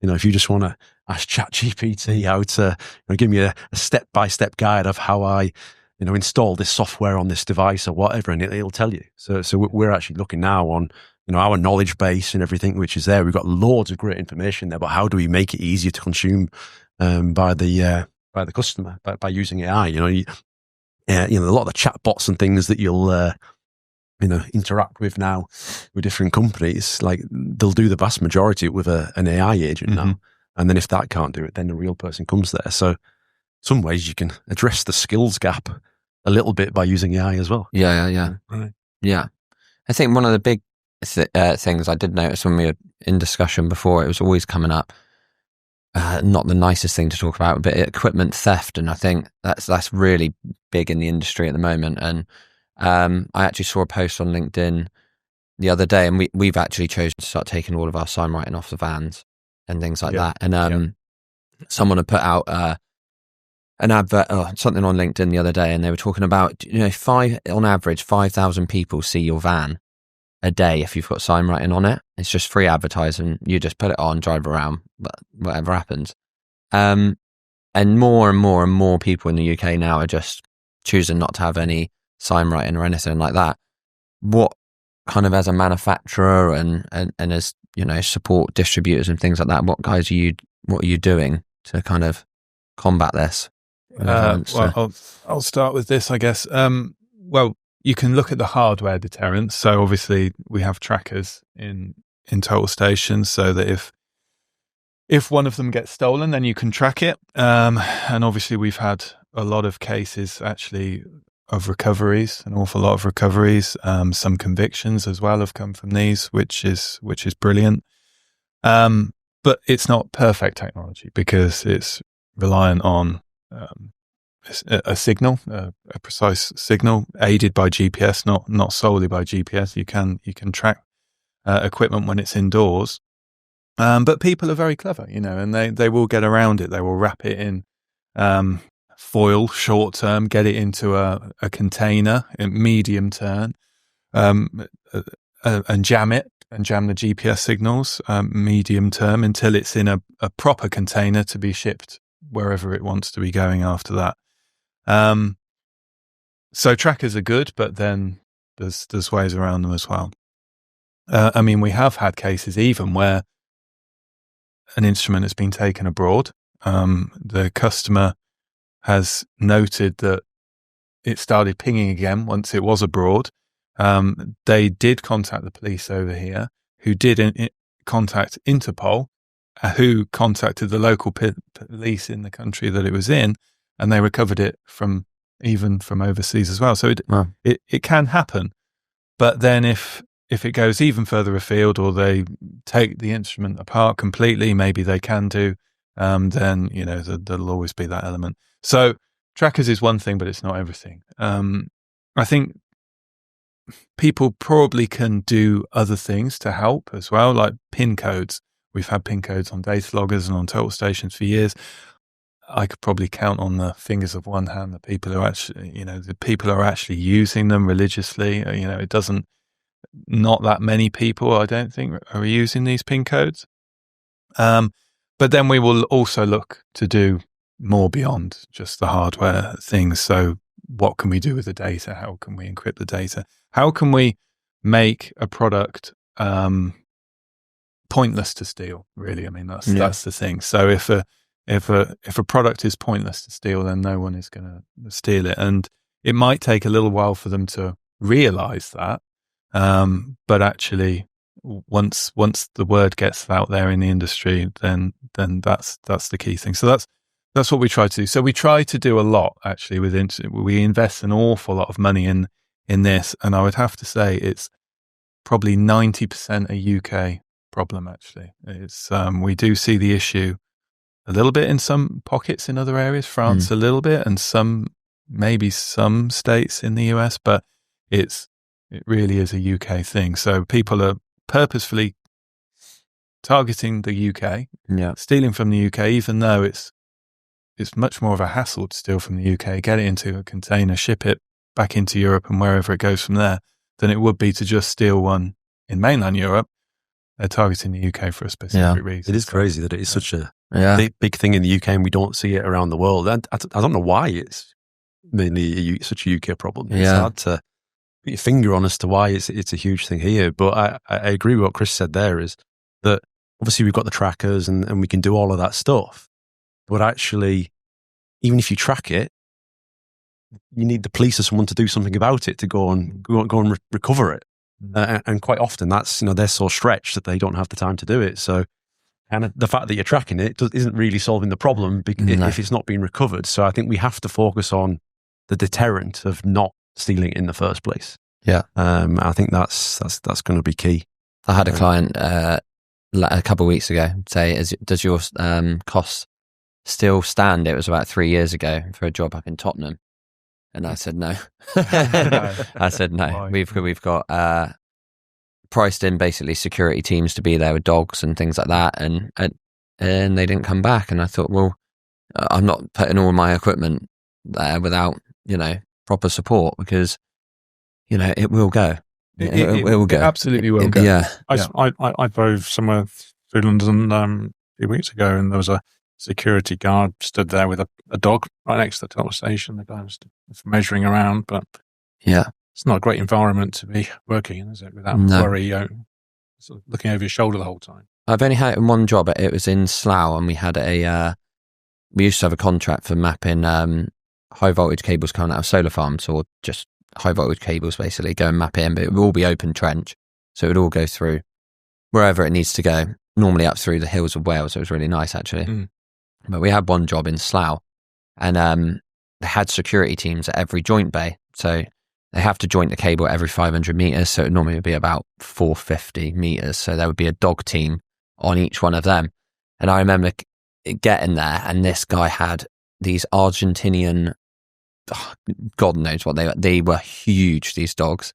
If you just want to ask ChatGPT how to give me a step-by-step guide of how I install this software on this device or whatever, and it'll tell you. So we're actually looking now on our knowledge base and everything which is there. We've got loads of great information there, but how do we make it easier to consume by the customer by using AI? A lot of the chat bots and things that you'll interact with now with different companies, like they'll do the vast majority with an AI agent now. And then if that can't do it, then the real person comes there. So some ways you can address the skills gap a little bit by using AI as well. Yeah. Right. Yeah. I think one of the big things I did notice when we were in discussion before, it was always coming up, not the nicest thing to talk about, but equipment theft. And I think that's really big in the industry at the moment. And I actually saw a post on LinkedIn the other day, and we've actually chosen to start taking all of our sign writing off the vans and things like that. And someone had put out an advert or something on LinkedIn the other day, and they were talking about, on average, 5,000 people see your van a day if you've got sign writing on it. It's just free advertising. You just put it on, drive around, but whatever happens. And more and more and more people in the UK now are just choosing not to have any sign writing or anything like that. What kind of, as a manufacturer and as support distributors and things like that, what are you doing to kind of combat this? I'll start with this, I guess. Well, you can look at the hardware deterrents. So obviously we have trackers in total stations, so that if one of them gets stolen, then you can track it. And obviously we've had a lot of cases actually of recoveries, an awful lot of recoveries. Some convictions as well have come from these, which is brilliant. But it's not perfect technology because it's reliant on a signal, a precise signal, aided by GPS, not solely by GPS. You can track equipment when it's indoors, but people are very clever, and they will get around it. They will wrap it in foil short term, get it into a container in medium term, and jam it. And jam the GPS signals medium term until it's in a proper container to be shipped wherever it wants to be going after that. So trackers are good, but then there's ways around them as well. We have had cases even where an instrument has been taken abroad. The customer has noted that it started pinging again once it was abroad. They did contact the police over here, who did contact Interpol, who contacted the local police in the country that it was in, and they recovered it from overseas as well. So it can happen, but then if it goes even further afield, or they take the instrument apart completely, maybe they can do. Then there'll always be that element. So trackers is one thing, but it's not everything. I think people probably can do other things to help as well, like PIN codes. We've had PIN codes on data loggers and on total stations for years. I could probably count on the fingers of one hand the people who are actually using them religiously. It doesn't. Not that many people, I don't think, are using these PIN codes. But then we will also look to do more beyond just the hardware things. So what can we do with the data? How can we encrypt the data? How can we make a product pointless to steal? Really, that's the thing. So if a product is pointless to steal, then no one is going to steal it, and it might take a little while for them to realize that. But actually, once the word gets out there in the industry, then that's the key thing. So that's what we try to do. So we try to do a lot actually we invest an awful lot of money in in this, and I would have to say it's probably 90% a UK problem. Actually, it's we do see the issue a little bit in some pockets in other areas, France a little bit, and maybe some states in the US, but it really is a UK thing. So people are purposefully targeting the UK, stealing from the UK, even though it's much more of a hassle to steal from the UK, get it into a container, ship it back into Europe and wherever it goes from there, than it would be to just steal one in mainland Europe. They're targeting the UK for a specific reason. It is crazy that it is such a big thing in the UK and we don't see it around the world. And I don't know why it's mainly such a UK problem. It's hard to put your finger on as to why it's a huge thing here. But I agree with what Chris said there, is that obviously we've got the trackers and we can do all of that stuff. But actually, even if you track it, you need the police or someone to do something about it to go and recover it. And quite often that's, they're so stretched that they don't have the time to do it. So, and the fact that you're tracking it isn't really solving the problem if it's not being recovered. So I think we have to focus on the deterrent of not stealing it in the first place. Yeah. I think that's going to be key. I had a client a couple of weeks ago say, does your cost still stand? It was about 3 years ago for a job up in Tottenham. And I said, no. I said, no. Why? We've got priced in basically security teams to be there with dogs and things like that. And they didn't come back. And I thought, well, I'm not putting all my equipment there without, proper support, because, it will go. It will go. It absolutely will go. Yeah. I drove somewhere through London a few weeks ago, and there was a security guard stood there with a dog right next to the total station. The guy was measuring around, but it's not a great environment to be working in, is it? Without worry, sort of looking over your shoulder the whole time. I've only had it in one job. It was in Slough, and we had we used to have a contract for mapping high voltage cables coming out of solar farms, or just high voltage cables, basically go and map it in, but it would all be open trench. So it would all go through wherever it needs to go, normally up through the hills of Wales. It was really nice, actually. But we had one job in Slough, and they had security teams at every joint bay. So they have to joint the cable every 500 meters. So it normally would be about 450 meters. So there would be a dog team on each one of them. And I remember getting there, and this guy had these Argentinian, God knows what they were huge, these dogs.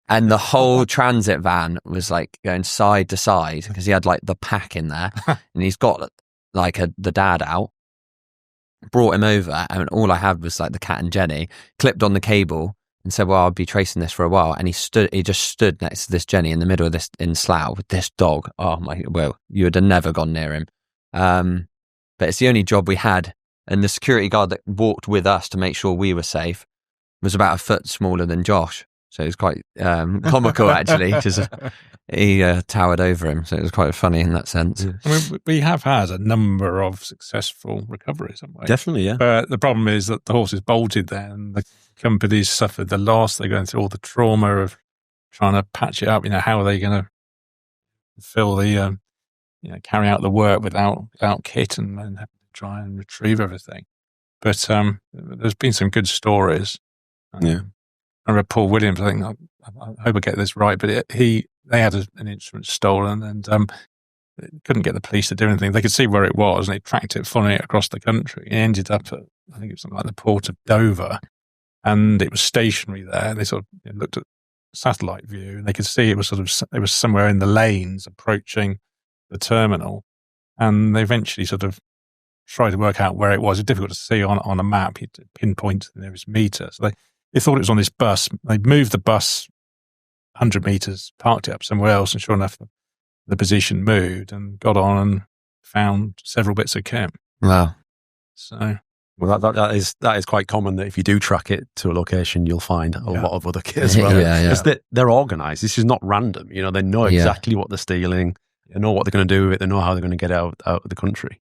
And the whole transit van was like going side to side because he had like the pack in there, and he's got like the dad out. Brought him over, and all I had was like the cat and Jenny, clipped on the cable, and said, well, I'll be tracing this for a while. And he just stood next to this Jenny in the middle of this, in Slough, with this dog. Oh my, well, you would have never gone near him. But it's the only job we had. And the security guard that walked with us to make sure we were safe was about a foot smaller than Josh. So it was quite comical, actually, because he towered over him. So it was quite funny in that sense. I mean, we have had a number of successful recoveries, haven't we? Definitely, yeah. But the problem is that the horse is bolted there, and the companies suffered the loss. They're going through all the trauma of trying to patch it up. How are they going to fill the, carry out the work without kit, and then have to try and retrieve everything? But there's been some good stories. I read Paul Williams, I think, I hope I get this right, but they had an instrument stolen, and couldn't get the police to do anything. They could see where it was, and they tracked it, following it across the country. It ended up at, I think it was something like the port of Dover, and it was stationary there. They sort of looked at satellite view, and they could see it was somewhere in the lanes approaching the terminal, and they eventually sort of tried to work out where it was. It's difficult to see on a map. You had to pinpoint the nearest meter. So they thought it was on this bus. They moved the bus 100 meters, parked it up somewhere else, and sure enough, the position moved, and got on and found several bits of kit. Wow. So, well, that is quite common, that if you do track it to a location, you'll find a lot of other kit as well. Because they're organised. This is not random. They know exactly what they're stealing. They know what they're going to do with it. They know how they're going to get out of the country.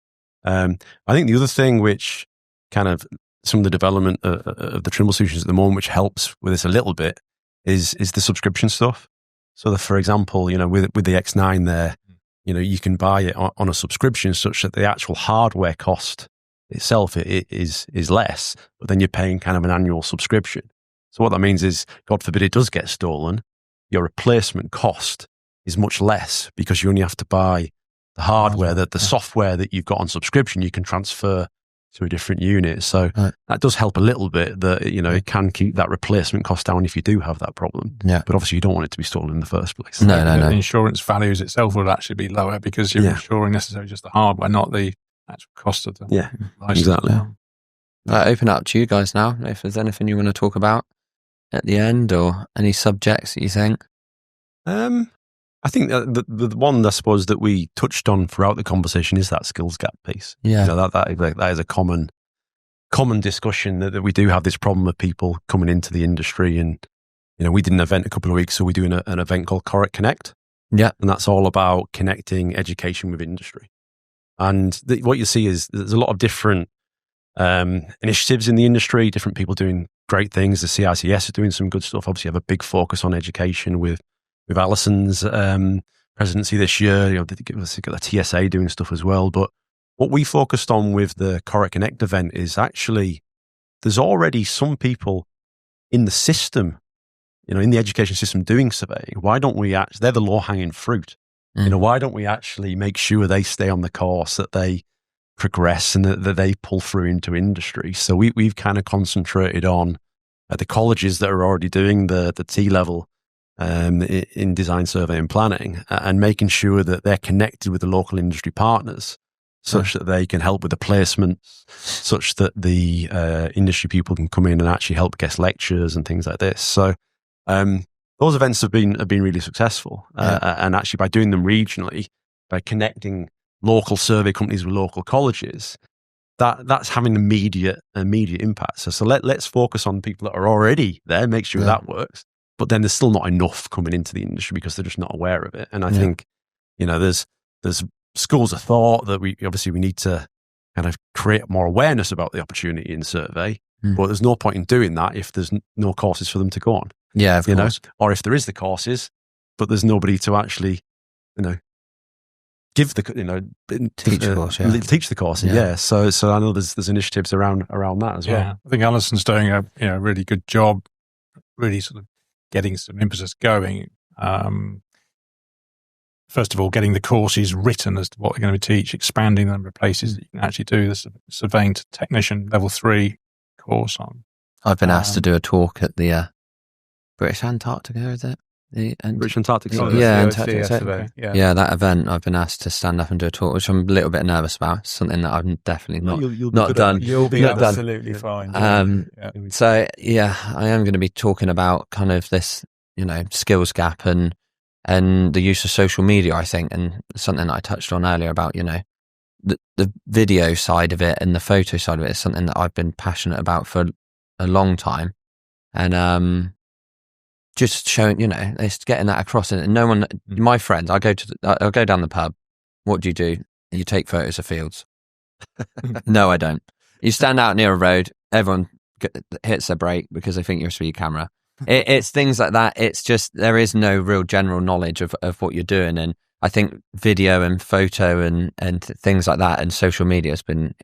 I think the other thing which kind of some of the development of the Trimble solutions at the moment, which helps with this a little bit, is the subscription stuff. So, for example, with the X9 there, you can buy it on a subscription, such that the actual hardware cost itself is less, but then you're paying kind of an annual subscription. So what that means is, God forbid it does get stolen, your replacement cost is much less because you only have to buy the hardware, the software that you've got on subscription, you can transfer to a different unit. So that does help a little bit, that, it can keep that replacement cost down if you do have that problem. Yeah. But obviously you don't want it to be stolen in the first place. No. The insurance values itself would actually be lower because you're insuring necessarily just the hardware, not the actual cost of the license. Exactly. Open up to you guys now, if there's anything you want to talk about at the end, or any subjects that you think. I think the one, I suppose, that we touched on throughout the conversation is that skills gap piece. Yeah. That is a common discussion, that we do have this problem of people coming into the industry. And, we did an event a couple of weeks ago. We're doing an event called Korec Connect. Yeah. And that's all about connecting education with industry. And what you see is there's a lot of different initiatives in the industry, different people doing great things. The CICS is doing some good stuff. Obviously, have a big focus on education with Alison's presidency this year. They've got the TSA doing stuff as well. But what we focused on with the Korec Connect event is actually there's already some people in the system, in the education system doing surveying. Why don't we they're the low-hanging fruit. Why don't we actually make sure they stay on the course, that they progress, and that they pull through into industry? So we've kind of concentrated on the colleges that are already doing the T-level in design, survey and planning, and making sure that they're connected with the local industry partners, such that they can help with the placements, such that the industry people can come in and actually help guest lectures and things like this. So those events have been really successful, and actually by doing them regionally, by connecting local survey companies with local colleges, that's having immediate impact. So let's focus on people that are already there, make sure that works. But then there's still not enough coming into the industry because they're just not aware of it. And I think, there's schools of thought that we need to kind of create more awareness about the opportunity in survey. But there's no point in doing that if there's no courses for them to go on. Yeah, of course. Or if there is the courses, but there's nobody to actually, give the, teach the course. Teach the course. Yeah. So I know there's initiatives around that as well. Yeah, I think Alison's doing a really good job, really sort of getting some impetus going. First of all, getting the courses written as to what they're going to teach, expanding the number of places that you can actually do the surveying to technician level 3 course on. I've been asked to do a talk at the British Antarctica, is it? British Antarctic Survey. Antarctic. Yeah, that event. I've been asked to stand up and do a talk, which I'm a little bit nervous about. It's something that I'm definitely not done. You'll be absolutely fine. So I am going to be talking about kind of this, skills gap and the use of social media, I think, and something that I touched on earlier about, the video side of it and the photo side of it is something that I've been passionate about for a long time. And just showing, it's getting that across. And no one, my friends, I'll go down the pub. What do? You take photos of fields. No, I don't. You stand out near a road, everyone hits their brake because they think you're a speed camera. It's things like that. It's just, there is no real general knowledge of what you're doing. And I think video and photo and things like that and social media has been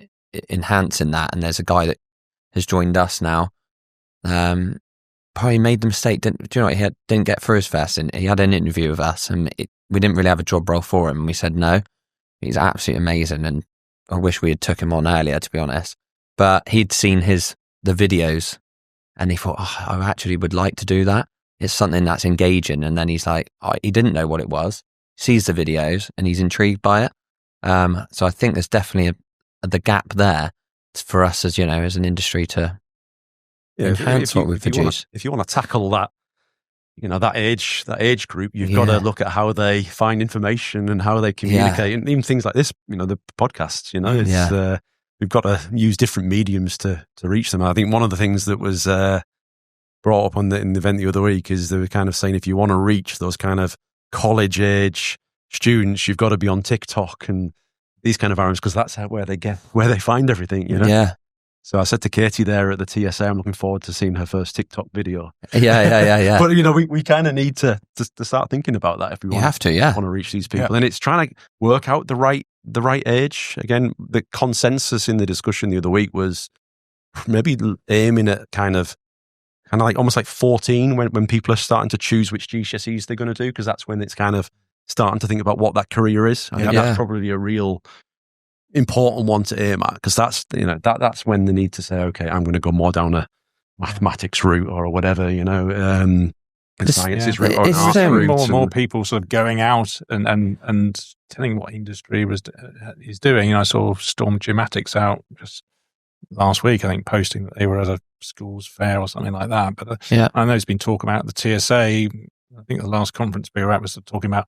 enhancing that. And there's a guy that has joined us now. Probably made the mistake. Do you know what? He didn't get through his first, and he had an interview with us, and we didn't really have a job role for him. And we said no. He's absolutely amazing, and I wish we had took him on earlier, to be honest. But he'd seen the videos, and he thought, I actually would like to do that. It's something that's engaging. And then he's like, he didn't know what it was. Sees the videos, and he's intrigued by it. So I think there's definitely the gap there for us as an industry to. Enhance what we produce. If you want to tackle that, that age group, you've got to look at how they find information and how they communicate, and even things like this, the podcasts. We've got to use different mediums to reach them. I think one of the things that was brought up in the event the other week is they were kind of saying if you want to reach those kind of college age students, you've got to be on TikTok and these kind of environments because that's where they find everything. Yeah. So I said to Katie there at the TSA, I'm looking forward to seeing her first TikTok video. Yeah. But we kind of need to start thinking about that if we want to reach these people. And it's trying to work out the right age. Again, the consensus in the discussion the other week was maybe aiming at kind of kind of like almost like 14 when people are starting to choose which GCSEs they're going to do, because that's when it's kind of starting to think about what that career is. I think that's probably a real important one to aim at, because that's, you know, that's when they need to say, okay, I'm going to go more down a mathematics route or whatever, you know, sciences route or arts route. More and more people sort of going out and telling what industry is doing. And I saw Storm Geomatics out just last week, I think, posting that they were at a schools fair or something like that. But I know there's been talk about the TSA. I think the last conference we were at was talking about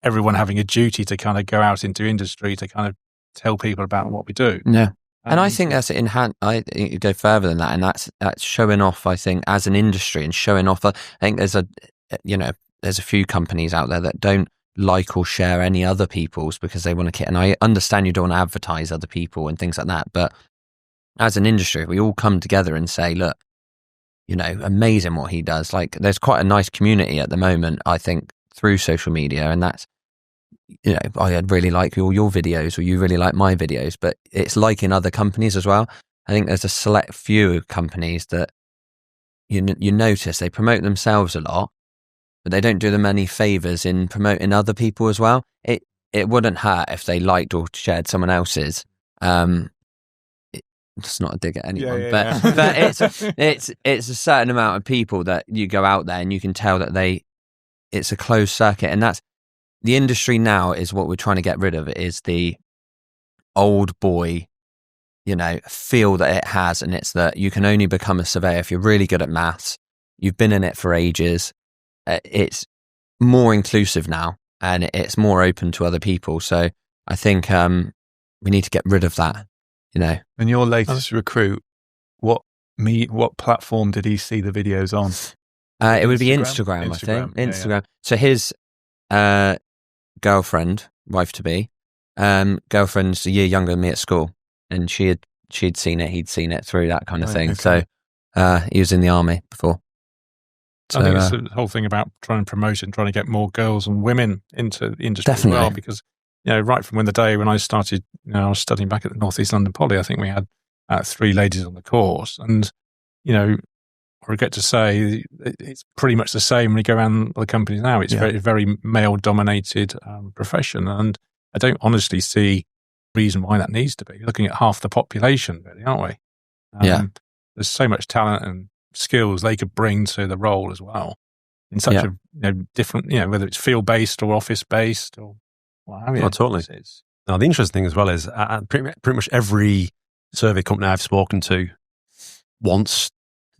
everyone having a duty to kind of go out into industry to kind of tell people about what we do. Yeah. And I think that's I think you go further than that, and that's showing off, I think, as an industry, and showing off. I think there's a few companies out there that don't like or share any other people's because they want to, and I understand you don't want to advertise other people and things like that, but as an industry, we all come together and say, look, you know, amazing what he does. Like, there's quite a nice community at the moment, I think, through social media, and that's, you know, I really like all your videos, or you really like my videos, but it's like in other companies as well. I think there's a select few companies that you notice they promote themselves a lot, but they don't do them any favors in promoting other people as well. It wouldn't hurt if they liked or shared someone else's. It's not a dig at anyone, but it's a certain amount of people that you go out there and you can tell that it's a closed circuit, and that's the industry now. Is what we're trying to get rid of. It is the old boy, you know, feel that it has, and it's that you can only become a surveyor if you're really good at maths. You've been in it for ages. It's more inclusive now, and it's more open to other people. So I think we need to get rid of that. You know, and your latest recruit, what platform did he see the videos on? It would be Instagram, I think. Instagram. Yeah. So his girlfriend, wife to be, girlfriend's a year younger than me at school, and she'd seen it, he'd seen it through that kind of thing. Okay. So he was in the army before. So, I think it's the whole thing about trying to promote and trying to get more girls and women into the industry as well, because, you know, right from the day when I started, you know, I was studying back at the North East London Poly, I think we had 3 ladies on the course. And, you know, I regret to say it's pretty much the same when you go around the companies now. It's very, very male-dominated profession. And I don't honestly see a reason why that needs to be. You're looking at half the population, really, aren't we? There's so much talent and skills they could bring to the role as well in such a different, you know, whether it's field-based or office-based or what have you. Oh, totally. Now, the interesting thing as well is pretty much every survey company I've spoken to wants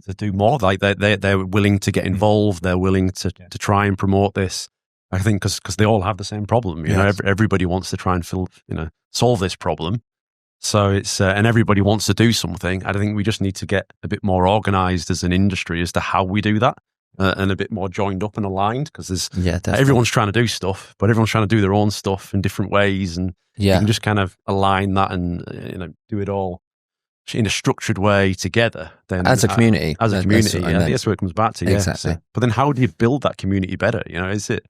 to do more. Like they're willing to get involved. They're willing to try and promote this. I think because they all have the same problem. You know, everybody wants to try and solve this problem. So it's and everybody wants to do something. I think we just need to get a bit more organized as an industry as to how we do that. And a bit more joined up and aligned, because everyone's trying to do stuff, but everyone's trying to do their own stuff in different ways, and you can just kind of align that and do it all in a structured way together. Then as a community, that's where it comes back to. Exactly. So, but then, how do you build that community better? You know, is it?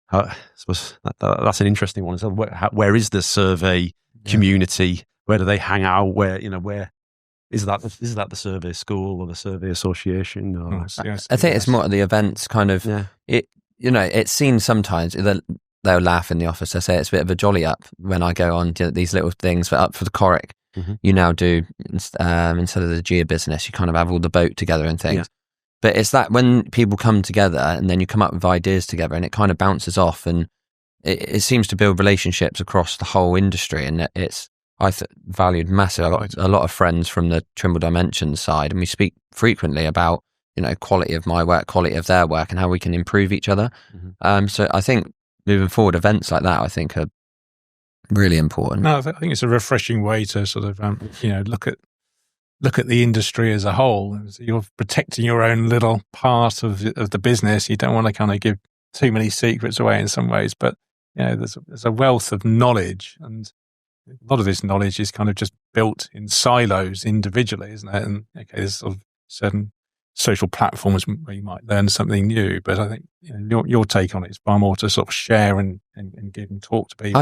I suppose that's an interesting one. So where is the survey community? Where do they hang out? Where is that the survey school or the survey association? Or, I think it's more the events kind of. Yeah. It's seen sometimes they'll laugh in the office. They say it's a bit of a jolly up when I go on to these little things. But up for the Korec, you now do instead of the geo business, you kind of have all the boat together and things. Yeah. But it's that when people come together and then you come up with ideas together, and it kind of bounces off, and it seems to build relationships across the whole industry, and it's. Valued massive. I've got a lot of friends from the Trimble Dimensions side, and we speak frequently about, quality of my work, quality of their work, and how we can improve each other. So I think moving forward, events like that, I think, are really important. No, I think it's a refreshing way to sort of, look at the industry as a whole. You're protecting your own little part of the business. You don't want to kind of give too many secrets away in some ways, but there's a wealth of knowledge, and a lot of this knowledge is kind of just built in silos individually, isn't it? And there's sort of certain social platforms where you might learn something new, but I think your take on it is far more to sort of share and give and talk to people.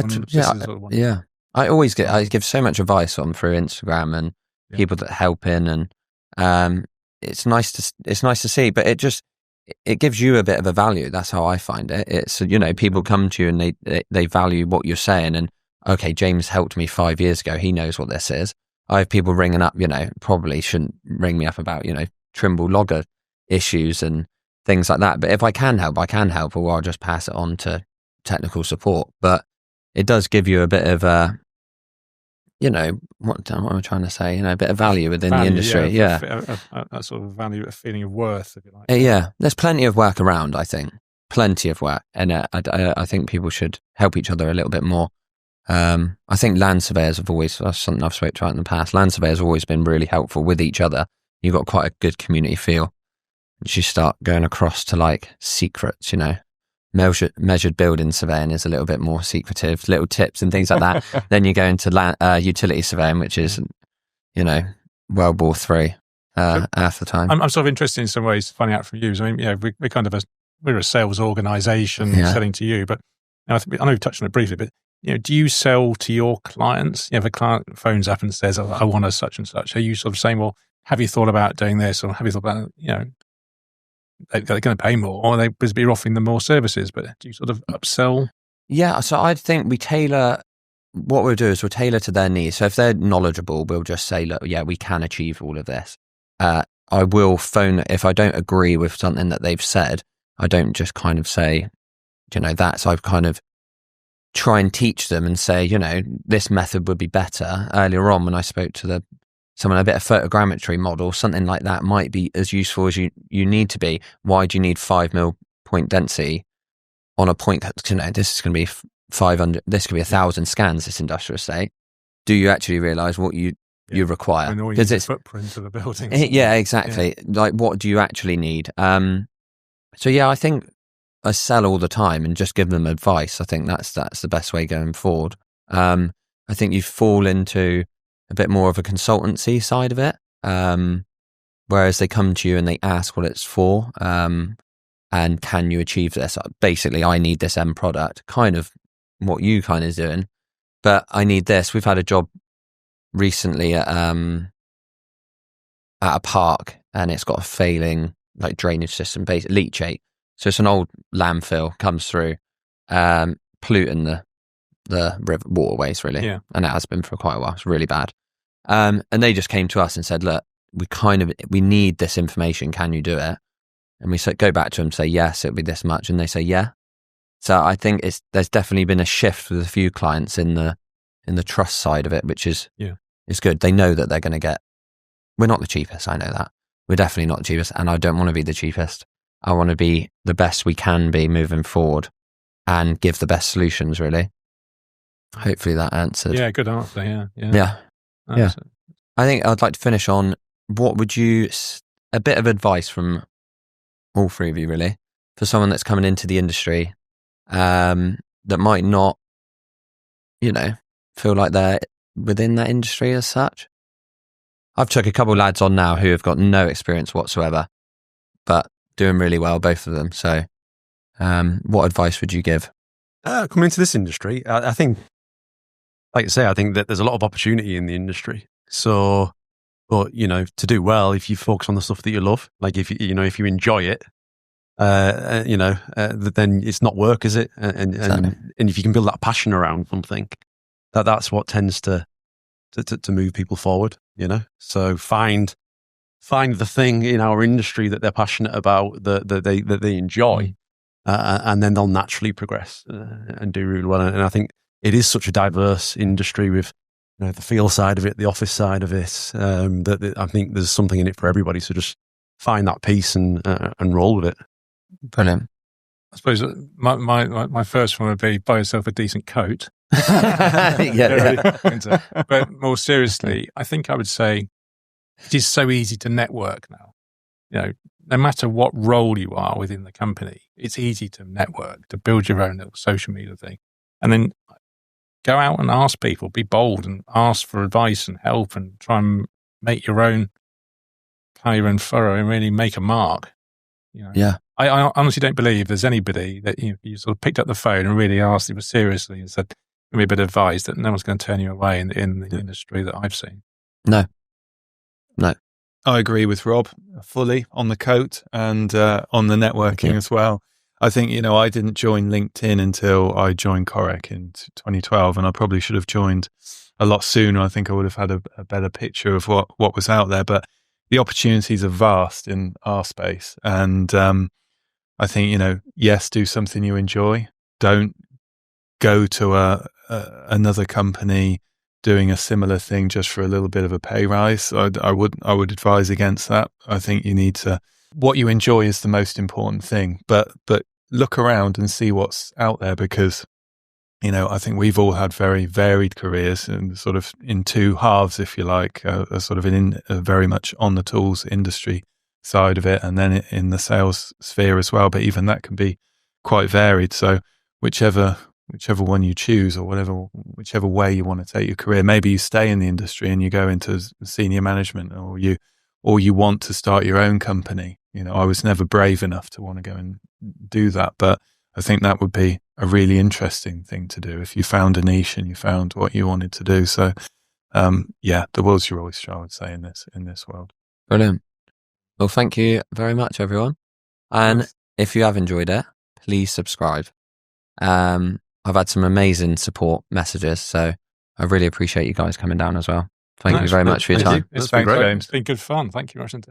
I give so much advice on through Instagram and people that help in, and it's nice to see, but it gives you a bit of a value. That's how I find it. It's, people come to you and they value what you're saying. And okay, James helped me 5 years ago. He knows what this is. I have people ringing up, probably shouldn't ring me up about, Trimble logger issues and things like that. But if I can help, or I'll just pass it on to technical support. But it does give you a bit of what am I trying to say? A bit of value within the industry. Yeah. That sort of value, a feeling of worth, if you like. Yeah. There's plenty of work around, I think. Plenty of work. And I think people should help each other a little bit more. I think land surveyors that's something I've spoke about in the past. Land surveyors have always been really helpful with each other. You've got quite a good community feel. You start going across to like secrets, measured building surveying is a little bit more secretive, little tips and things like that. Then you go into utility surveying, which is, World War III half the time. I'm sort of interested in some ways finding out from you. I mean, we're kind of we're a sales organisation selling to you, but I know we've touched on it briefly, but do you sell to your clients? If a client phones up and says, I want a such and such, are you sort of saying, well, have you thought about doing this? Or have you thought about, they're going to pay more, or you're offering them more services, but do you sort of upsell? Yeah, so I think we'll tailor to their needs. So if they're knowledgeable, we'll just say, look, yeah, we can achieve all of this. I will phone, if I don't agree with something that they've said, I don't just kind of say, that. So I've kind of try and teach them and say, this method would be better. Earlier on when I spoke to someone, a bit of photogrammetry model, something like that might be as useful as you need to be. Why do you need 5 mil point density on a point that, this is going to be 500, this could be 1,000 scans, this industrial estate. Do you actually realise what you require? Because it's footprint of the building. Yeah, exactly. Yeah. Like, what do you actually need? So yeah, I think I sell all the time and just give them advice. I think that's the best way going forward. I think you fall into a bit more of a consultancy side of it, whereas they come to you and they ask what it's for, and can you achieve this? Basically, I need this end product, kind of what you kind of doing, but I need this. We've had a job recently at a park, and it's got a failing like drainage system, leachate. So it's an old landfill comes through, polluting the river waterways really, and it has been for quite a while. It's really bad. And they just came to us and said, look, we need this information. Can you do it? And we go back to them, say, yes, it'll be this much. And they say, yeah. So I think there's definitely been a shift with a few clients in the trust side of it, which is good. They know that they're going to get, we're not the cheapest. I know that. We're definitely not the cheapest. And I don't want to be the cheapest. I want to be the best we can be moving forward and give the best solutions, really. Hopefully that answered. Yeah, good answer. Yeah. I think I'd like to finish on a bit of advice from all three of you, really, for someone that's coming into the industry that might not, feel like they're within that industry as such. I've took a couple of lads on now who have got no experience whatsoever, but doing really well, both of them. So what advice would you give? Coming into this industry, I think, like I say, I think that there's a lot of opportunity in the industry. So, but to do well, if you focus on the stuff that you love, like if you enjoy it, then it's not work, is it? And if you can build that passion around something, that's what tends to move people forward. So find the thing in our industry that they're passionate about, that they enjoy, and then they'll naturally progress and do really well. And I think it is such a diverse industry with the field side of it, the office side of it. That I think there's something in it for everybody. So just find that piece and roll with it. Brilliant. I suppose my first one would be buy yourself a decent coat. But more seriously, I think I would say it is so easy to network now. No matter what role you are within the company, it's easy to network, to build your own little social media thing. And then go out and ask people, be bold and ask for advice and help and try and make your own, plow your own furrow and really make a mark. Yeah. I honestly don't believe there's anybody that you sort of picked up the phone and really asked them seriously and said, give me a bit of advice, that no one's going to turn you away in the industry that I've seen. No. I agree with Rob fully on the coat and on the networking as well. I think, I didn't join LinkedIn until I joined Korec in 2012, and I probably should have joined a lot sooner. I think I would have had a better picture of what was out there, but the opportunities are vast in our space. And I think, yes, do something you enjoy. Don't go to another company doing a similar thing just for a little bit of a pay rise. I would advise against that. I think you need to, what you enjoy is the most important thing, but look around and see what's out there, because, I think we've all had very varied careers and sort of in two halves, if you like, a sort of very much on the tools industry side of it, and then in the sales sphere as well. But even that can be quite varied. So whichever one you choose, or whichever way you want to take your career, maybe you stay in the industry and you go into senior management, or you want to start your own company. I was never brave enough to want to go and do that, but I think that would be a really interesting thing to do if you found a niche and you found what you wanted to do. So, the world's your oyster, I would say, in this world. Brilliant. Well, thank you very much, everyone. And if you have enjoyed it, please subscribe. I've had some amazing support messages, so I really appreciate you guys coming down as well. Thank you very much for your time. It's been great. James. It's been good fun. Thank you, Russian.